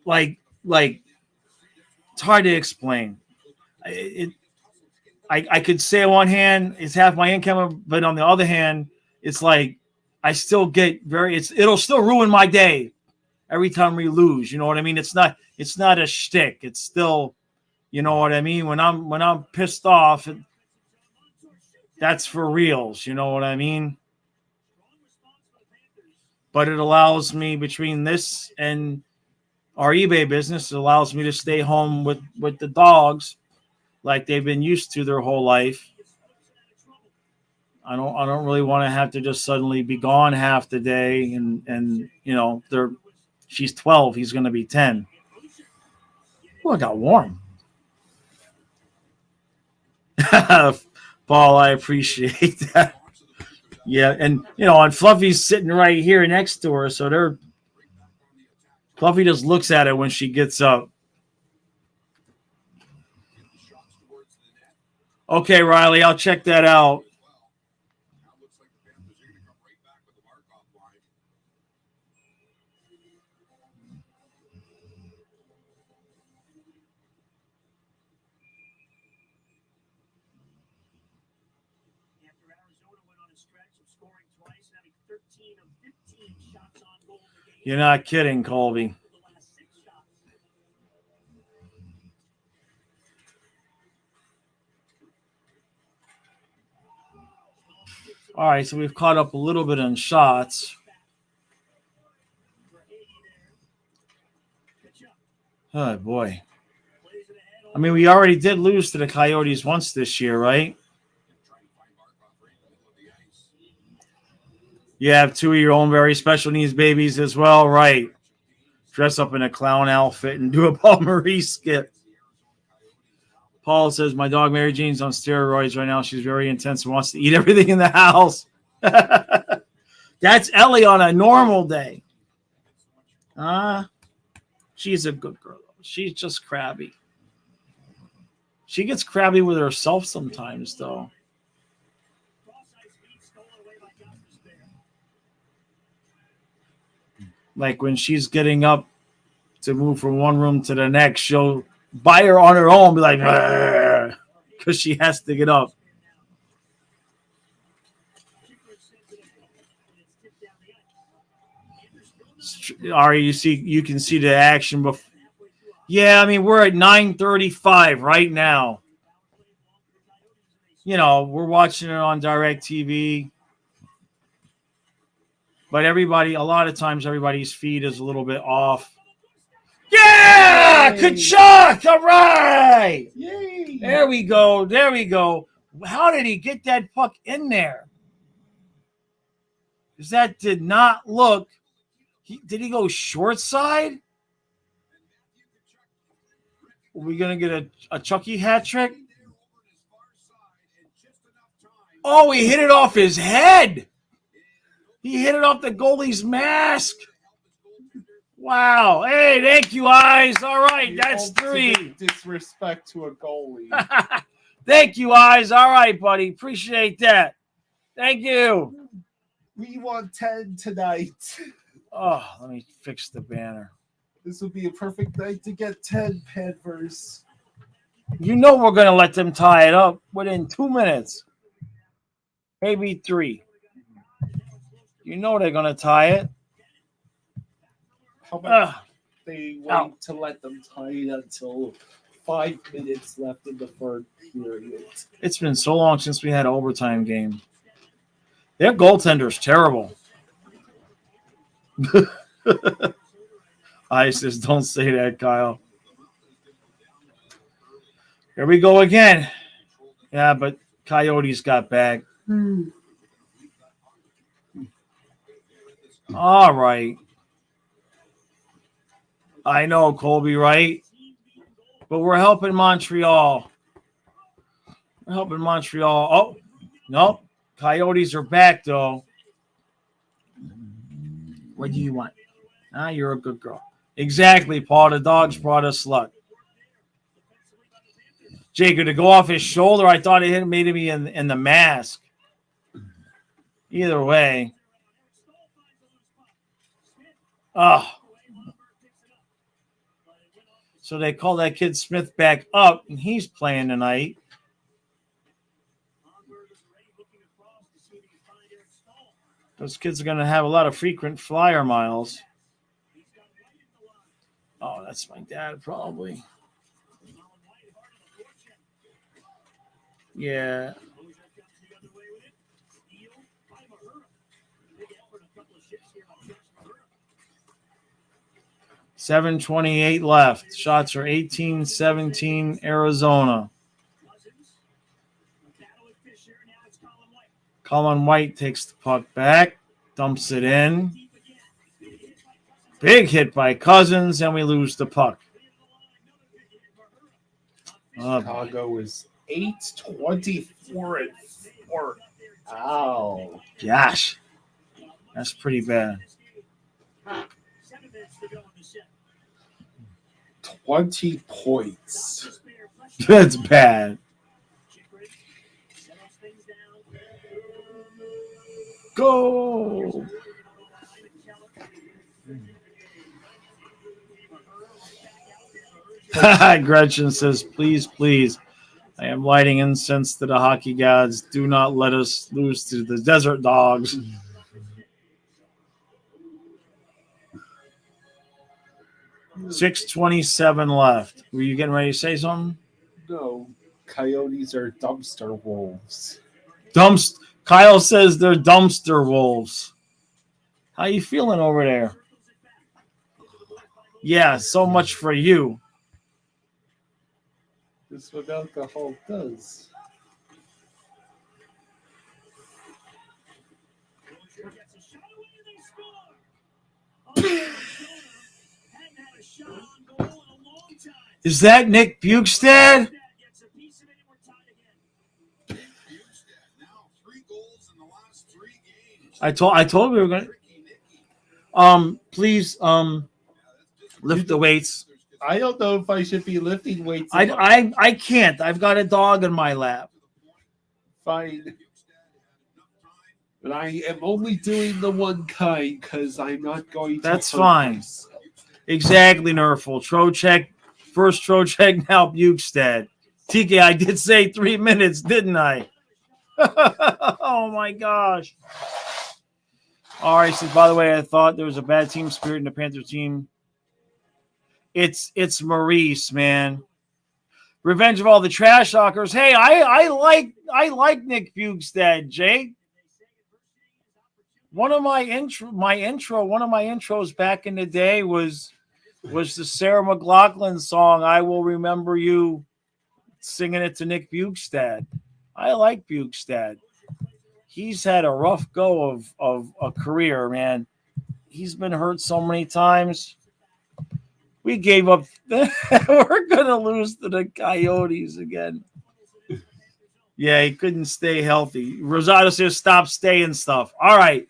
like it's hard to explain. I could say on one hand it's half my income, but on the other hand, it's like I still get it'll still ruin my day every time we lose. You know what I mean? It's not a shtick. It's still, you know what I mean? When I'm pissed off, that's for reals. You know what I mean? But it allows me, between this and our eBay business, it allows me to stay home with the dogs like they've been used to their whole life. I don't really want to have to just suddenly be gone half the day and she's 12, he's going to be 10. Oh, it got warm. Paul, I appreciate that. Yeah, and and Fluffy's sitting right here next to her, so Fluffy just looks at it when she gets up. Okay, Riley, I'll check that out. You're not kidding, Colby. All right, so we've caught up a little bit on shots. Oh, boy. I mean, we already did lose to the Coyotes once this year, right? You have two of your own very special needs babies as well, right? Dress up in a clown outfit and do a Paul Maurice skit. Paul says, my dog Mary Jane's on steroids right now. She's very intense and wants to eat everything in the house. That's Ellie on a normal day. She's a good girl. She's just crabby. She gets crabby with herself sometimes, though. Like when she's getting up to move from one room to the next, she'll buy her on her own, be like, because she has to get up. Ari, you can see the action before. Yeah, I mean, we're at 9:35 right now. We're watching it on DirecTV. But a lot of times, everybody's feed is a little bit off. Yeah! Kachuk! All right! Yay! There we go. How did he get that puck in there? Because that did not look. Did he go short side? Are we going to get a Chucky hat trick? Oh, he hit it off his head. He hit it off the goalie's mask. Wow. Hey, thank you, Eyes. All right, that's 3. Disrespect to a goalie. Thank you, Eyes. All right, buddy. Appreciate that. Thank you. We want 10 tonight. Oh, let me fix the banner. This would be a perfect night to get 10 Panthers. You know we're going to let them tie it up within 2 minutes. Maybe 3. You know they're going to tie it. How about they wait to let them tie it until 5 minutes left in the third period? It's been so long since we had an overtime game. Their goaltender's terrible. I says, don't say that, Kyle. Here we go again. Yeah, but Coyotes got back. All right. I know, Colby, right? But we're helping Montreal. We're helping Montreal. Oh, no. Coyotes are back, though. What do you want? You're a good girl. Exactly, Paul. The dogs brought a slut. Jacob, to go off his shoulder, I thought it hit made me in the mask. Either way. Oh. So they call that kid Smith back up, and he's playing tonight. Those kids are going to have a lot of frequent flyer miles. Oh, that's my dad, probably. Yeah. $7:28 left. Shots are 18-17 Arizona. Colin White takes the puck back, dumps it in. Big hit by Cousins, and we lose the puck. Chicago is 8-24-4. Ow. Gosh. That's pretty bad. 20 points. That's bad. Go. Gretchen says, please, please. I am lighting incense to the hockey gods. Do not let us lose to the desert dogs. $6:27 left. Were you getting ready to say something? No. Coyotes are dumpster wolves. Kyle says they're dumpster wolves. How you feeling over there? Yeah, so much for you. This is what alcohol does. Is that Nick Bukestad? I told we were going to. Please lift the weights. I don't know if I should be lifting weights. I can't. I've got a dog in my lap. Fine. But I am only doing the one kind because I'm not going to. That's fine. Myself. Exactly, Nerful. Trocheck. First Trocheck, now Bukestad. TK, I did say 3 minutes, didn't I? Oh, my gosh. All right, so by the way, I thought there was a bad team spirit in the Panther team. It's Maurice, man. Revenge of all the trash talkers. Hey, I like Nick Bukestad, Jake. One of my intros back in the day was the Sarah McLachlan song, I Will Remember You, singing it to Nick Bukestad. I like Bukestad. He's had a rough go of a career, man. He's been hurt so many times. We gave up. We're going to lose to the Coyotes again. Yeah, he couldn't stay healthy. Rosado says stop staying stuff. All right.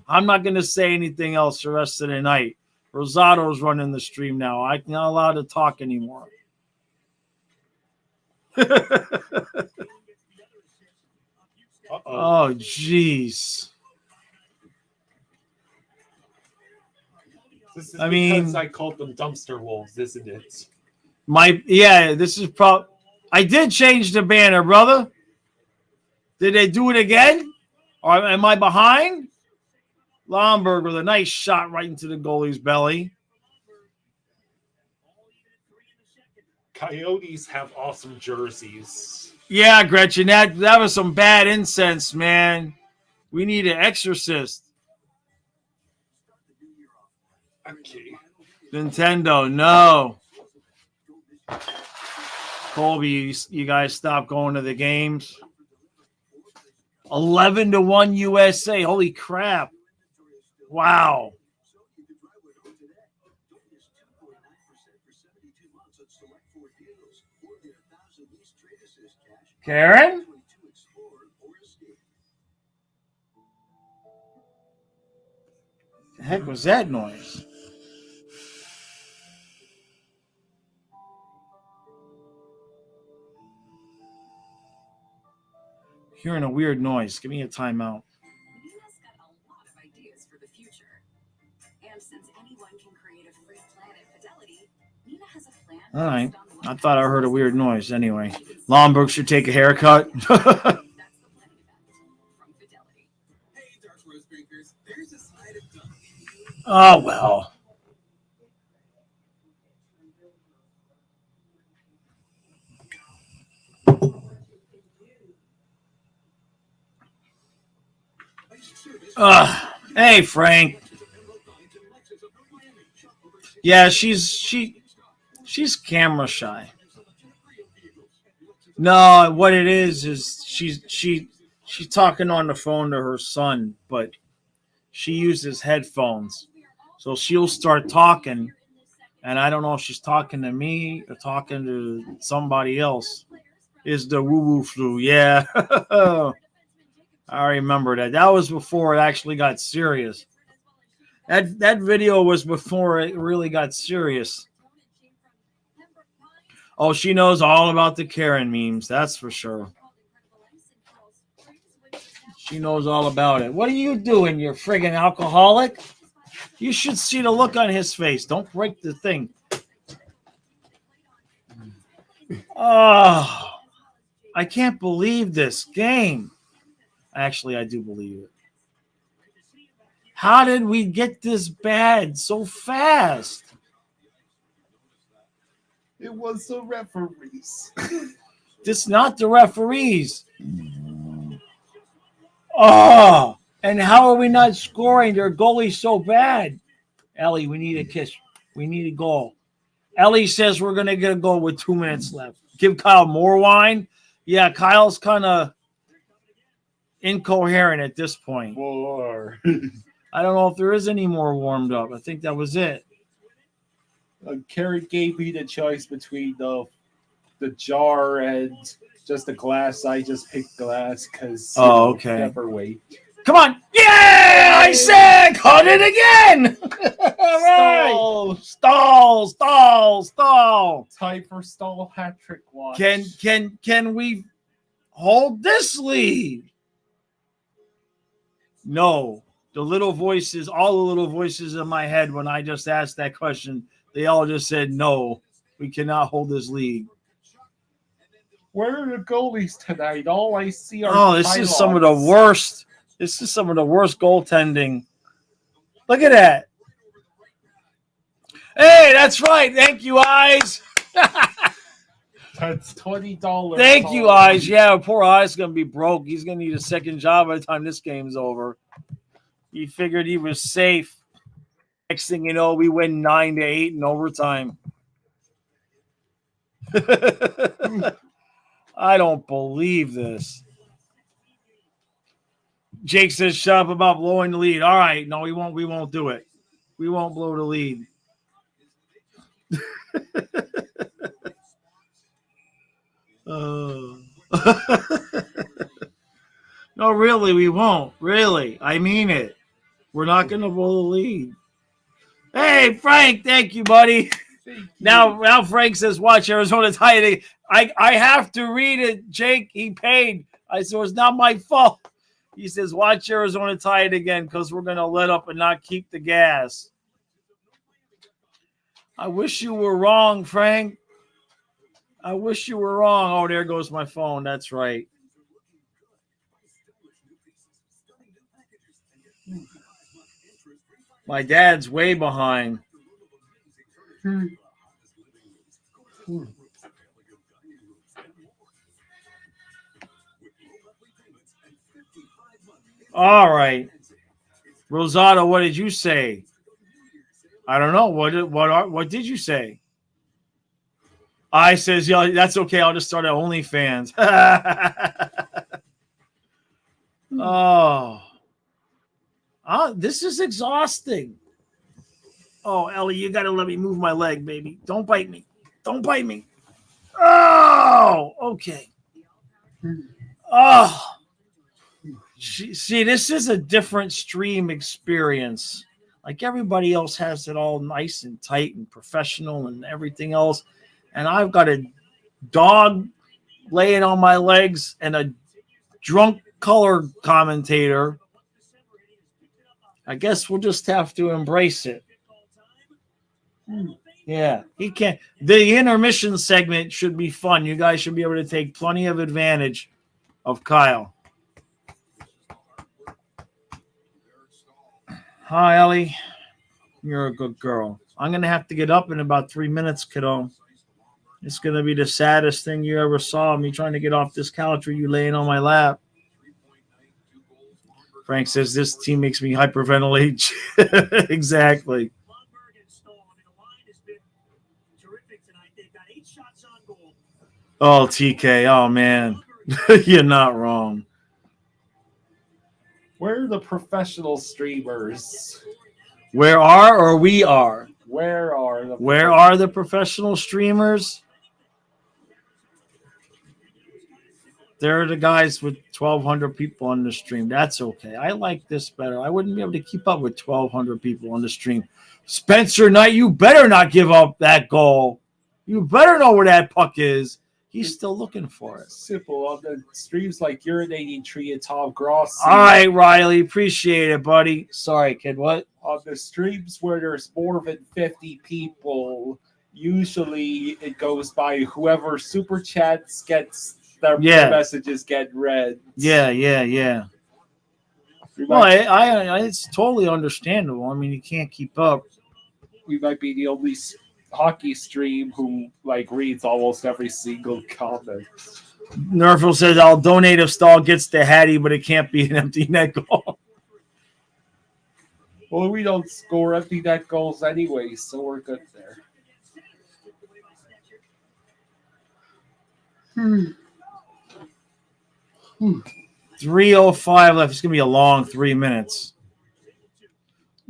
I'm not going to say anything else the rest of the night. Rosado's running the stream now. I'm not allowed to talk anymore. Oh, jeez. This is I mean, because I called them dumpster wolves, isn't it? This is probably. I did change the banner, brother. Did they do it again? Or am I behind? Lomberg with a nice shot right into the goalie's belly. Coyotes have awesome jerseys. Yeah, Gretchen, that was some bad incense, man. We need an exorcist. Okay. Nintendo, no. Colby, you guys stop going to the games. 11-1 USA. Holy crap. Wow. Karen? The heck was that noise? Hearing a weird noise. Give me a timeout. Nina's got a lot of ideas for the future. And since anyone can create a free plan at Fidelity, Nina has a plan. All right. I thought I heard a weird noise. Anyway, Lomberg should take a haircut. That's the plan event from Fidelity. Hey, Dark Rose drinkers, there's a side of dunk. Oh, well. Hey, Frank. Yeah, she's camera shy. No, what it is she's talking on the phone to her son, but she uses headphones. So she'll start talking, and I don't know if she's talking to me or talking to somebody else. Is the woo-woo flu. Yeah. I remember that. That was before it actually got serious. That video was before it really got serious. Oh, she knows all about the Karen memes. That's for sure. She knows all about it. What are you doing, you friggin' alcoholic? You should see the look on his face. Don't break the thing. Oh, I can't believe this game. Actually, I do believe it. How did we get this bad so fast? It was the referees. It's not the referees. Oh, and how are we not scoring? Their goalie's so bad. Ellie, we need a kiss. We need a goal. Ellie says we're going to get a goal with 2 minutes left. Give Kyle more wine. Yeah, Kyle's kind of incoherent at this point. War. I don't know if there is any more warmed up. I think that was it. Karen gave me the choice between the jar and just the glass. I just picked glass because okay. Never wait. Come on. Yeah, I said cut it again. All right. Stall. Time for stall hat trick watch. Can we hold this lead? No. All the little voices in my head when I just asked that question, they all just said no. We cannot hold this lead. Where are the goalies tonight? All I see are this is some of the worst. This is some of the worst goaltending. Look at that. Hey, that's right. Thank you, Eyes. That's $20. Thank you, Eyes. Yeah, poor Eyes is going to be broke. He's going to need a second job by the time this game's over. He figured he was safe. Next thing you know, we win 9-8 in overtime. I don't believe this. Jake says, shut up about blowing the lead. All right. No, we won't. We won't do it. We won't blow the lead. No, really, we won't. Really. I mean it. We're not going to blow the lead. Hey, Frank. Thank you, buddy. Now Frank says, watch Arizona tie it. I have to read it, Jake. He paid. I said, it's not my fault. He says, watch Arizona tie it again because we're going to let up and not keep the gas. I wish you were wrong, Frank. I wish you were wrong. Oh, there goes my phone. That's right. My dad's way behind. All right. Rosado, what did you say? I don't know. What did you say? I says, yeah, that's okay. I'll just start at OnlyFans. This is exhausting. Oh, Ellie, you got to let me move my leg, baby. Don't bite me. Don't bite me. Oh, okay. Oh. See, this is a different stream experience. Like everybody else has it all nice and tight and professional and everything else. And I've got a dog laying on my legs and a drunk color commentator. I guess we'll just have to embrace it. Yeah, he can't. The intermission segment should be fun. You guys should be able to take plenty of advantage of Kyle. Hi, Ellie. You're a good girl. I'm going to have to get up in about 3 minutes, kiddo. It's going to be the saddest thing you ever saw, me trying to get off this couch with you laying on my lap. Frank says, this team makes me hyperventilate. Exactly. Oh, TK. Oh, man. You're not wrong. Where are the professional streamers? Where are or we are? Where Where are the professional streamers? They're the guys with 1,200 people on the stream. That's okay. I like this better. I wouldn't be able to keep up with 1,200 people on the stream. Spencer Knight, you better not give up that goal. You better know where that puck is. He's still looking for it. Simple. On the streams like Urinating Tree and Tom Gross. All right, Riley. Appreciate it, buddy. Sorry, kid. What? On the streams where there's more than 50 people, usually it goes by whoever super chats gets their messages get read. Yeah. Well, it's totally understandable. I mean, you can't keep up. We might be the only hockey stream who reads almost every single comment. Nerfel says, I'll donate if Stahl gets the Hattie, but it can't be an empty net goal. Well, we don't score empty net goals anyway, so we're good there. 3:05 left. It's going to be a long 3 minutes.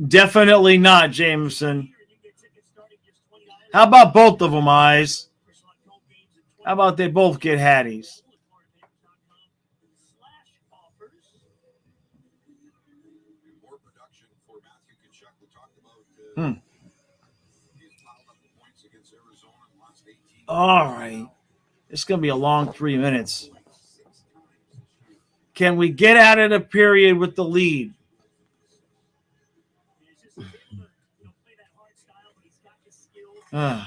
Definitely not, Jameson. How about both of them, Eyes? How about they both get Hatties? All right. It's going to be a long 3 minutes. Can we get out of the period with the lead? All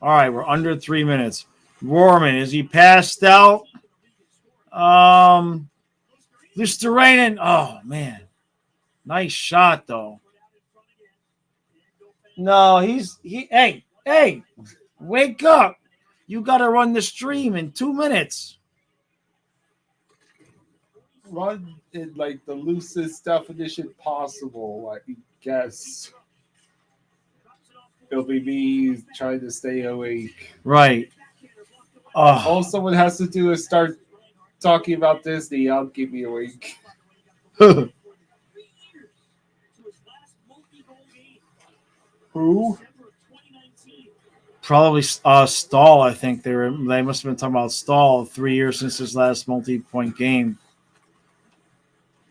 right, we're under 3 minutes. Rohrman, is he passed out? Lusterainen. Oh, man. Nice shot, though. No, hey, wake up. You got to run the stream in 2 minutes. run in like the loosest definition possible, I guess. It'll be me trying to stay awake. Right. All someone has to do is start talking about Disney. I'll keep me awake. Who? Probably Stahl. I think they must have been talking about Stahl. 3 years since his last multi-point game.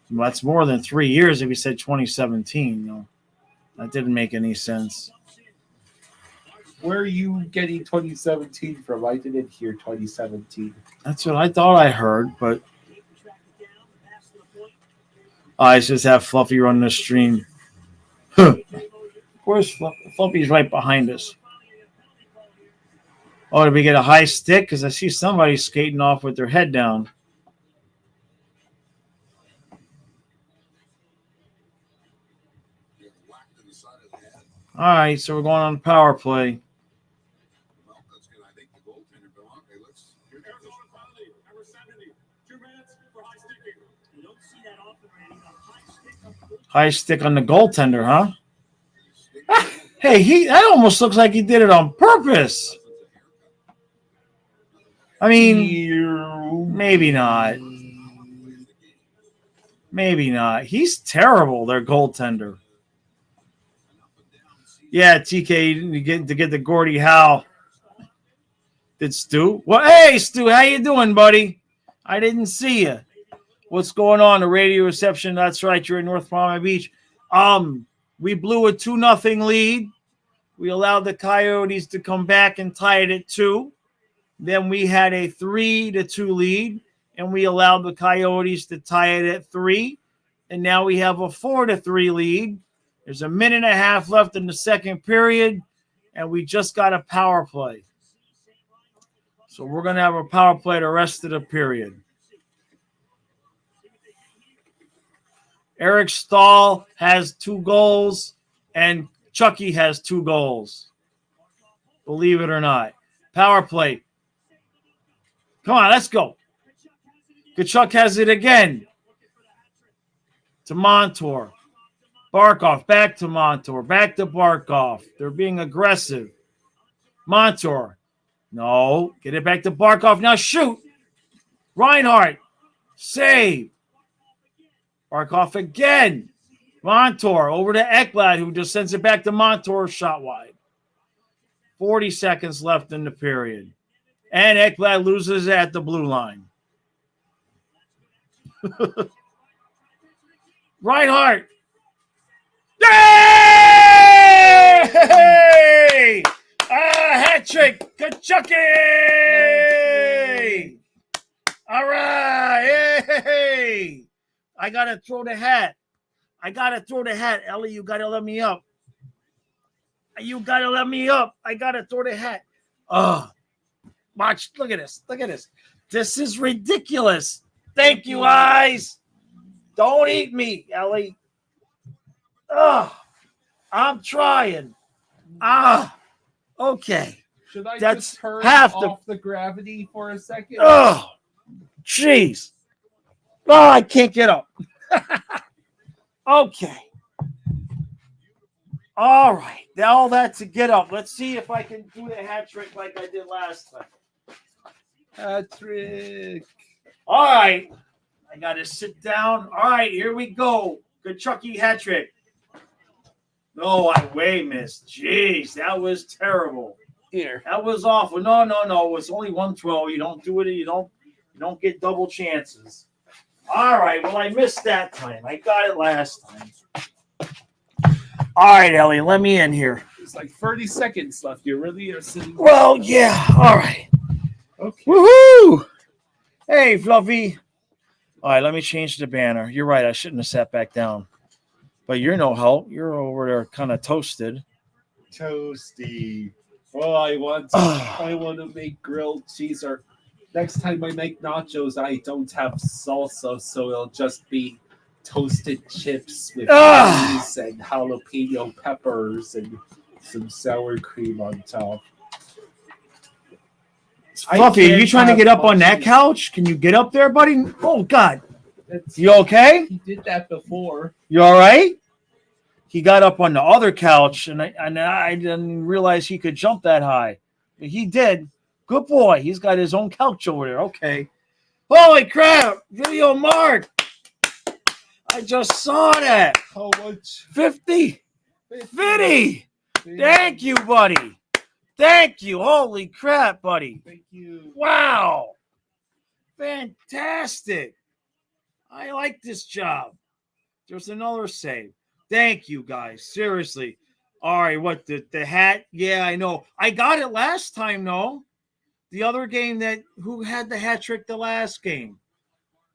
Well, that's more than 3 years if you said 2017. No, that didn't make any sense. Where are you getting 2017 from? I didn't hear 2017. That's what I thought I heard, but I just have Fluffy run the stream. Of course, Fluffy's right behind us. Oh, did we get a high stick? Because I see somebody skating off with their head down. All right, so we're going on the power play. Well, that's good. I think the goaltender, Bill. Okay, let's. Here goes Arizona penalty, number 70. 2 minutes for high sticking. You don't see that often, Randy. High stick on the goaltender, huh? Hey, that almost looks like he did it on purpose. I mean, maybe not. Maybe not. He's terrible, their goaltender. Yeah, TK, you get to get the Gordie Howe. Did Stu? Well, hey, Stu, how you doing, buddy? I didn't see you. What's going on? The radio reception. That's right. You're in North Palm Beach. We blew a 2-0 lead. We allowed the Coyotes to come back and tie it at 2. Then we had a 3-2 lead, and we allowed the Coyotes to tie it at 3. And now we have a 4-3 lead. There's a minute and a half left in the second period, and we just got a power play. So we're going to have a power play the rest of the period. Eric Stahl has 2 goals, and Chucky has 2 goals. Believe it or not. Power play. Come on, let's go. Kachuk has it again. To Montour. Barkov, back to Montour. Back to Barkov. They're being aggressive. Montour. No. Get it back to Barkov. Now shoot. Reinhardt. Save. Barkov again. Montour over to Ekblad, who just sends it back to Montour, shot wide. 40 seconds left in the period. And Ekblad loses at the blue line. Reinhardt. Yay! Hat trick. Kachuk! All right. Hey! I got to throw the hat. Ellie, you got to let me up. I got to throw the hat. Watch. Look at this. This is ridiculous. Thank you, eyes. Don't eat me, Ellie. I'm trying. Okay. Should I That's just turn half off the gravity for a second? Jeez. I can't get up. Okay. All right. All that to get up. Let's see if I can do the hat trick like I did last time. Hat trick. All right. I got to sit down. All right. Here we go. Good Chucky hat trick. No, I way missed. Jeez, that was terrible. Here. That was awful. No. It was only 112. You don't do it. You don't get double chances. All right. Well, I missed that time. I got it last time. All right, Ellie, let me in here. It's like 30 seconds left. You really are sitting. Well, yeah. All right. Okay. Woohoo! Hey, Fluffy. All right, let me change the banner. You're right. I shouldn't have sat back down. But you're no help. You're over there kind of toasted. Toasty. Oh, I want to make grilled cheese. Or next time I make nachos, I don't have salsa, so it'll just be toasted chips with cheese and jalapeno peppers and some sour cream on top. Fluffy, are you trying to get up on that couch? Can you get up there, buddy? Oh, God. You okay? He did that before. You all right? He got up on the other couch, and I didn't realize he could jump that high. But he did. Good boy. He's got his own couch over there. Okay. Holy crap! Video mark. I just saw that. How much? 50. 50. Thank you, buddy. Thank you. Holy crap, buddy. Thank you. Wow. Fantastic. I like this job. There's another save. Thank you, guys. Seriously. All right, what, the hat? Yeah, I know. I got it last time, though. The other game who had the hat trick the last game?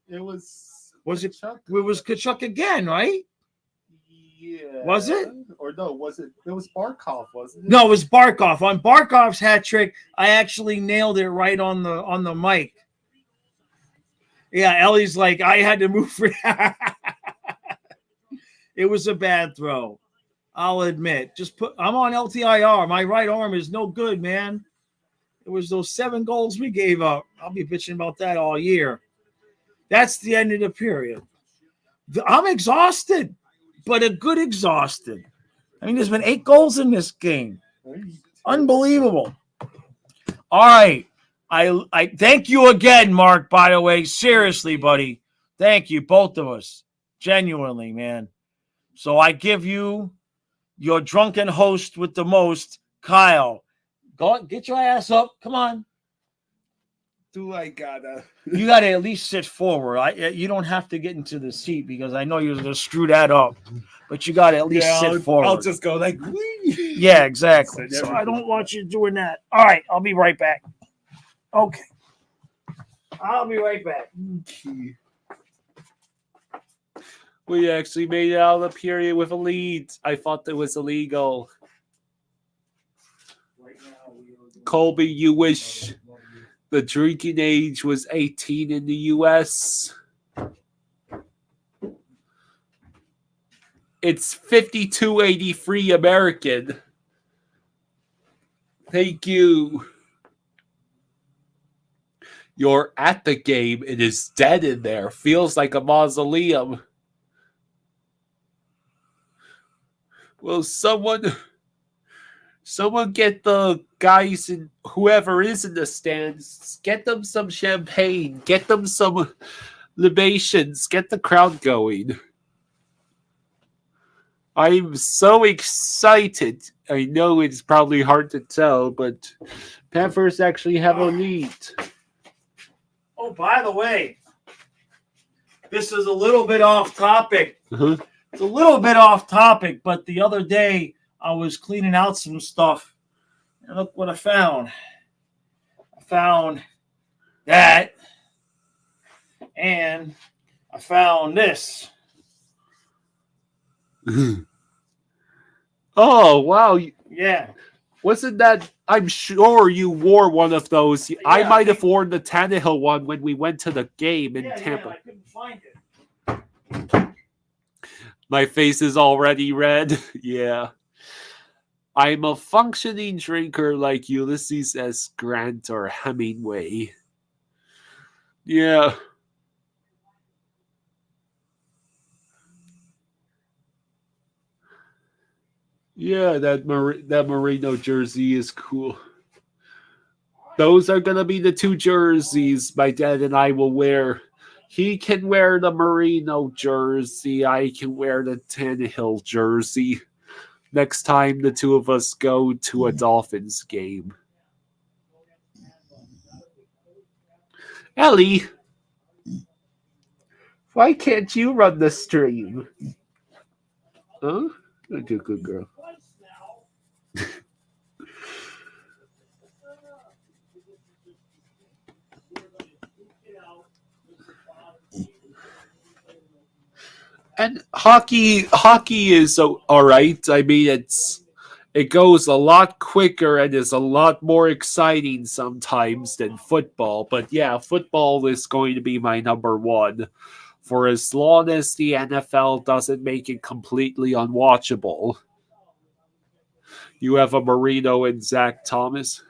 It was It was Kachuk again, right? Yeah. Was it? Or no, was it? It was Barkov, wasn't it? No, it was Barkov. On Barkov's hat trick, I actually nailed it right on the mic. Yeah, Ellie's like, I had to move for that. It was a bad throw. I'll admit. I'm on LTIR. My right arm is no good, man. It was those 7 goals we gave up. I'll be bitching about that all year. That's the end of the period. I'm exhausted, but a good exhausted. I mean, there's been 8 goals in this game. Unbelievable. All right. I thank you again, Mark, by the way. Seriously, buddy. Thank you, both of us. Genuinely, man. So I give you your drunken host with the most, Kyle. Go get your ass up. Come on. Do I gotta? You got to at least sit forward. You don't have to get into the seat because I know you're going to screw that up. But you got to at least sit forward. I'll just go like, yeah, exactly. So I don't want you doing that. All right, I'll be right back. Okay. I'll be right back. Okay. We actually made it out of the period with a lead. I thought that was illegal. Colby, you wish the drinking age was 18 in the U.S. It's 52.83 American. Thank you. You're at the game. It is dead in there. Feels like a mausoleum. Will someone get the guys and whoever is in the stands, get them some champagne, get them some libations, get the crowd going. I'm so excited. I know it's probably hard to tell, but Panthers actually have a lead. Oh, by the way, this is a little bit off topic. Uh-huh. It's a little bit off topic, but the other day I was cleaning out some stuff, and look what I found. I found that, and I found this. Oh, wow. Yeah. Wasn't that... I'm sure you wore one of those. Yeah, I might have worn the Tannehill one when we went to the game in Tampa. Yeah, I couldn't find it. My face is already red. Yeah. I'm a functioning drinker like Ulysses S. Grant or Hemingway. Yeah. Yeah, that Merino jersey is cool. Those are going to be the 2 jerseys my dad and I will wear. He can wear the Merino jersey. I can wear the Tannehill jersey. Next time the 2 of us go to a Dolphins game. Ellie, why can't you run the stream? Huh? Good girl. And hockey is all right. I mean, it goes a lot quicker and is a lot more exciting sometimes than football. But yeah, football is going to be my number 1 for as long as the NFL doesn't make it completely unwatchable. You have a Marino and Zach Thomas.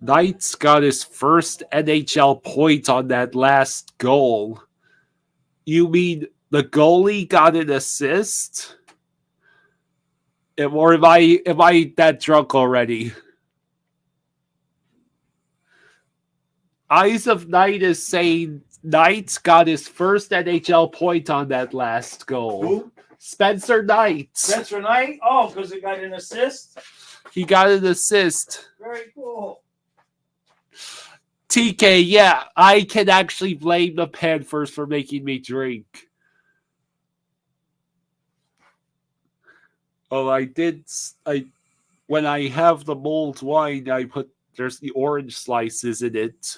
Knight's got his first NHL point on that last goal. You mean the goalie got an assist? Or am I that drunk already? Eyes of Knight is saying Knight's got his first NHL point on that last goal. Who? Spencer Knight. Spencer Knight? Oh, because he got an assist? He got an assist. Very cool. TK, yeah, I can actually blame the Panthers for making me drink. Oh, when I have the mulled wine, there's the orange slices in it.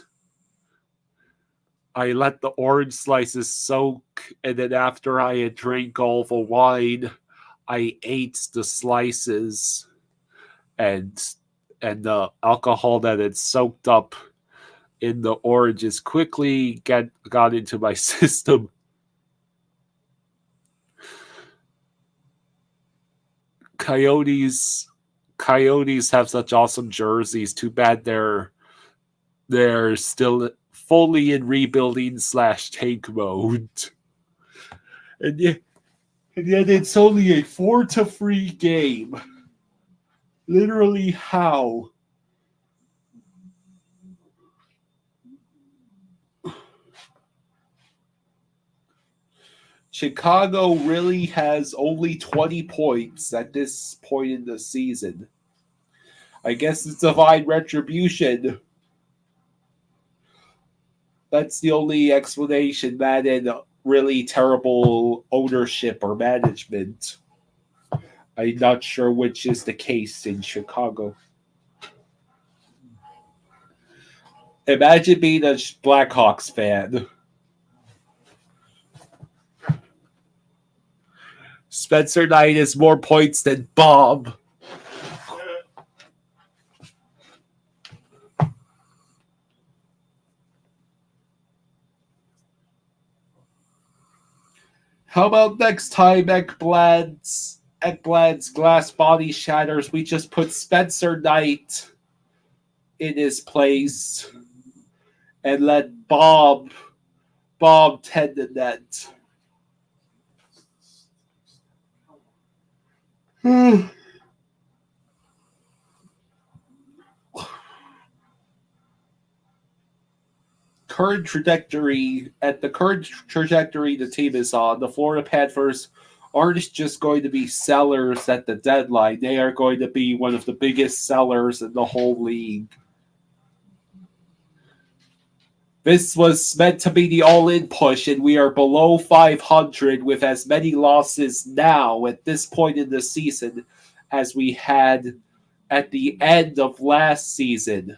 I let the orange slices soak, and then after I had drank all the wine, I ate the slices, and the alcohol that had soaked up in the oranges quickly got into my system. Coyotes have such awesome jerseys. Too bad they're still fully in rebuilding / tank mode. And yet it's only a 4-3 game. Literally how? Chicago really has only 20 points at this point in the season. I guess it's divine retribution. That's the only explanation, that and really terrible ownership or management. I'm not sure which is the case in Chicago. Imagine being a Blackhawks fan. Spencer Knight has more points than Bob. How about next time Ekblad's glass body shatters, we just put Spencer Knight in his place and let Bob tend the net. Current trajectory the team is on, the Florida Panthers aren't just going to be sellers at the deadline. They are going to be one of the biggest sellers in the whole league. This was meant to be the all-in push, and we are below 500 with as many losses now at this point in the season as we had at the end of last season.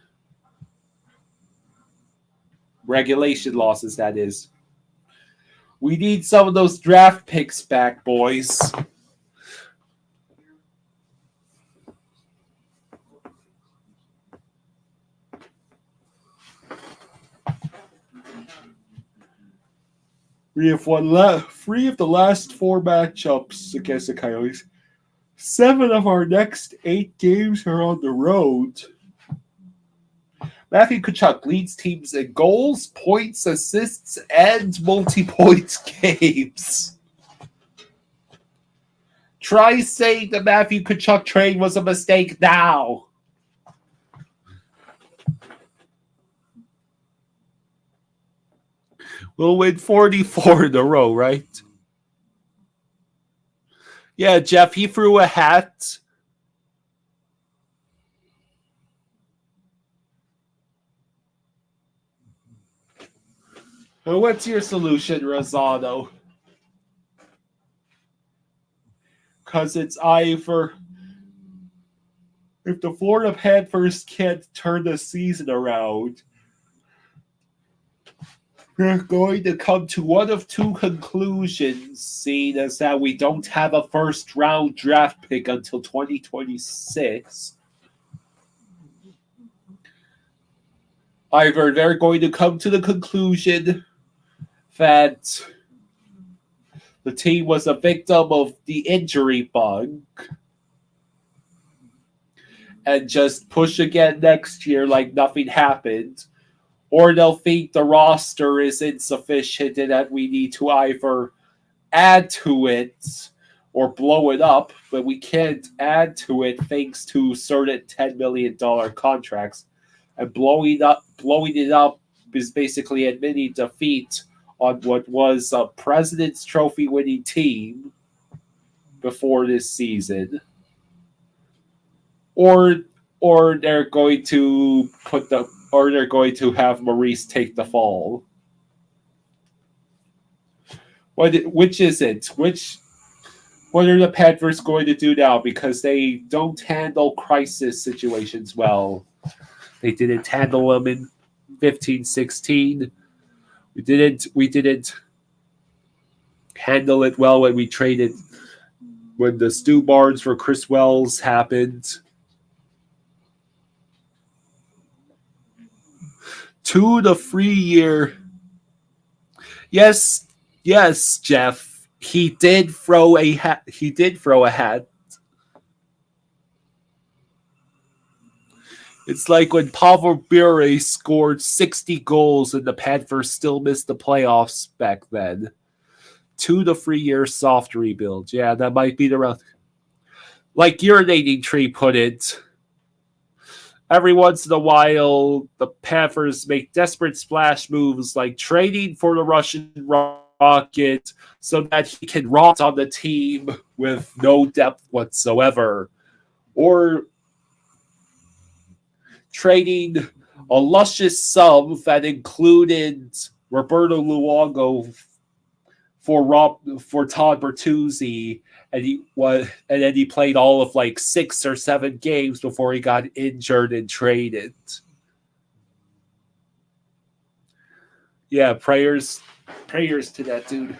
Regulation losses, that is. We need some of those draft picks back, boys. We have three of the last 4 matchups against the Coyotes. 7 of our next 8 games are on the road. Matthew Tkachuk leads teams in goals, points, assists, and multi-point games. Try saying the Matthew Tkachuk trade was a mistake now. We'll win 44 in a row, right? Yeah, Jeff, he threw a hat. What's your solution, Rosado? Because it's either, if the Florida Panthers can't turn the season around, we're going to come to one of 2 conclusions, seeing as that we don't have a first-round draft pick until 2026. Either they're going to come to the conclusion that the team was a victim of the injury bug and just push again next year like nothing happened, or they'll think the roster is insufficient and that we need to either add to it or blow it up, but we can't add to it thanks to certain $10 million contracts. And blowing it up is basically admitting defeat on what was a President's Trophy winning team before this season. Or they're going to have Maurice take the fall. Which is it? What are the Panthers going to do now? Because they don't handle crisis situations well. They didn't handle them in 15-16. We didn't handle it well when the Stu Barnes for Chris Wells happened. To the 3-year. Yes, Jeff. He did throw a hat. It's like when Pavel Bure scored 60 goals and the Panthers still missed the playoffs back then. 2 to 3 year soft rebuild. Yeah, that might be the rough. Like Urinating Tree put it, every once in a while, the Panthers make desperate splash moves like trading for the Russian Rocket so that he can rot on the team with no depth whatsoever. Or trading a luscious sum that included Roberto Luongo for Todd Bertuzzi, and then he played all of like 6 or 7 games before he got injured and traded. Yeah, prayers to that dude.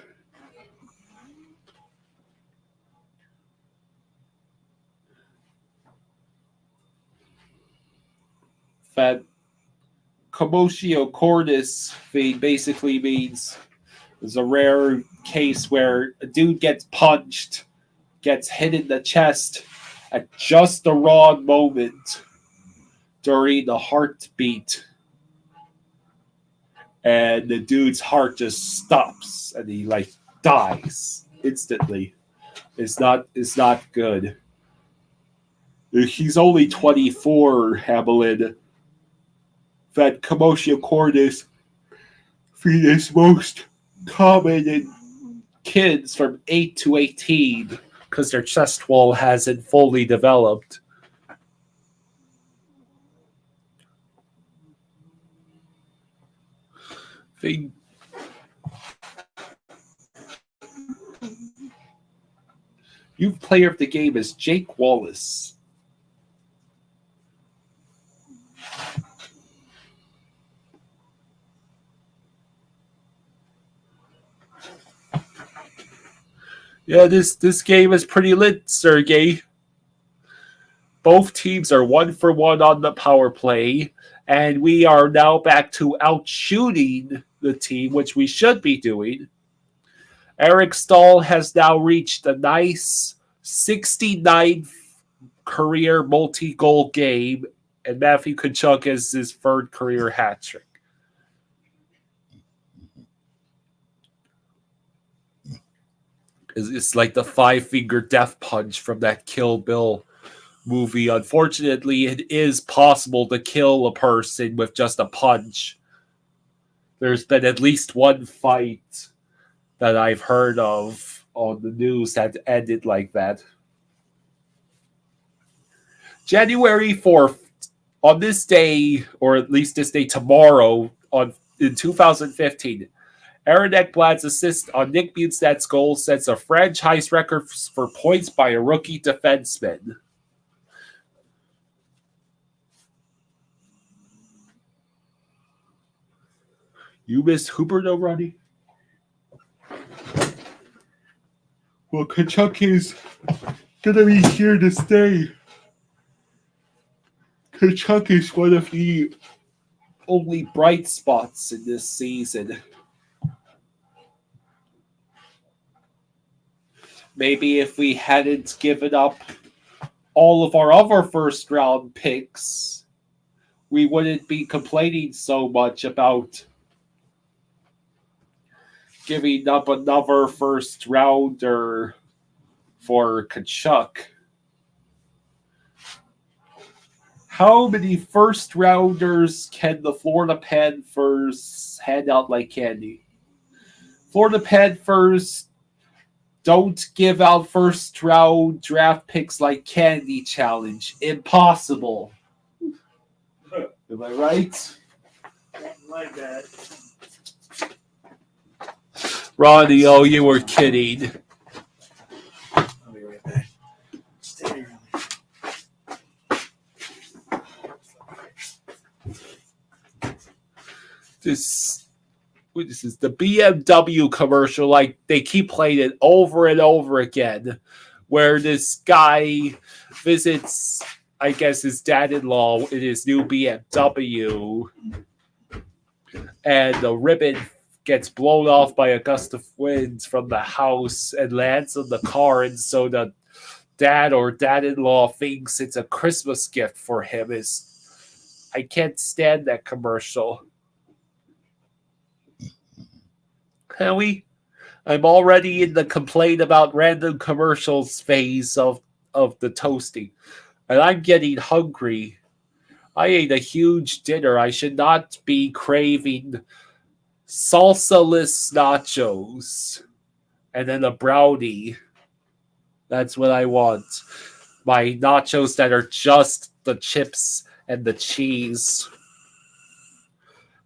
That commotio cordis thing basically means it's a rare case where a dude gets punched, gets hit in the chest at just the wrong moment during the heartbeat, and the dude's heart just stops and he like dies instantly. It's not good. He's only 24, Hamelin. That commotio cordis is most common in kids from 8 to 18 because their chest wall hasn't fully developed. Youth player of the game is Jake Wallace. Yeah, this game is pretty lit, Sergey. Both teams are 1-for-1 on the power play, and we are now back to outshooting the team, which we should be doing. Eric Stahl has now reached a nice 69th career multi-goal game, and Matthew Tkachuk has his 3rd career hat trick. It's like the 5-finger death punch from that Kill Bill movie. Unfortunately, it is possible to kill a person with just a punch. There's been at least one fight that I've heard of on the news that ended like that. January 4th, on this day, or at least this day tomorrow, in 2015, Aaron Ekblad's assist on Nick Bjugstad's goal sets a franchise record for points by a rookie defenseman. You miss Huberdeau, Ronnie? Well, Tkachuk is going to be here to stay. Tkachuk is one of the only bright spots in this season. maybe if we hadn't given up all of our other first round picks, we wouldn't be complaining so much about giving up another first rounder for Kachuk. How many first rounders can the Florida Panthers hand out like candy? Florida Panthers don't give out first round draft picks like candy challenge. Impossible. Am I right? Like that. Ronnie, oh, you were kidding. I'll be right back. Stay here. This is the BMW commercial. Like, they keep playing it over and over again, where this guy visits, I guess, his dad-in-law in his new BMW, and the ribbon gets blown off by a gust of wind from the house and lands on the car, and so the dad or dad-in-law thinks it's a Christmas gift for him. I can't stand that commercial. Howie, I'm already in the complain about random commercials phase of the toasting, and I'm getting hungry. I ate a huge dinner. I should not be craving salsa-less nachos and then a brownie. That's what I want. My nachos that are just the chips and the cheese.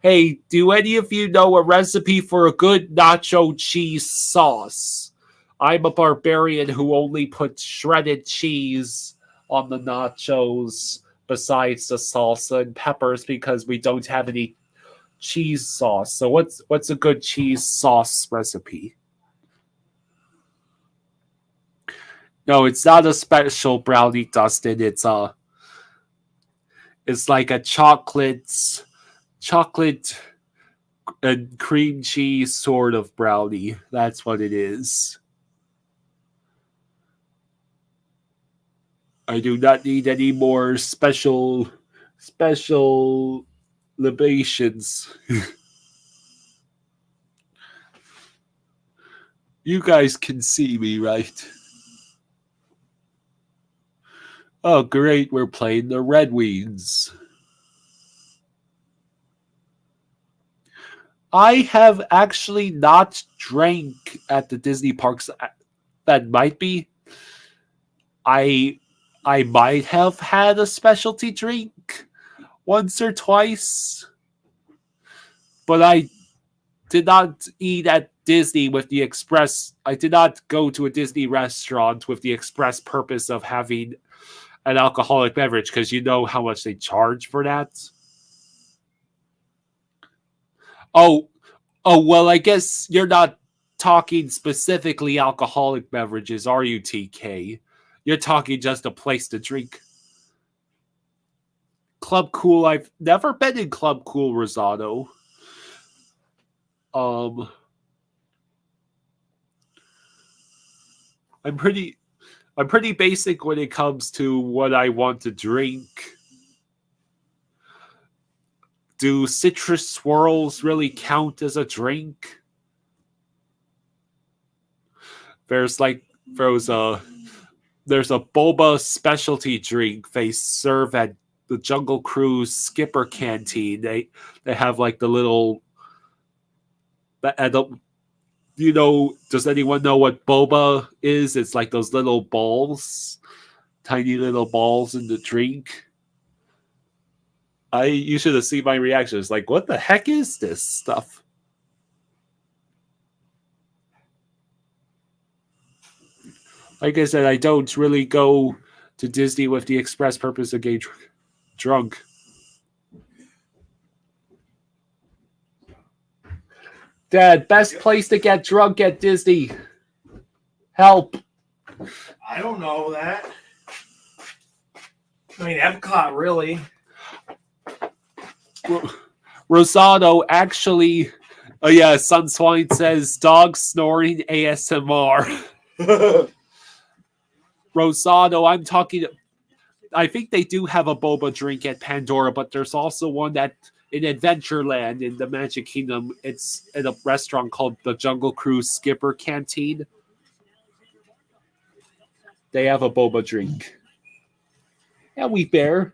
Hey, do any of you know a recipe for a good nacho cheese sauce? I'm a barbarian who only puts shredded cheese on the nachos besides the salsa and peppers because we don't have any cheese sauce. So what's a good cheese sauce recipe? No, it's not a special brownie, Dustin. It's like a chocolate and cream cheese sort of brownie. That's what it is. I do not need any more special libations. You guys can see me, right? Oh, great. We're playing the Red Wings. I have actually not drank at the Disney parks. That might be. I might have had a specialty drink once or twice, but I did not eat at Disney with the express. I did not go to a Disney restaurant with the express purpose of having an alcoholic beverage because you know how much they charge for that. Oh, well, I guess you're not talking specifically alcoholic beverages, are you, TK? You're talking just a place to drink. Club Cool, I've never been in Club Cool, Rosado. I'm pretty basic when it comes to what I want to drink. Do citrus swirls really count as a drink? There's a boba specialty drink they serve at the Jungle Cruise Skipper Canteen. They have like the little. Does anyone know what boba is? It's like those little balls, tiny little balls in the drink. You should have seen my reaction. It's like, what the heck is this stuff? Like I said, I don't really go to Disney with the express purpose of getting drunk. Dad, best place to get drunk at Disney. Help. I don't know that. I mean, Epcot, really. Rosado actually, Sunswine says dog snoring ASMR. Rosado, I'm talking. I think they do have a boba drink at Pandora, but there's also one that in Adventureland in the Magic Kingdom. It's in a restaurant called the Jungle Cruise Skipper Canteen. They have a boba drink. Yeah, Wheat Bear.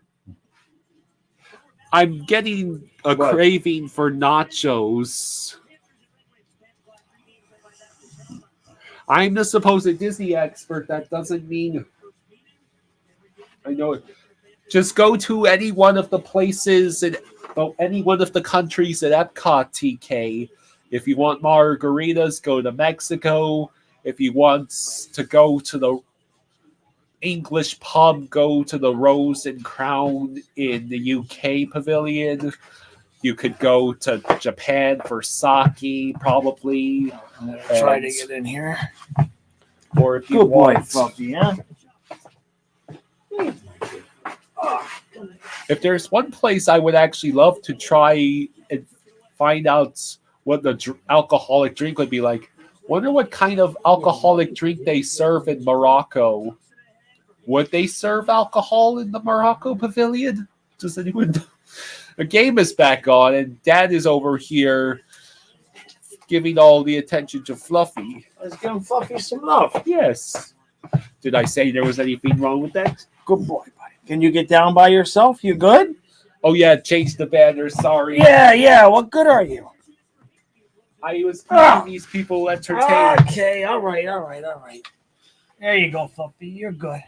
I'm getting a What? craving for nachos. I'm the supposed Disney expert. That doesn't mean I know it. Just go to any one of the places and any one of the countries at Epcot, TK. If you want margaritas, go to Mexico. If you want to go to the English pub, go to the Rose and Crown in the UK pavilion. You could go to Japan for sake, probably. I'm gonna try to get in here. Or if you Good boy, want, Fluffy, huh? if there's one place I would actually love to try and find out what the alcoholic drink would be like, wonder what kind of alcoholic drink they serve in Morocco. Would they serve alcohol in the Morocco pavilion? Does anyone know? The game is back on, and Dad is over here giving all the attention to Fluffy. Let's give Fluffy some love. Yes. Did I say there was anything wrong with that? Good boy, buddy. Can you get down by yourself? You good? Oh, yeah, change the banner. Sorry. Yeah. What good are you? I was keeping these people entertained. Okay, all right. There you go, Fluffy. You're good.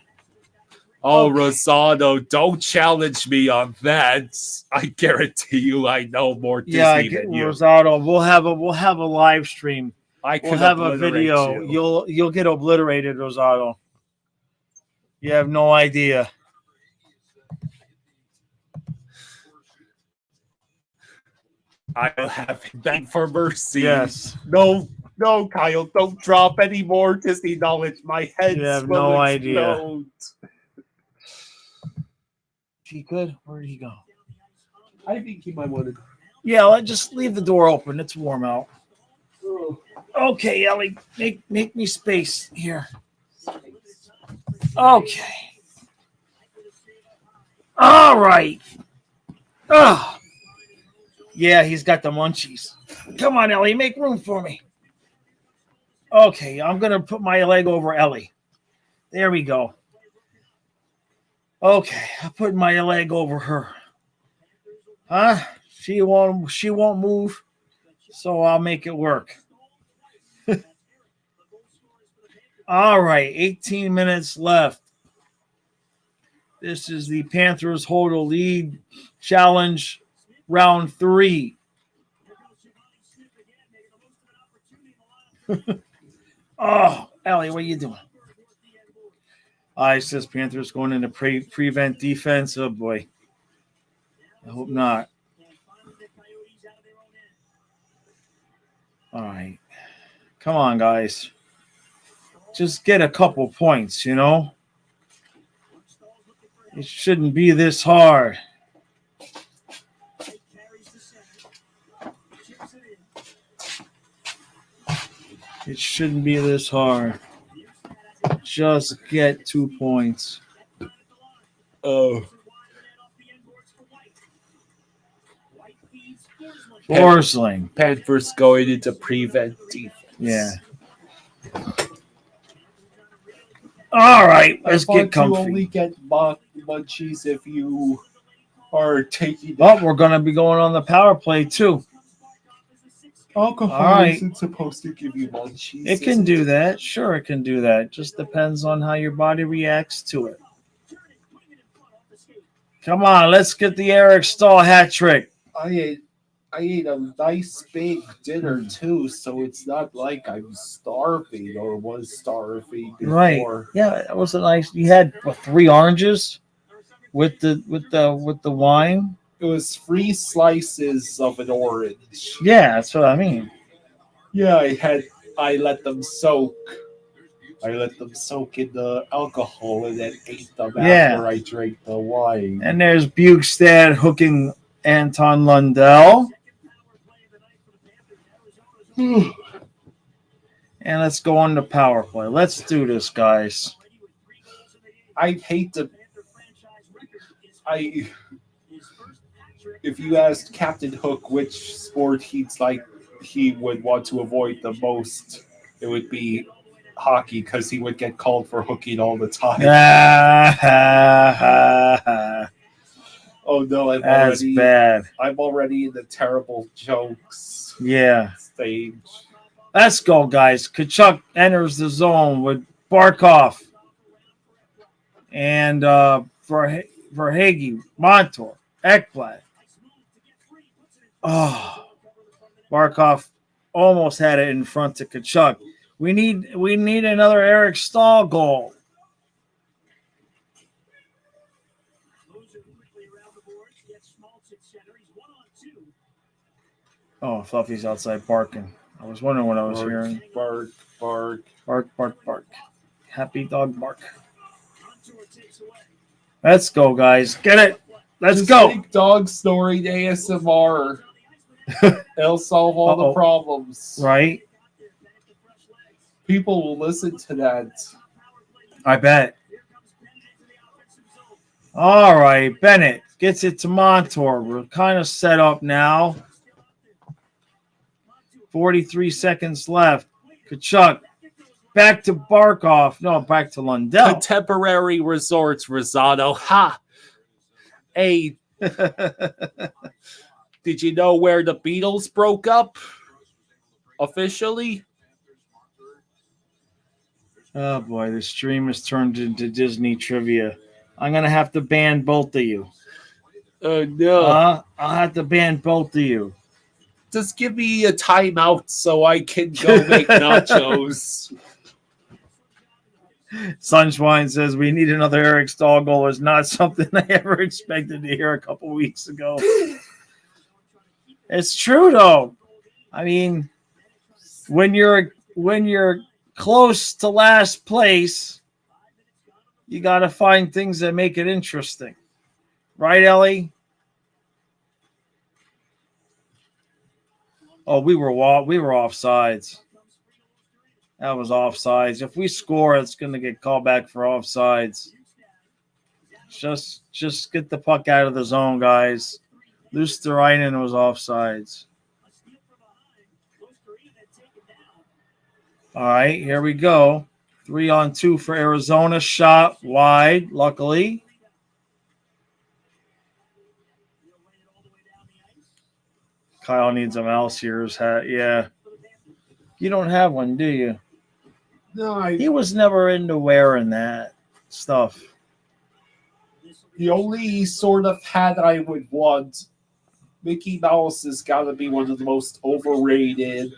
Oh, Rosado, don't challenge me on that. I guarantee you I know more Disney Yeah, I get than you. Rosado. We'll have a live stream. I could We'll have a obliterate video. you. You'll get obliterated, Rosado. You have no idea. I'll have him beg for mercy. Yes. No, Kyle, don't drop any more Disney knowledge. My head You have will no idea. explode. He good? Where'd he go? I think he might want to. Yeah, just leave the door open. It's warm out. Okay, Ellie, make me space here. Okay. All right. Oh. Yeah, he's got the munchies. Come on, Ellie, make room for me. Okay, I'm gonna put my leg over Ellie. There we go. Okay, I put my leg over her. Huh? She won't move, so I'll make it work. All right, 18 minutes left. This is the Panthers hold a lead challenge round 3. Oh, Ellie, what are you doing? It says Panthers going into prevent defense. Oh, boy. I hope not. All right. Come on, guys. Just get a couple points, you know? It shouldn't be this hard. It shouldn't be this hard. Just get 2 points. Oh. Forsling. Panthers going into prevent defense. Yeah. All right, let's I get thought you only comfy. get munchies if you are taking Well, we're going to be going on the power play, too. alcohol. All right. Isn't supposed to give you munchies. It can do that. Sure, it can do that. Just depends on how your body reacts to it. Come on, let's get the Eric Stahl hat trick. I ate a nice big dinner too, so it's not like I'm starving or was starving before. Right. Yeah, it was a nice. You had 3 oranges with the wine. It was 3 slices of an orange. Yeah, that's what I mean. Yeah, I let them soak. I let them soak in the alcohol and then ate them after I drank the wine. And there's Bukestad hooking Anton Lundell. And let's go on the power play. Let's do this, guys. I hate to. If you asked Captain Hook which sport he would want to avoid the most, it would be hockey because he would get called for hooking all the time. Oh no, That's bad. I'm already in the terrible jokes Yeah. stage. Let's go, guys. Kachuk enters the zone with Barkov and Verhage, Montour, Ekblad. Oh, Barkov almost had it in front to Kachuk. We need another Eric Stahl goal. Oh, Fluffy's outside barking. I was wondering what I was hearing. Bark, bark. Bark, bark, bark. Happy dog bark. Let's go, guys. Get it. Let's Just go. make dog snoring ASMR. It'll solve all the problems. Right? People will listen to that. I bet. All right. Bennett gets it to Montour. We're kind of set up now. 43 seconds left. Kachuk. Back to Barkov. No, back to Lundell. Contemporary Resorts, Rosado. Ha! Hey, did you know where the Beatles broke up? Officially? Oh, boy. The stream has turned into Disney trivia. I'm going to have to ban both of you. Oh, no. I'll have to ban both of you. Just give me a timeout so I can go make nachos. Sunshine says we need another Eric Stahl goal. Is not something I ever expected to hear a couple weeks ago. It's true though. I mean, when you're close to last place, you got to find things that make it interesting, right, Ellie? Oh, we were offsides. That was offsides. If we score, it's going to get called back for offsides. Just get the puck out of the zone, guys. Luosterainen was offsides. All right, here we go. 3-on-2 for Arizona. Shot wide, luckily. Kyle needs a mouse here's hat. Yeah. You don't have one, do you? No, He was never into wearing that stuff. the only sort of hat I would want, Mickey Mouse has got to be one of the most overrated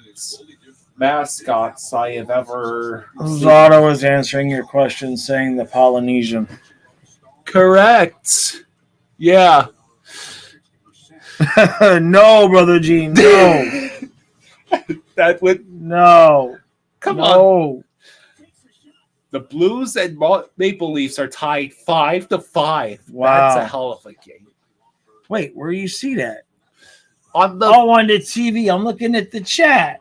mascots I have ever seen. Zara was answering your question saying the Polynesian. Correct. Yeah. No, Brother Gene, no. That would No. come no. on. The Blues and Maple Leafs are tied 5-5. Wow. That's a hell of a game. Wait, where do you see that? On the On the TV. I'm looking at the chat.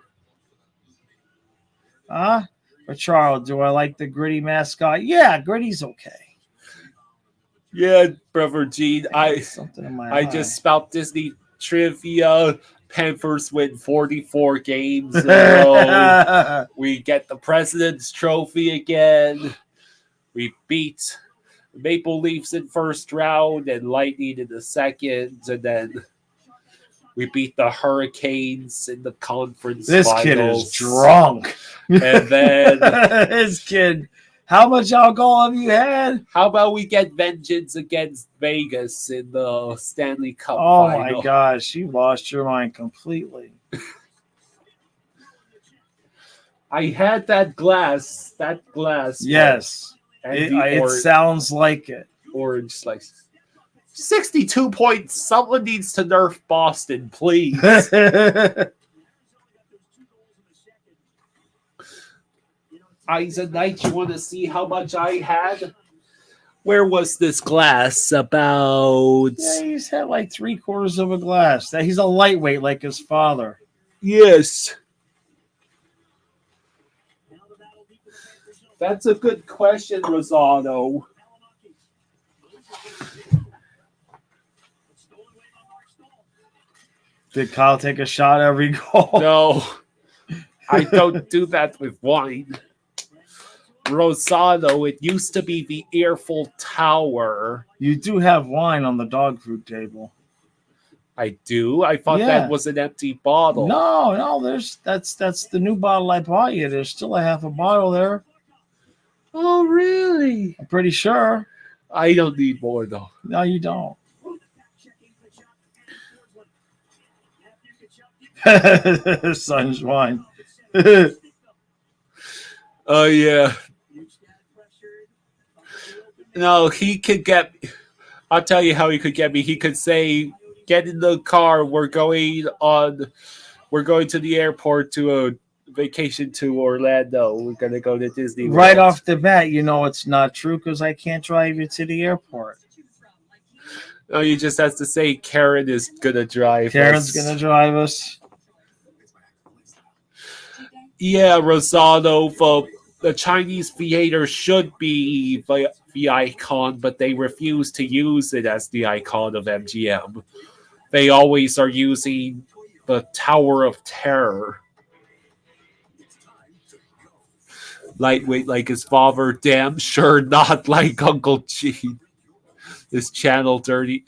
Huh? But Charles, do I like the Gritty mascot? Yeah, Gritty's okay. yeah, Brother Gene. Something in my I eye. just spout Disney trivia. Panthers win 44 games in a row. We get the President's Trophy again. We beat Maple Leafs in first round and Lightning in the second. And then we beat the Hurricanes in the conference This finals. kid is drunk. And then This kid, how much alcohol have you had? how about we get vengeance against Vegas in the Stanley Cup Oh final? my gosh, you lost your mind completely. I had that glass. Yes, And it the sounds like it. orange slice. 62 points. Someone needs to nerf Boston, please. Eisenite, you want to see how much I had? Where was this glass? About... Yeah, he's had like 3/4 of a glass. He's a lightweight like his father. Yes. That's a good question, Rosado. Did Kyle take a shot every goal? No, I don't do that with wine. Rosado, it used to be the Eiffel Tower. You do have wine on the dog food table. I do. I thought Yeah. that was an empty bottle. No, that's the new bottle I bought you. There's still a half a bottle there. Oh, really? I'm pretty sure. I don't need more though. No, you don't. Son's wine. Oh yeah. No, he could get. I'll tell you how he could get me. He could say, "Get in the car. We're going to the airport to a vacation to Orlando. We're gonna go to Disney World." Right off the bat, you know it's not true because I can't drive you to the airport. No, you just have to say Karen is gonna drive. Karen's us. gonna drive us. Yeah, Rosado. The Chinese theater should be the icon, but they refuse to use it as the icon of MGM. They always are using the Tower of Terror. Lightweight like his father, damn sure not like Uncle Gene. This channel turning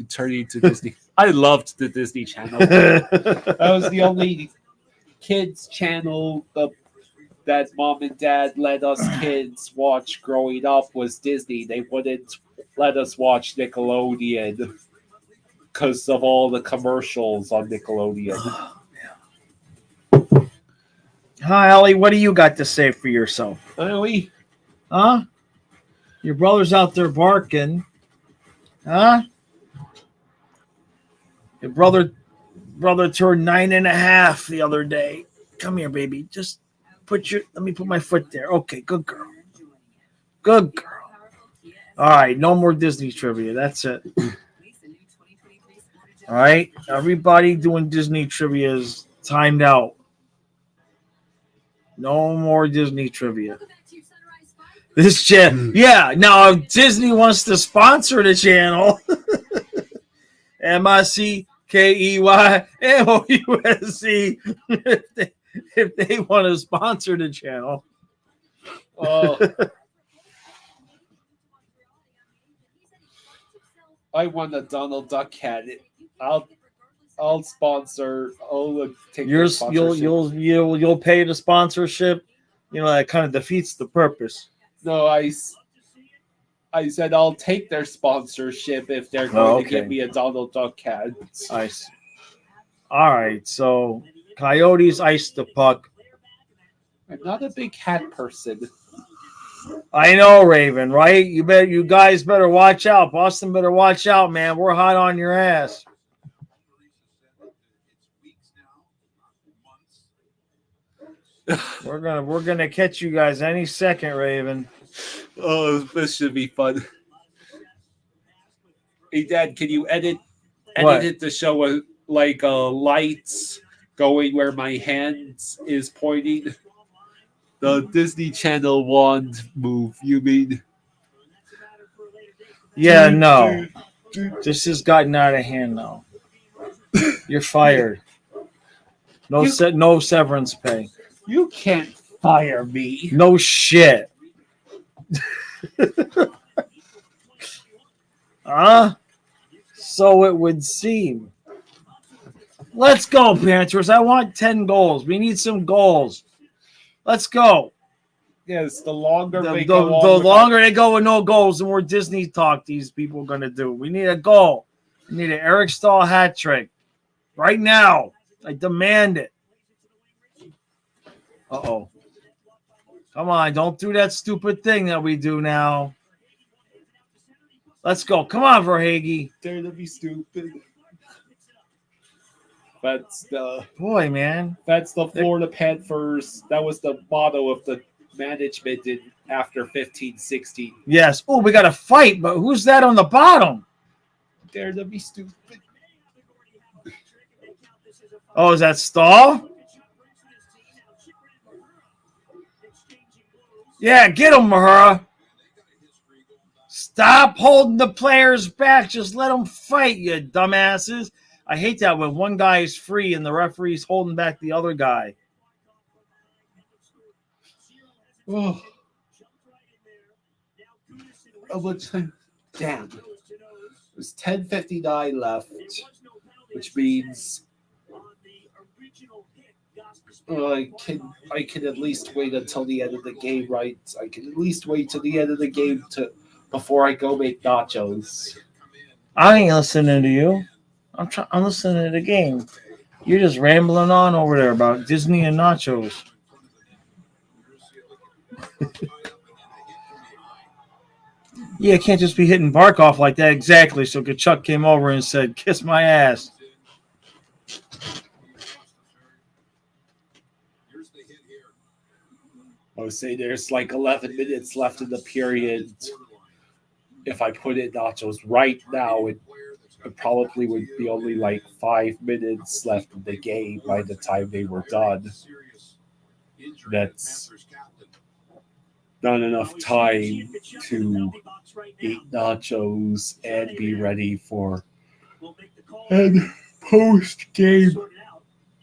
to Disney. I loved the Disney Channel. That was the only kids channel that mom and dad let us kids watch growing up was Disney. They wouldn't let us watch Nickelodeon because of all the commercials on Nickelodeon. Hi, Ellie. What do you got to say for yourself? Really? Huh? Your brother's out there barking. Huh? Your brother turned 9.5 the other day. Come here, baby. Just let me put my foot there. Okay, good girl. Good girl. All right, no more Disney trivia. That's it. All right, everybody doing Disney trivia is timed out. No more Disney trivia. This channel, yeah. Now, if Disney wants to sponsor the channel, MICKEYMOUSC, if they want to sponsor the channel. Oh, I want a Donald Duck hat. I'll sponsor. I'll take the sponsorship. You'll pay the sponsorship. You know that kind of defeats the purpose. No, I said I'll take their sponsorship if they're going to give me a Donald Duck hat. I see. All right, so Coyotes ice the puck. I'm not a big hat person. I know, Raven. Right? You guys better watch out. Boston better watch out, man. We're hot on your ass. We're gonna catch you guys any second, Raven. Oh, this should be fun. Hey, Dad, can you edit it to show lights going where my hands is pointing? The Disney Channel wand move, you mean? Yeah, no. This has gotten out of hand now. You're fired. No severance pay. You can't fire me. No shit. So it would seem. Let's go, Panthers. I want 10 goals. We need some goals. Let's go. Yes, the longer The they go longer they go with no goals, the more Disney talk these people are going to do. We need a goal. We need an Eric Stahl hat trick. Right now. I demand it. Uh-oh. Come on, don't do that stupid thing that we do now. Let's go. Come on, Verhage. Dare to be stupid. That's the Florida Panthers. That was the motto of the management after 15-16. Yes. Oh, we got a fight, but who's that on the bottom? Dare to be stupid. Oh, is that Stahl? Yeah, get him, Mahura. Stop holding the players back. Just let them fight, you dumbasses. I hate that when one guy is free and the referee's holding back the other guy. Oh. Damn. There's 10:59 left, which means I can at least wait until the end of the game, right? I can at least wait till the end of the game before I go make nachos. I ain't listening to you. I'm listening to the game. You're just rambling on over there about Disney and nachos. Yeah, can't just be hitting Barkov like that. Exactly. So Kachuk came over and said, "Kiss my ass." I would say there's like 11 minutes left in the period. If I put in nachos right now, it probably would be only like 5 minutes left in the game by the time they were done. That's not enough time to eat nachos and be ready for post-game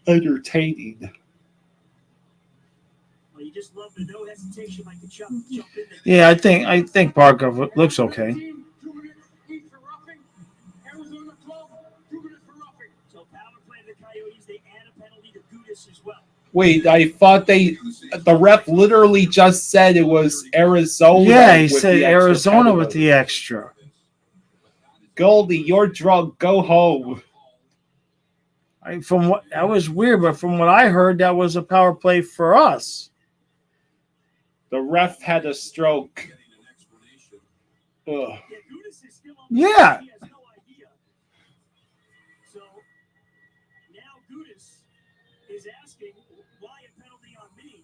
entertaining. Yeah, I think Barkov looks okay. Wait, I thought the ref literally just said it was Arizona. Yeah, he said Arizona with the extra. Goldie, you're drunk. Go home. That was weird, but from what I heard, that was a power play for us. The ref had a stroke. Ugh. Yeah. So now Gudis is asking why a penalty on me.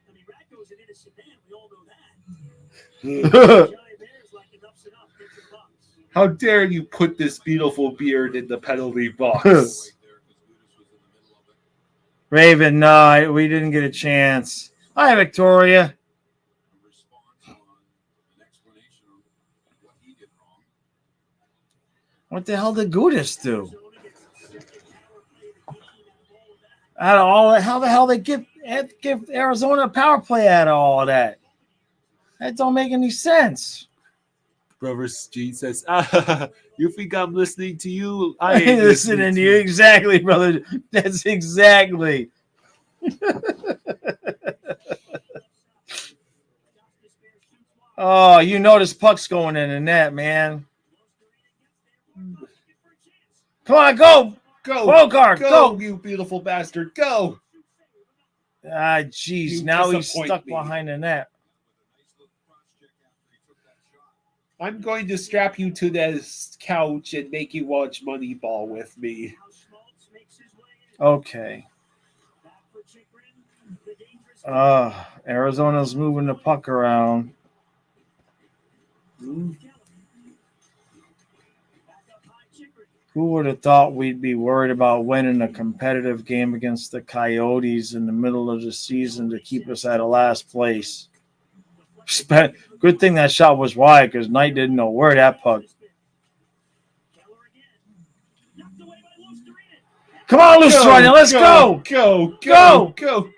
I mean, Ratko's an innocent man. We all know that. Johnny Bear's like enough's enough. Get your box. How dare you put this beautiful beard in the penalty box? Raven, no, we didn't get a chance. Hi, Victoria. What the hell did Gudis do? Out of all that, how the hell they give Arizona a power play out of all of that? That don't make any sense. Brother G says, you think I'm listening to you? I ain't listening to you. Exactly, brother. That's exactly. Oh, you know this puck's going in the net, man. Come on, go. Go. Bogart, go. You beautiful bastard. Go. Ah, jeez. Now he's stuck behind the net. I'm going to strap you to this couch and make you watch Moneyball with me. Okay. Arizona's moving the puck around. Who would have thought we'd be worried about winning a competitive game against the Coyotes in the middle of the season to keep us out of last place? Good thing that shot was wide because Knight didn't know where that puck. Come on, Lustrina, let's go. Go.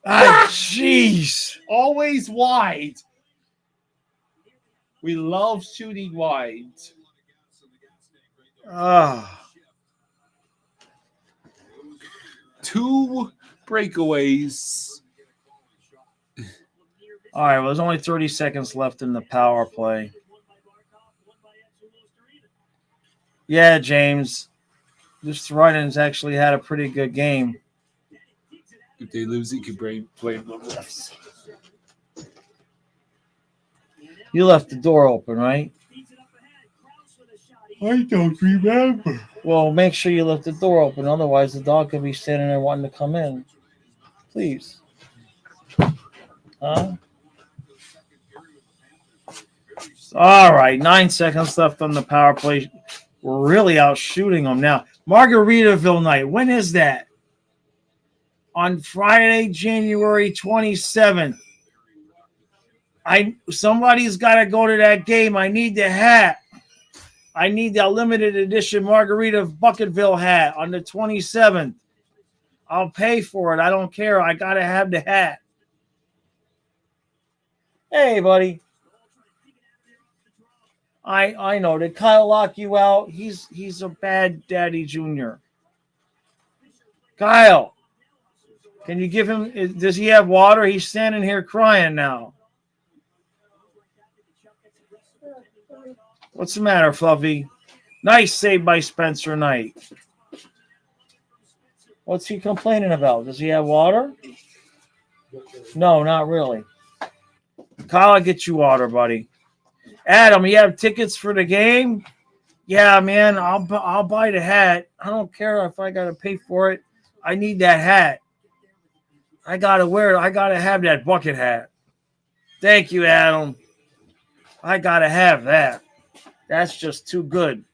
Ah, jeez. Always wide. We love shooting wide. Two breakaways. All right, well, there's only 30 seconds left in the power play. Yeah, James. This Runnins actually had a pretty good game. If they lose, you can blame the refs. You left the door open, right? I don't remember. Well, make sure you left the door open. Otherwise, the dog could be standing there wanting to come in. Please. Huh? All right, 9 seconds left on the power play. We're really out shooting them now. Margaritaville night. When is that? On Friday, January 27th. Somebody's got to go to that game. I need the hat. I need that limited edition Margarita Bucketville hat on the 27th. I'll pay for it. I don't care. I got to have the hat. Hey, buddy. I know. Did Kyle lock you out? He's a bad daddy junior. Kyle, can you give him, does he have water? He's standing here crying now. What's the matter, Fluffy? Nice save by Spencer Knight. What's he complaining about? Does he have water? No, not really. Kyle, I'll get you water, buddy. Adam, you have tickets for the game? Yeah, man, I'll buy the hat. I don't care if I got to pay for it. I need that hat. I got to wear it. I got to have that bucket hat. Thank you, Adam. I got to have that. That's just too good.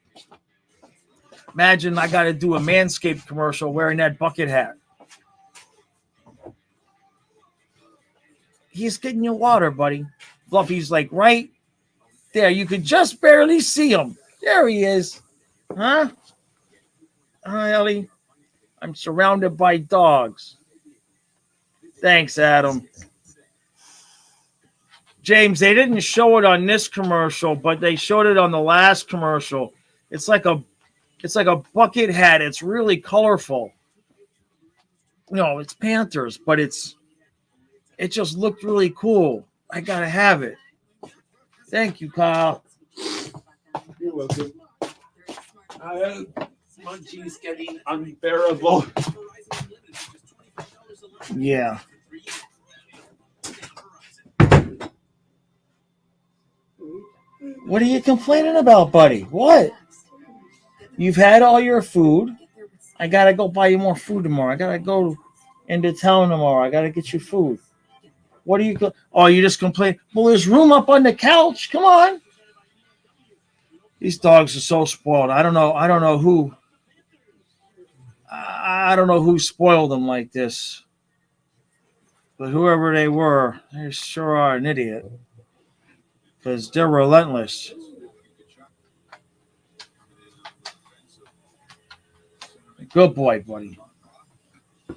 Imagine I got to do a Manscaped commercial wearing that bucket hat. He's getting your water, buddy. Fluffy's like right there. You could just barely see him. There he is. Huh? Hi, Ellie. I'm surrounded by dogs. Thanks, Adam. James, they didn't show it on this commercial, but they showed it on the last commercial. It's like a bucket hat. It's really colorful. No, it's Panthers, but it just looked really cool. I gotta have it. Thank you, Kyle. You're welcome. Munchie's getting unbearable. Yeah. What are you complaining about, buddy? What? You've had all your food. I got to go buy you more food tomorrow. I got to go into town tomorrow. I got to get you food. What are you Oh, you just complain. Well, there's room up on the couch. Come on. These dogs are so spoiled. I don't know who spoiled them like this. But whoever they were, they sure are an idiot. Because they're relentless. Good boy, buddy.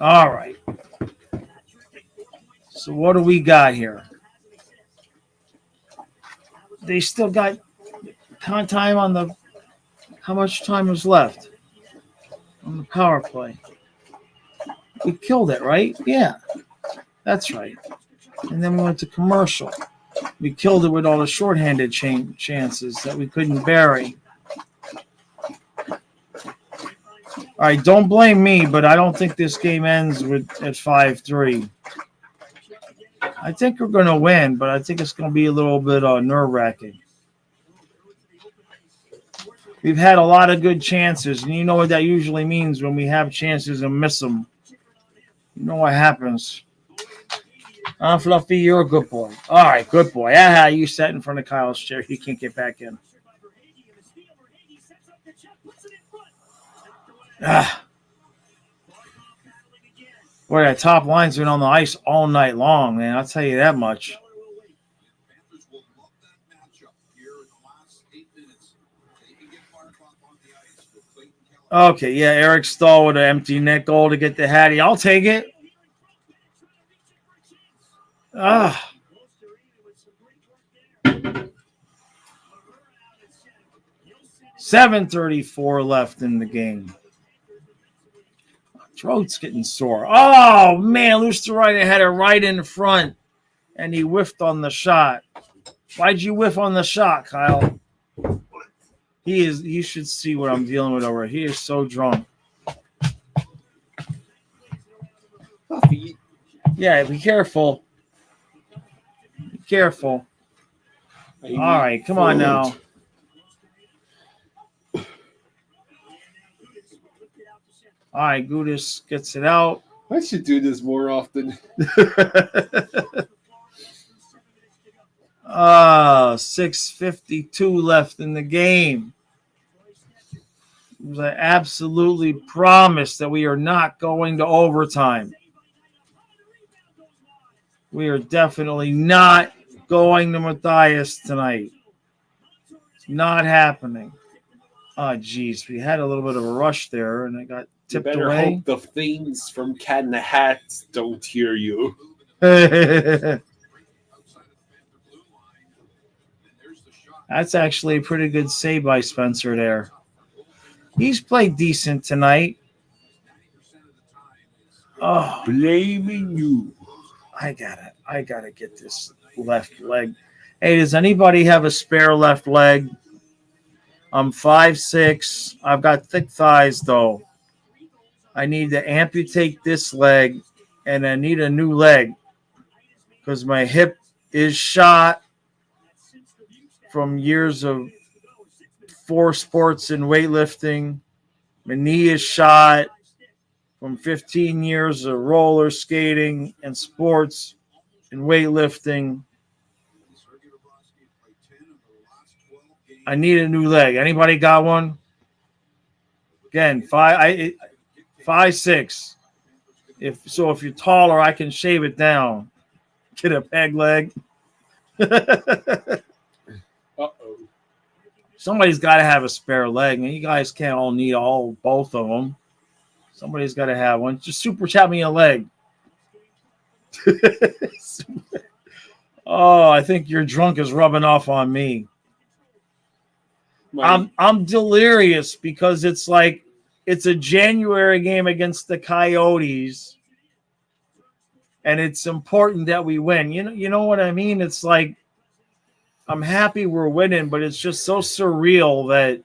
All right. So what do we got here? They still got time on the... How much time is left on the power play? We killed it, right? Yeah. That's right. And then we went to commercial. We killed it with all the shorthanded chances that we couldn't bury. All right, don't blame me, but I don't think this game ends at 5-3. I think we're going to win, but I think it's going to be a little bit nerve-wracking. We've had a lot of good chances, and you know what that usually means when we have chances and miss them. You know what happens. Fluffy, you're a good boy. All right, good boy. Aha, you sat in front of Kyle's chair. You can't get back in. Boy, that top line's been on the ice all night long, man. I'll tell you that much. Okay, yeah, Eric Stahl with an empty net goal to get the Hattie. I'll take it. 7:34 left in the game. Throat's getting sore. Oh, man, Lusterite had it right in front, and he whiffed on the shot. Why'd you whiff on the shot, Kyle? You should see what I'm dealing with over here. He is so drunk. Yeah, be careful. Be careful. All right, come on now. All right, Gudis gets it out. I should do this more often. 6:52 left in the game. It was absolutely promised that we are not going to overtime. We are definitely not going to Matthias tonight. It's not happening. Oh, geez. We had a little bit of a rush there, and it got You tipped better away. hope the things from Cat in the Hat don't hear you. That's actually a pretty good save by Spencer there. He's played decent tonight. Oh, Blaming you. I gotta get this left leg. Hey, does anybody have a spare left leg? I'm 5'6". I've got thick thighs though. I need to amputate this leg, and I need a new leg because my hip is shot from years of 4 sports and weightlifting. My knee is shot from 15 years of roller skating and sports and weightlifting. I need a new leg. Anybody got one? Again, 5'6". If you're taller, I can shave it down. Get a peg leg. Uh-oh. Somebody's got to have a spare leg, and you guys can't all need both of them. Somebody's got to have one. Just super chat me a leg. Oh, I think your drunk is rubbing off on me. I'm delirious because it's like it's a January game against the Coyotes, and it's important that we win. You know what I mean? It's like I'm happy we're winning, but it's just so surreal that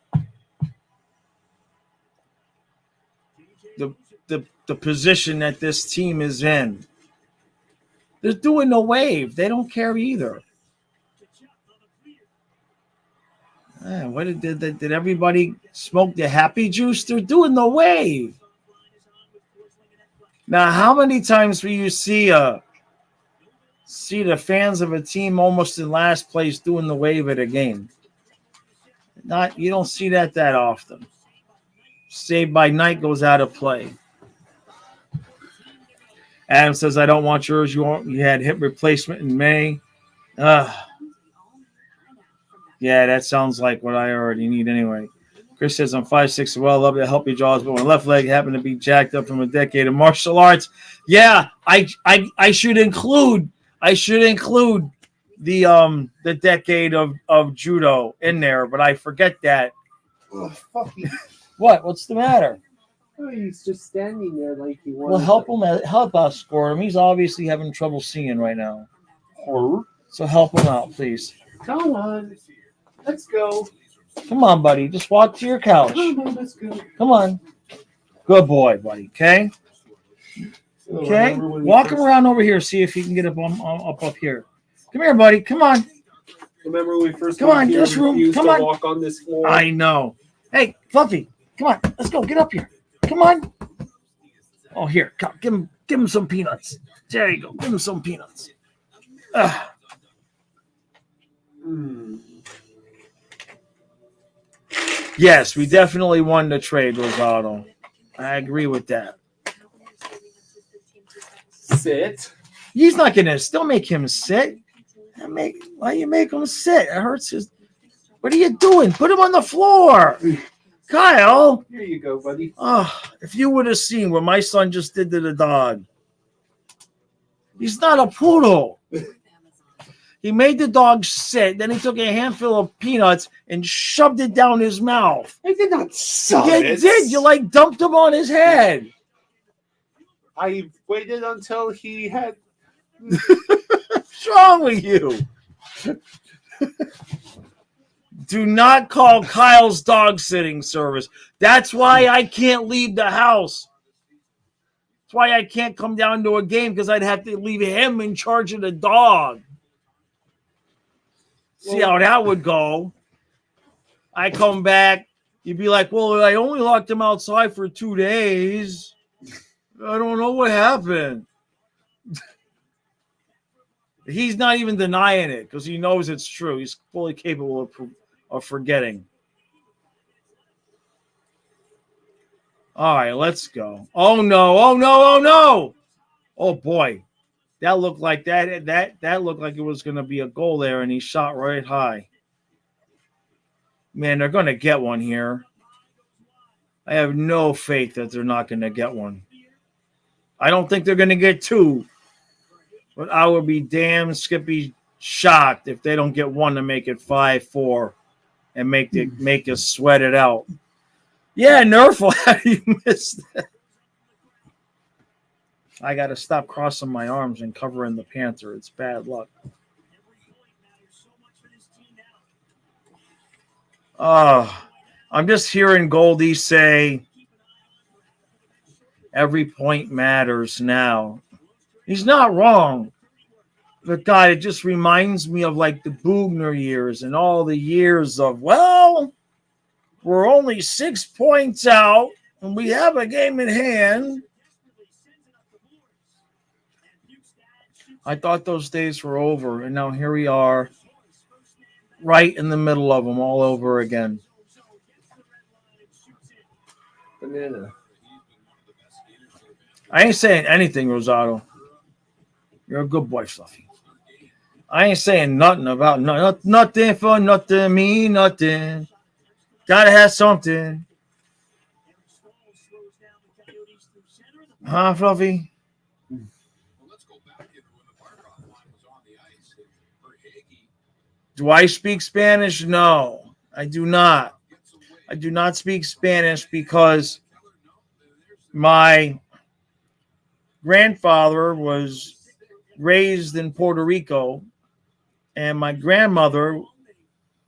the position that this team is in. They're doing the wave. They don't care either. What did everybody smoke the happy juice? They're doing the wave. Now, how many times will you see the fans of a team almost in last place doing the wave at a game? You don't see that often. Saved by Night goes out of play. Adam says, I don't want yours. You had hip replacement in May. Yeah, that sounds like what I already need anyway. Chris says, I'm 5'6", well, love to help your jaws, but my left leg happened to be jacked up from a decade of martial arts. Yeah, I should include the decade of judo in there, but I forget that. Oh, fuck you. What? What's the matter? Oh, he's just standing there like he wants. Well, help escort him. He's obviously having trouble seeing right now. Horror. So help him out, please. Come on. Let's go. Come on, buddy. Just walk to your couch. Come on, let's go. Come on. Good boy, buddy. Okay? Okay? Walk him around over here. See if you can get up here. Come here, buddy. Come on. Remember when we first Come on, this room. Come on. walk on this floor? I know. Hey, Fluffy. Come on. Let's go. Get up here. Come on. Oh, here. Come. Give him some peanuts. There you go. Give him some peanuts. Yes, we definitely won the trade, Rosado. I agree with that. Sit. He's not going to still make him sit. Why you make him sit? It hurts his. What are you doing? Put him on the floor. Kyle. Here you go, buddy. Oh, if you would have seen what my son just did to the dog. He's not a poodle. He made the dog sit. Then he took a handful of peanuts and shoved it down his mouth. I did not suck You it. did. You dumped him on his head. I waited until he had. What's wrong with you? Do not call Kyle's dog sitting service. That's why I can't leave the house. That's why I can't come down to a game because I'd have to leave him in charge of the dog. See how that would go. I come back. You'd be like, well, I only locked him outside for 2 days. I don't know what happened. He's not even denying it because he knows it's true. He's fully capable of forgetting. All right, let's go. Oh, no. Oh, no. Oh, no. Oh, boy. That looked like that looked like it was going to be a goal there, and he shot right high. Man, they're going to get one here. I have no faith that they're not going to get one. I don't think they're going to get two, but I would be damn Skippy shocked if they don't get one to make it 5-4 and make us sweat it out. Yeah, Nerful, how do you miss that? I got to stop crossing my arms and covering the Panther. It's bad luck. I'm just hearing Goldie say every point matters now. He's not wrong. But God, it just reminds me of like the Bugner years and all the years of, well, we're only 6 points out and we have a game in hand. I thought those days were over, and now here we are, right in the middle of them all over again. Banana. I ain't saying anything, Rosado. You're a good boy, Fluffy. I ain't saying nothing about nothing for nothing, me nothing. Gotta have something. Huh, Fluffy? Do I speak Spanish? No, I do not. I do not speak Spanish because my grandfather was raised in Puerto Rico, and my grandmother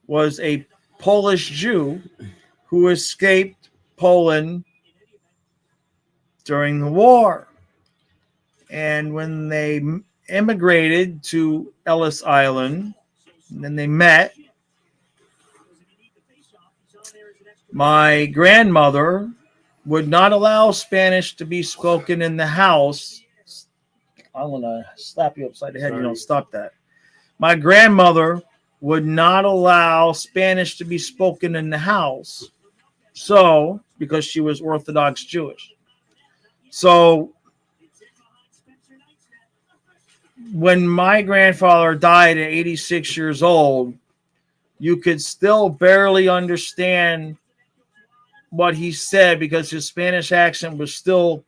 was a Polish Jew who escaped Poland during the war. And when they immigrated to Ellis Island, and then they met, my grandmother would not allow Spanish to be spoken in the house. I'm going to slap you upside the head. Sorry. You don't stop that. My grandmother would not allow Spanish to be spoken in the house. So, because she was Orthodox Jewish. So, when my grandfather died at 86 years old, you could still barely understand what he said because his Spanish accent was still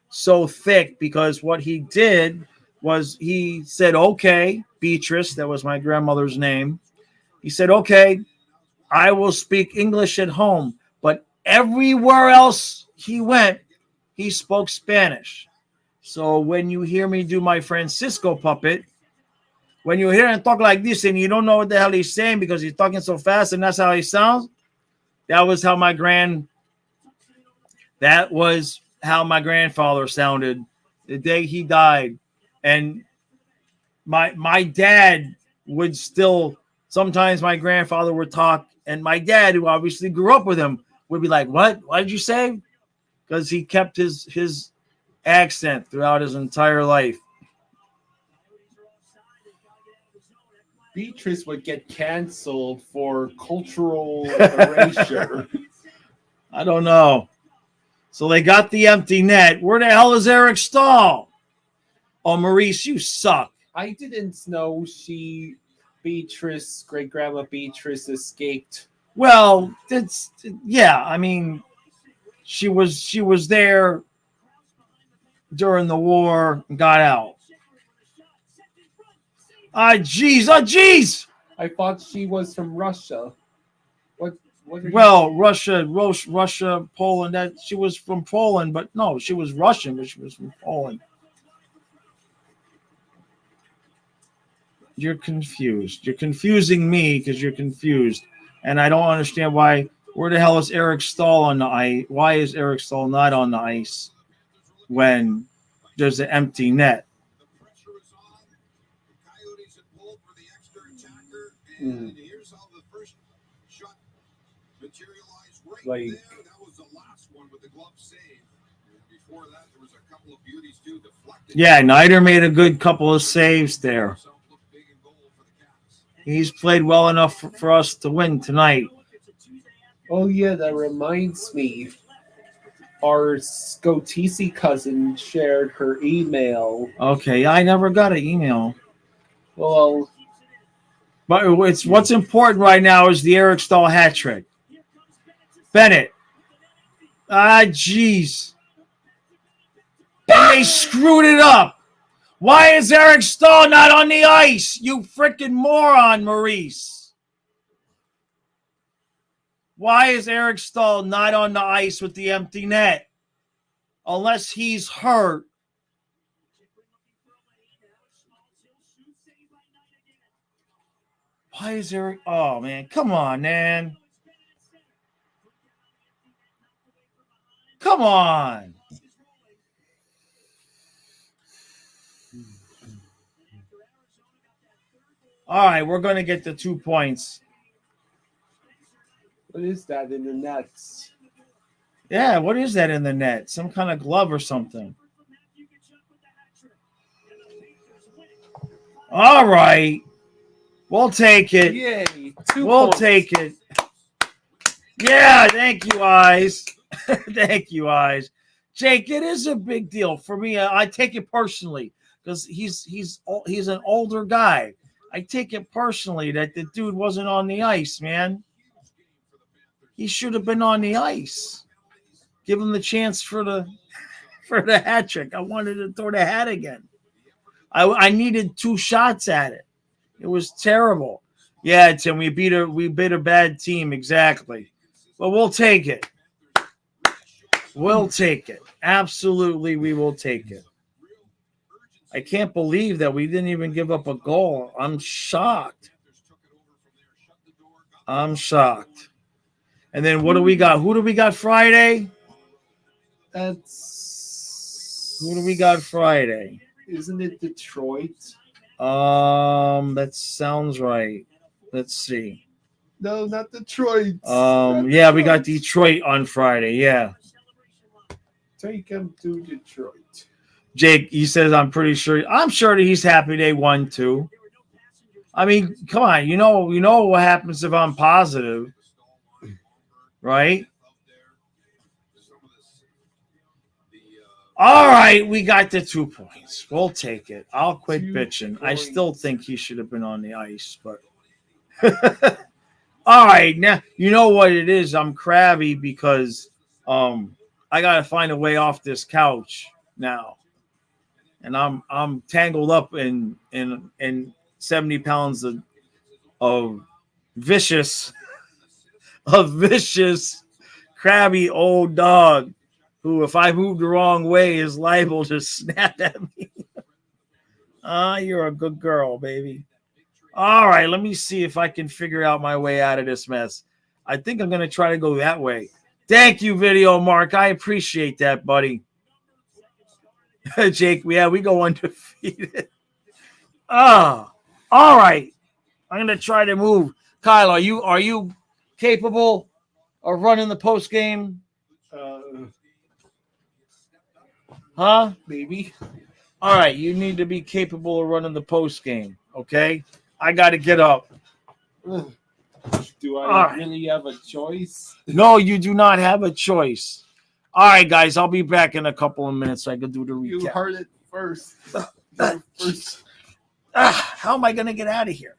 so thick, because what he did was he said, okay, Beatrice, that was my grandmother's name. He said, okay, I will speak English at home, but everywhere else he went, he spoke Spanish. So when you hear me do my Francisco puppet, when you hear him talk like this and you don't know what the hell he's saying because he's talking so fast and that's how he sounds, that was how my grandfather sounded the day he died. And my dad would still, sometimes my grandfather would talk, and my dad, who obviously grew up with him, would be like, what did you say? Because he kept his accent throughout his entire life. Beatrice would get canceled for cultural erasure. I don't know. So they got the empty net. Where the hell is Eric Stahl? Oh, Maurice, you suck. I didn't know great grandma Beatrice escaped. Well, I mean, she was there during the war and got out. Jeez. I thought she was from Russia. Russia, Poland. That she was from Poland, but no, she was Russian, but she was from Poland. You're confused. You're confusing me because you're confused, and I don't understand why. Where the hell is Eric Stahl on the ice? Why is Eric Stahl not on the ice when there's an empty net? The pressure is on. The Coyotes had pulled for the extra attacker, and here's how the first shot materialized right there. That was the last one with the glove save. And before that, there was a couple of beauties too. Deflected. Yeah, Nider made a good couple of saves there. He's played well enough for us to win tonight. Oh, yeah, that reminds me. Our Scotisi cousin shared her email. Okay, I never got an email. Well, but what's important right now is the Eric Stahl hat trick. Bennett, Ah, jeez. And they screwed it up. Why is Eric Stahl not on the ice? You freaking moron, Maurice. Why is Eric Stahl not on the ice with the empty net? Unless he's hurt. Why is Eric? Oh, man. Come on, man. Come on. All right, we're going to get the 2 points. What is that in the nets? Yeah, what is that in the net? Some kind of glove or something. All right. We'll take it. Yay. We'll take it. Yeah, thank you, Eyes. Thank you, Eyes. Jake, it is a big deal for me. I take it personally because he's an older guy. I take it personally that the dude wasn't on the ice, man. He should have been on the ice. Give him the chance for the hat trick. I wanted to throw the hat again. I needed 2 shots at it. It was terrible. Yeah, Tim, we beat a bad team, exactly. But we'll take it. We'll take it. Absolutely, we will take it. I can't believe that we didn't even give up a goal. I'm shocked. I'm shocked. And then what do we got? Who do we got Friday? Who do we got Friday? Isn't it Detroit? That sounds right. Let's see. No, not Detroit. Yeah, we got Detroit on Friday. Yeah. Take him to Detroit. Jake, he says, I'm sure that he's happy they won too. I mean, come on, you know what happens if I'm positive, right? All right, we got the 2 points. We'll take it. I'll quit bitching. I still think he should have been on the ice, but all right, now you know what it is. I'm crabby because I gotta find a way off this couch now. And I'm tangled up in 70 pounds of vicious, crabby old dog who, if I move the wrong way, is liable to snap at me. You're a good girl, baby. All right, let me see if I can figure out my way out of this mess. I think I'm going to try to go that way. Thank you, Video Mark. I appreciate that, buddy. Jake, we go undefeated. All right. I'm going to try to move. Kyle, are you capable of running the post game? Huh? Maybe. All right, you need to be capable of running the post game, okay? I got to get up. Do I really have a choice? No, you do not have a choice. All right, guys, I'll be back in a couple of minutes so I can do the recap. You heard it first. How am I going to get out of here?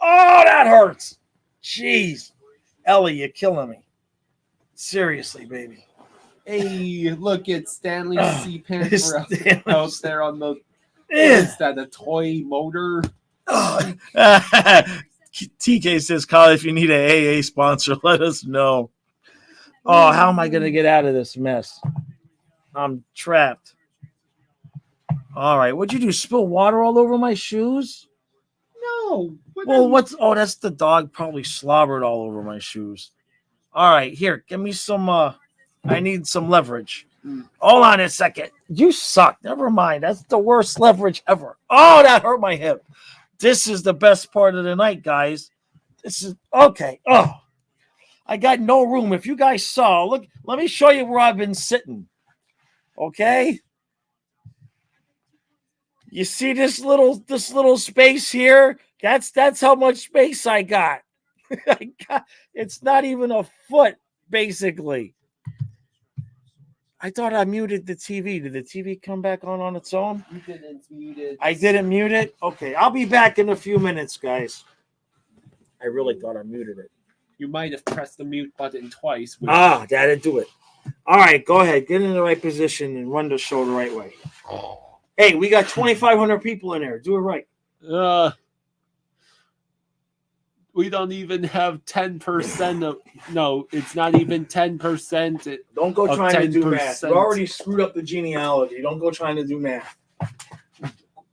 Oh, that hurts. Jeez. Ellie, you're killing me. Seriously, baby. Hey, look, it's Stanley C. Panther Stanley. out there on the... Is that a toy motor? TK says, Kyle, if you need an AA sponsor, let us know. Oh, how am I going to get out of this mess? I'm trapped. All right. What'd you do? Spill water all over my shoes? No. Well, that's the dog probably slobbered all over my shoes. All right. Here, give me some, I need some leverage. Hold on a second. You suck. Never mind. That's the worst leverage ever. Oh, that hurt my hip. This is the best part of the night, guys. This is okay. Oh, I got no room. If you guys saw, look, let me show you where I've been sitting. Okay. You see this little space here? That's how much space I got. It's not even a foot, basically. I thought I muted the TV. Did the TV come back on its own? You didn't mute it. I didn't mute it? Okay, I'll be back in a few minutes, guys. I really thought I muted it. You might have pressed the mute button twice. That'd do it. All right, go ahead. Get in the right position and run the show the right way. Hey, we got 2,500 people in there. Do it right. We don't even have 10% of. No, it's not even 10%. Don't go Of trying to do math. 10%. You already screwed up the genealogy. Don't go trying to do math.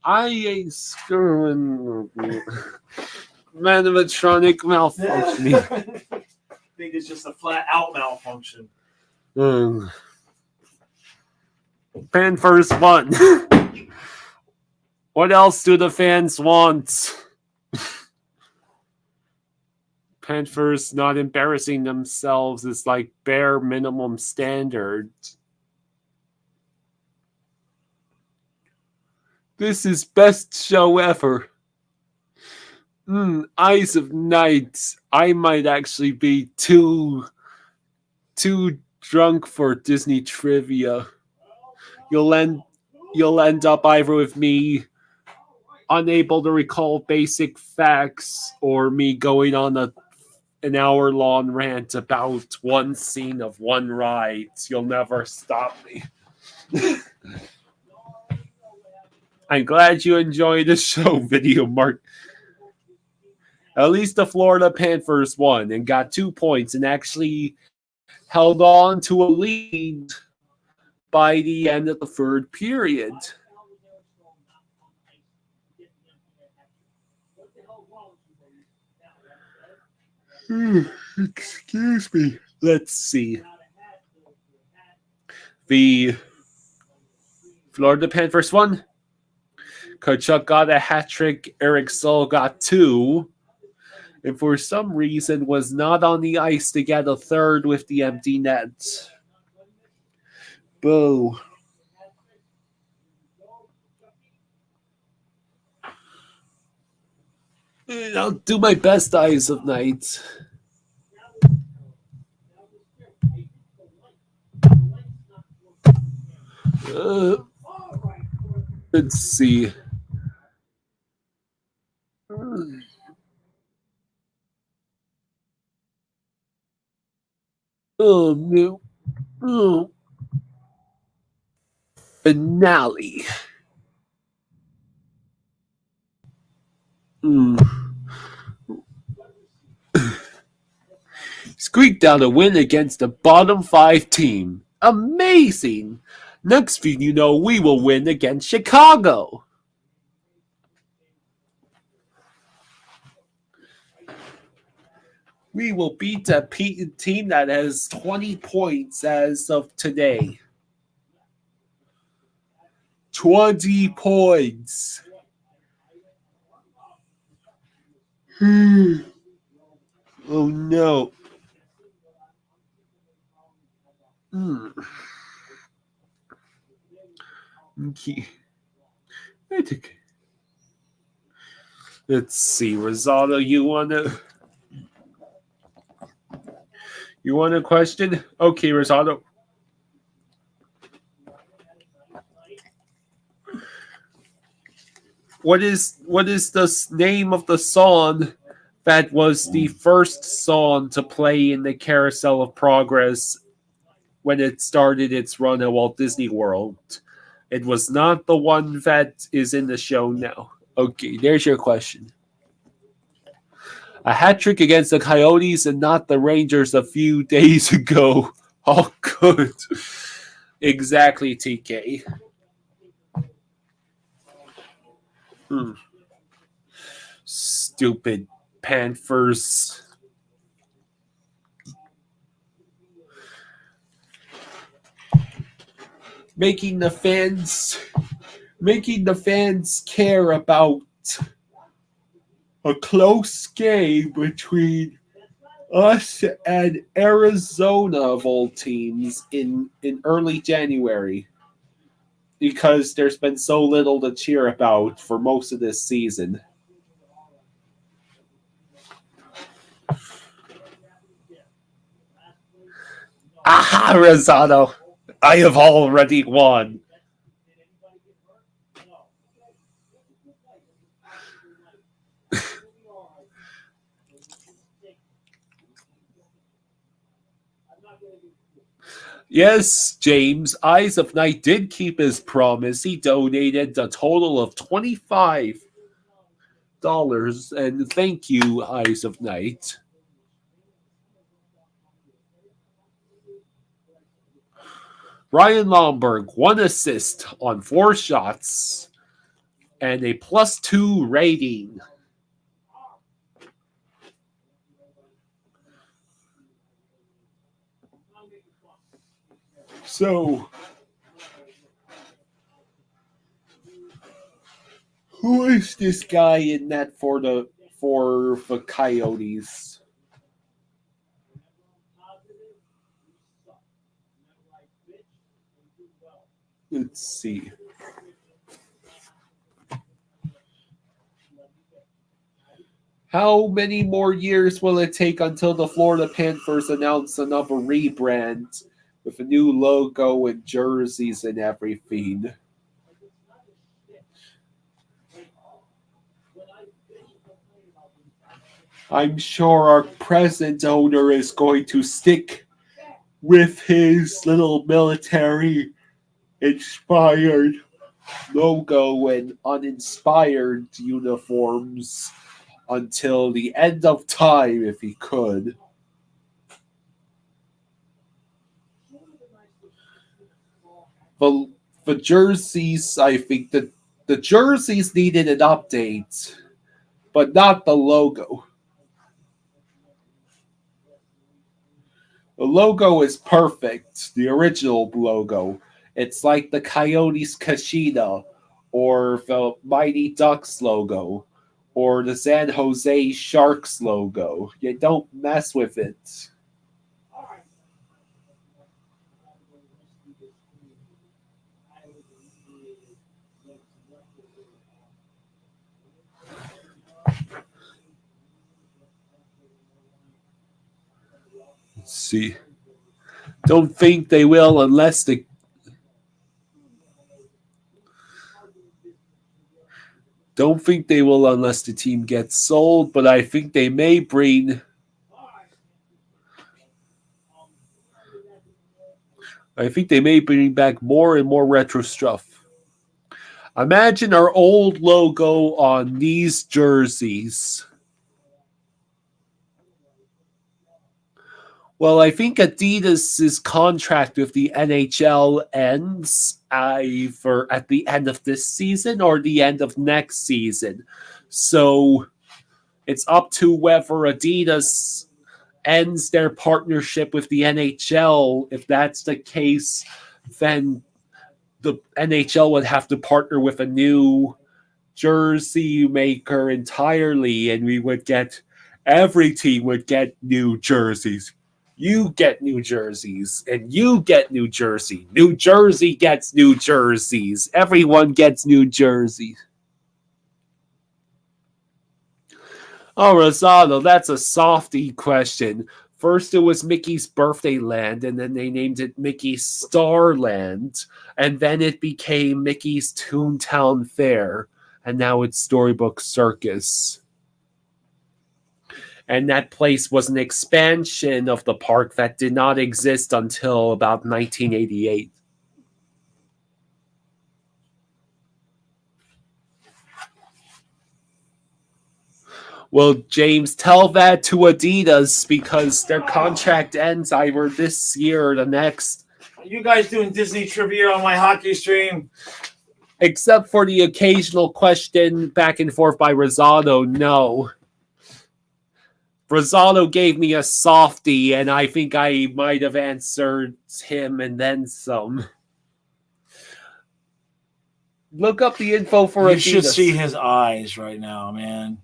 I ain't screwing. Animatronic malfunction. I think it's just a flat out malfunction. Panthers won. What else do the fans want? Panthers not embarrassing themselves is like bare minimum standard. This is best show ever. Eyes of Night. I might actually be too drunk for Disney trivia. You'll end up either with me unable to recall basic facts or me going on an hour-long rant about one scene of one ride. You'll never stop me. I'm glad you enjoyed the show, Video Mark. At least the Florida Panthers won and got 2 points and actually held on to a lead by the end of the third period. Excuse me. Let's see. The Florida Panthers won. Kachuk got a hat trick. Eric Sull got 2. And for some reason was not on the ice to get a third with the empty net. Boo. I'll do my best, Eyes of Night. Let's see. Oh, no. Oh. Finale. Squeaked out a win against the bottom 5 team. Amazing. Next thing you know, we will win against Chicago. We will beat a team that has 20 points as of today. 20 points. Oh no. Okay. Let's see, Rosado, you want a question? Okay, Rosado. What is the name of the song that was the first song to play in the Carousel of Progress when it started its run at Walt Disney World? It was not the one that is in the show now. Okay, there's your question. A hat trick against the Coyotes and not the Rangers a few days ago. Oh, good. Exactly, TK. Stupid Panthers. Making the fans care about a close game between us and Arizona of all teams in early January, because there's been so little to cheer about for most of this season. Aha, Rosado! I have already won. Yes, James, Eyes of Night did keep his promise. He donated a total of $25. And thank you, Eyes of Night. Ryan Lomberg, 1 assist on 4 shots and a +2 rating. So, who is this guy in net for the Coyotes? Let's see. How many more years will it take until the Florida Panthers announce another rebrand with a new logo and jerseys and everything? I'm sure our present owner is going to stick with his little military inspired logo and uninspired uniforms until the end of time if he could. The jerseys, I think that the jerseys needed an update, but not the logo. The logo is perfect, the original logo. It's like the Coyotes Kashida, or the Mighty Ducks logo, or the San Jose Sharks logo. You don't mess with it. Let's see. Don't think they will unless the team gets sold, but I think they may bring back more and more retro stuff. Imagine our old logo on these jerseys. Well, I think Adidas' contract with the NHL ends either at the end of this season or the end of next season. So it's up to whether Adidas ends their partnership with the NHL. If that's the case, then the NHL would have to partner with a new jersey maker entirely, and every team would get new jerseys. You get New Jerseys, and you get New Jersey. New Jersey gets New Jerseys. Everyone gets New Jerseys. Oh, Rosado, that's a softy question. First, it was Mickey's Birthday Land, and then they named it Mickey's Star Land, and then it became Mickey's Toontown Fair, and now it's Storybook Circus. And that place was an expansion of the park that did not exist until about 1988. Well, James, tell that to Adidas because their contract ends either this year or the next. Are you guys doing Disney trivia on my hockey stream? Except for the occasional question back and forth by Rosado, no. Rosado gave me a softie, and I think I might have answered him and then some. Look up the info for Adidas. You should see his eyes right now, man.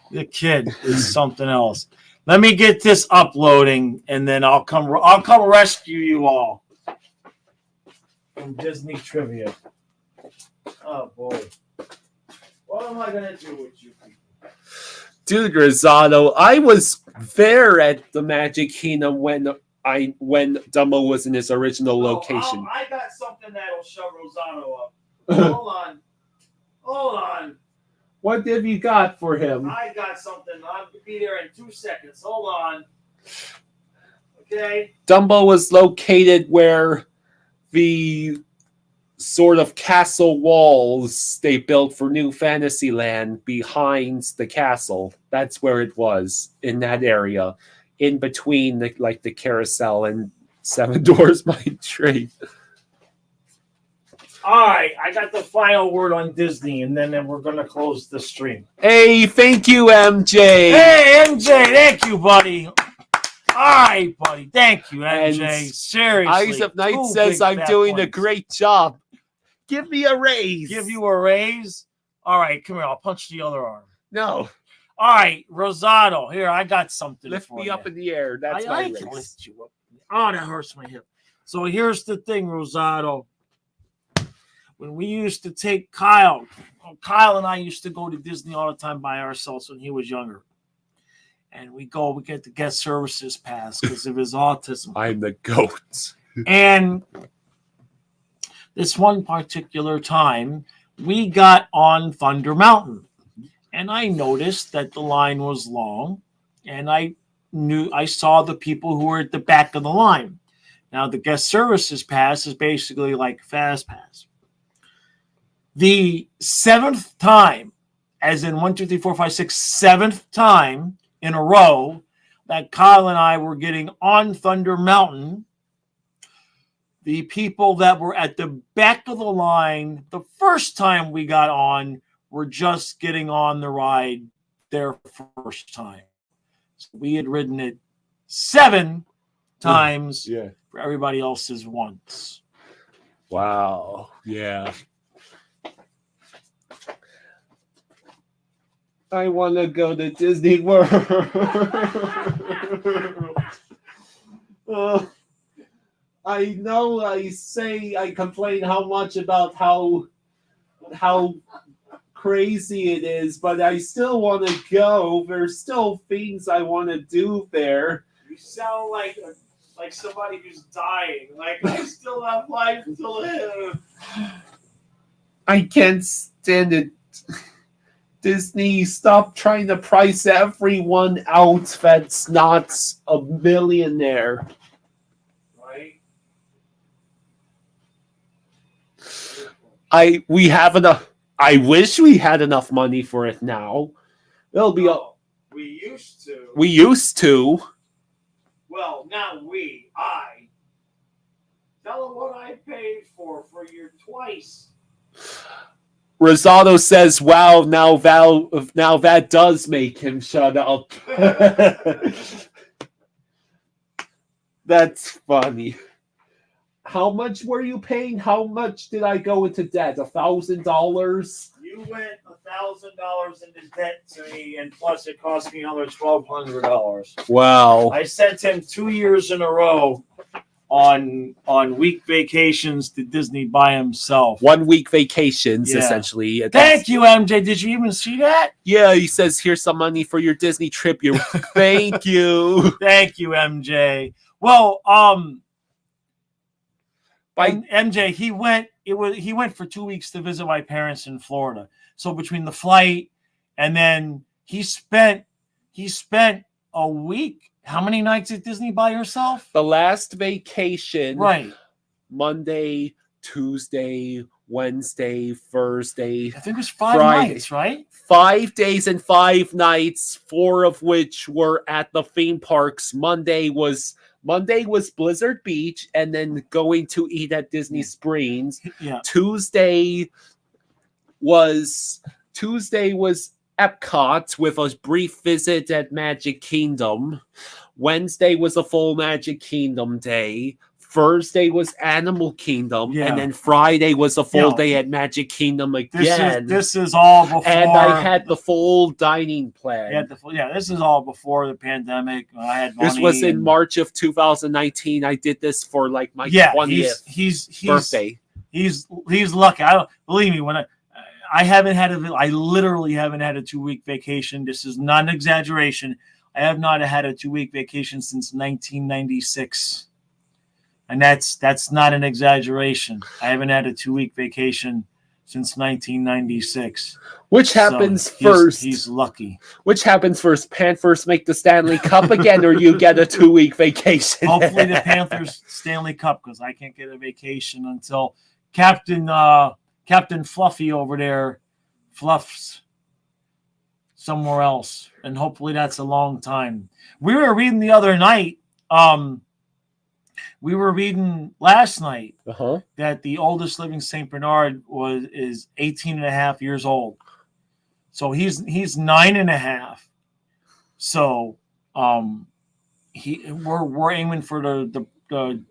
The kid is something else. Let me get this uploading, and then I'll come rescue you all from Disney trivia. Oh boy, what am I gonna do with you people? Dude, Rosado, I was there at the Magic Kingdom when Dumbo was in his original location. I got something that'll show Rosado up. Hold on. What have you got for him? I got something. I'll be there in 2 seconds. Hold on. Okay. Dumbo was located where the sort of castle walls they built for New Fantasyland behind the castle. That's where it was, in that area, in between the carousel and Seven Doors Mine Train. All right, I got the final word on Disney, and then we're going to close the stream. Hey, thank you, MJ. Hey, MJ, thank you, buddy. All right, buddy. Thank you, MJ. And Seriously. Eyes of Night two says big I'm fat doing a points. great job. Give me a raise. Give you a raise? All right, come here. I'll punch the other arm. No. All right, Rosado. Here, I got something Lift for me you. up in the air. That's my I raise. can lift you up. Oh, that hurts my hip. So here's the thing, Rosado. When we used to take Kyle and I used to go to Disney all the time by ourselves when he was younger. And we get the guest services pass because of his autism. I'm the goat. And this one particular time, we got on Thunder Mountain. And I noticed that the line was long. And I saw the people who were at the back of the line. Now, the guest services pass is basically like Fast Pass. The seventh time, as in 1, 2, 3, 4, 5, 6, seventh time in a row that Kyle and I were getting on Thunder Mountain, the people that were at the back of the line the first time we got on were just getting on the ride their first time. So we had ridden it 7 times Yeah. for everybody else's once. Wow. Yeah. I want to go to Disney World. I know I complain how much about how crazy it is, but I still want to go. There's still things I want to do there. You sound like somebody who's dying. Like I still have life to live. I can't stand it. Disney, stop trying to price everyone out that's not a millionaire. Right? We have enough. I wish we had enough money for it now. It'll be. We used to. We used to. Well, not we. I. Tell them what I paid for your twice. Rosado says, "Wow, now that does make him shut up." That's funny. How much were you paying? How much did I go into debt? $1,000? You went $1,000 into debt to me, and plus it cost me another $1,200. Wow. I sent him 2 years in a row on week vacations to Disney by himself. 1 week vacations, Yeah. essentially. Thank you, MJ. Did you even see that? Yeah, he says, here's some money for your Disney trip. Thank you. Thank you, MJ. Well, MJ, he went for 2 weeks to visit my parents in Florida. So between the flight and then he spent a week. How many nights at Disney by yourself? The last vacation, Right. Monday, Tuesday, Wednesday, Thursday, I think it was 5 Friday. nights, right? 5 days and 5 nights, 4 of which were at the theme parks. Monday was Blizzard Beach, and then going to eat at Disney Springs. Yeah. Tuesday was Epcot with a brief visit at Magic Kingdom. Wednesday was a full Magic Kingdom day. Thursday was Animal Kingdom, Yeah. and then Friday was a full Yeah. day at Magic Kingdom again. This is all before. And I had the full dining plan. This is all before the pandemic. I had money. This was in and- March of 2019. I did this for like my 20th he's birthday. He's lucky. Believe me, when I literally haven't had a 2-week vacation. This is not an exaggeration. I have not had a 2-week vacation since 1996. And that's not an exaggeration. I haven't had a 2-week vacation since 1996. Which So happens he's- first? He's lucky. Which happens first? Panthers make the Stanley Cup again, or you get a 2-week vacation? Hopefully the Panthers Stanley Cup, because I can't get a vacation until Captain Fluffy over there fluffs somewhere else, and hopefully that's a long time. We were reading the other night. We were reading last night that the oldest living Saint Bernard is 18 and a half years old. So he's 9.5. So we're aiming for the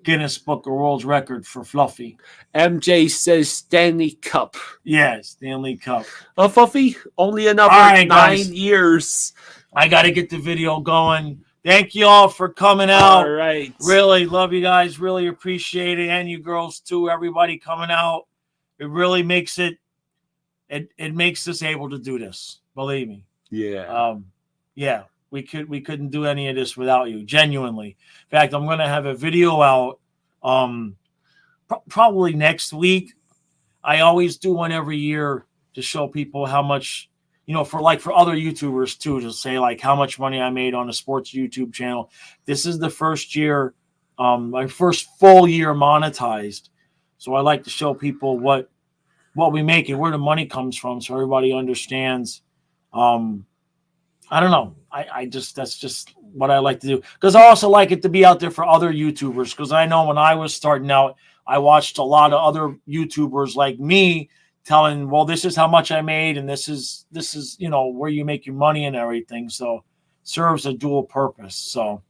Guinness Book of World Record for Fluffy. MJ says Stanley Cup. Yeah, Stanley Cup. Fluffy, only another All right, 9 guys. years. I got to get the video going. Thank you all for coming out. All right. Really love you guys. Really appreciate it. And you girls too. Everybody coming out. It really makes it makes us able to do this. Believe me. Yeah. Yeah. We couldn't do any of this without you. Genuinely. In fact, I'm gonna have a video out probably next week. I always do one every year to show people how much, for other YouTubers too, to say like how much money I made on a sports YouTube channel. This is the first year, my first full year monetized. So I like to show people what we make and where the money comes from, so everybody understands. I don't know. That's just what I like to do, because I also like it to be out there for other YouTubers, because I know when I was starting out, I watched a lot of other YouTubers like me telling, well, this is how much I made, and this is where you make your money and everything. So serves a dual purpose. So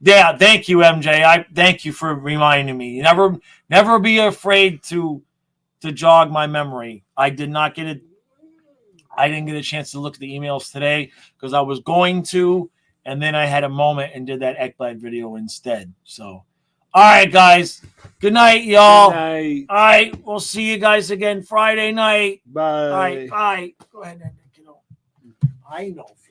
yeah, thank you, MJ. I thank you for reminding me. Never be afraid to jog my memory. I didn't get a chance to look at the emails today because I was going to, and then I had a moment and did that Ekblad video instead. So, all right, guys. Good night, y'all. Good night. All right, we'll see you guys again Friday night. Bye. All right, bye. Go ahead and get on. I know.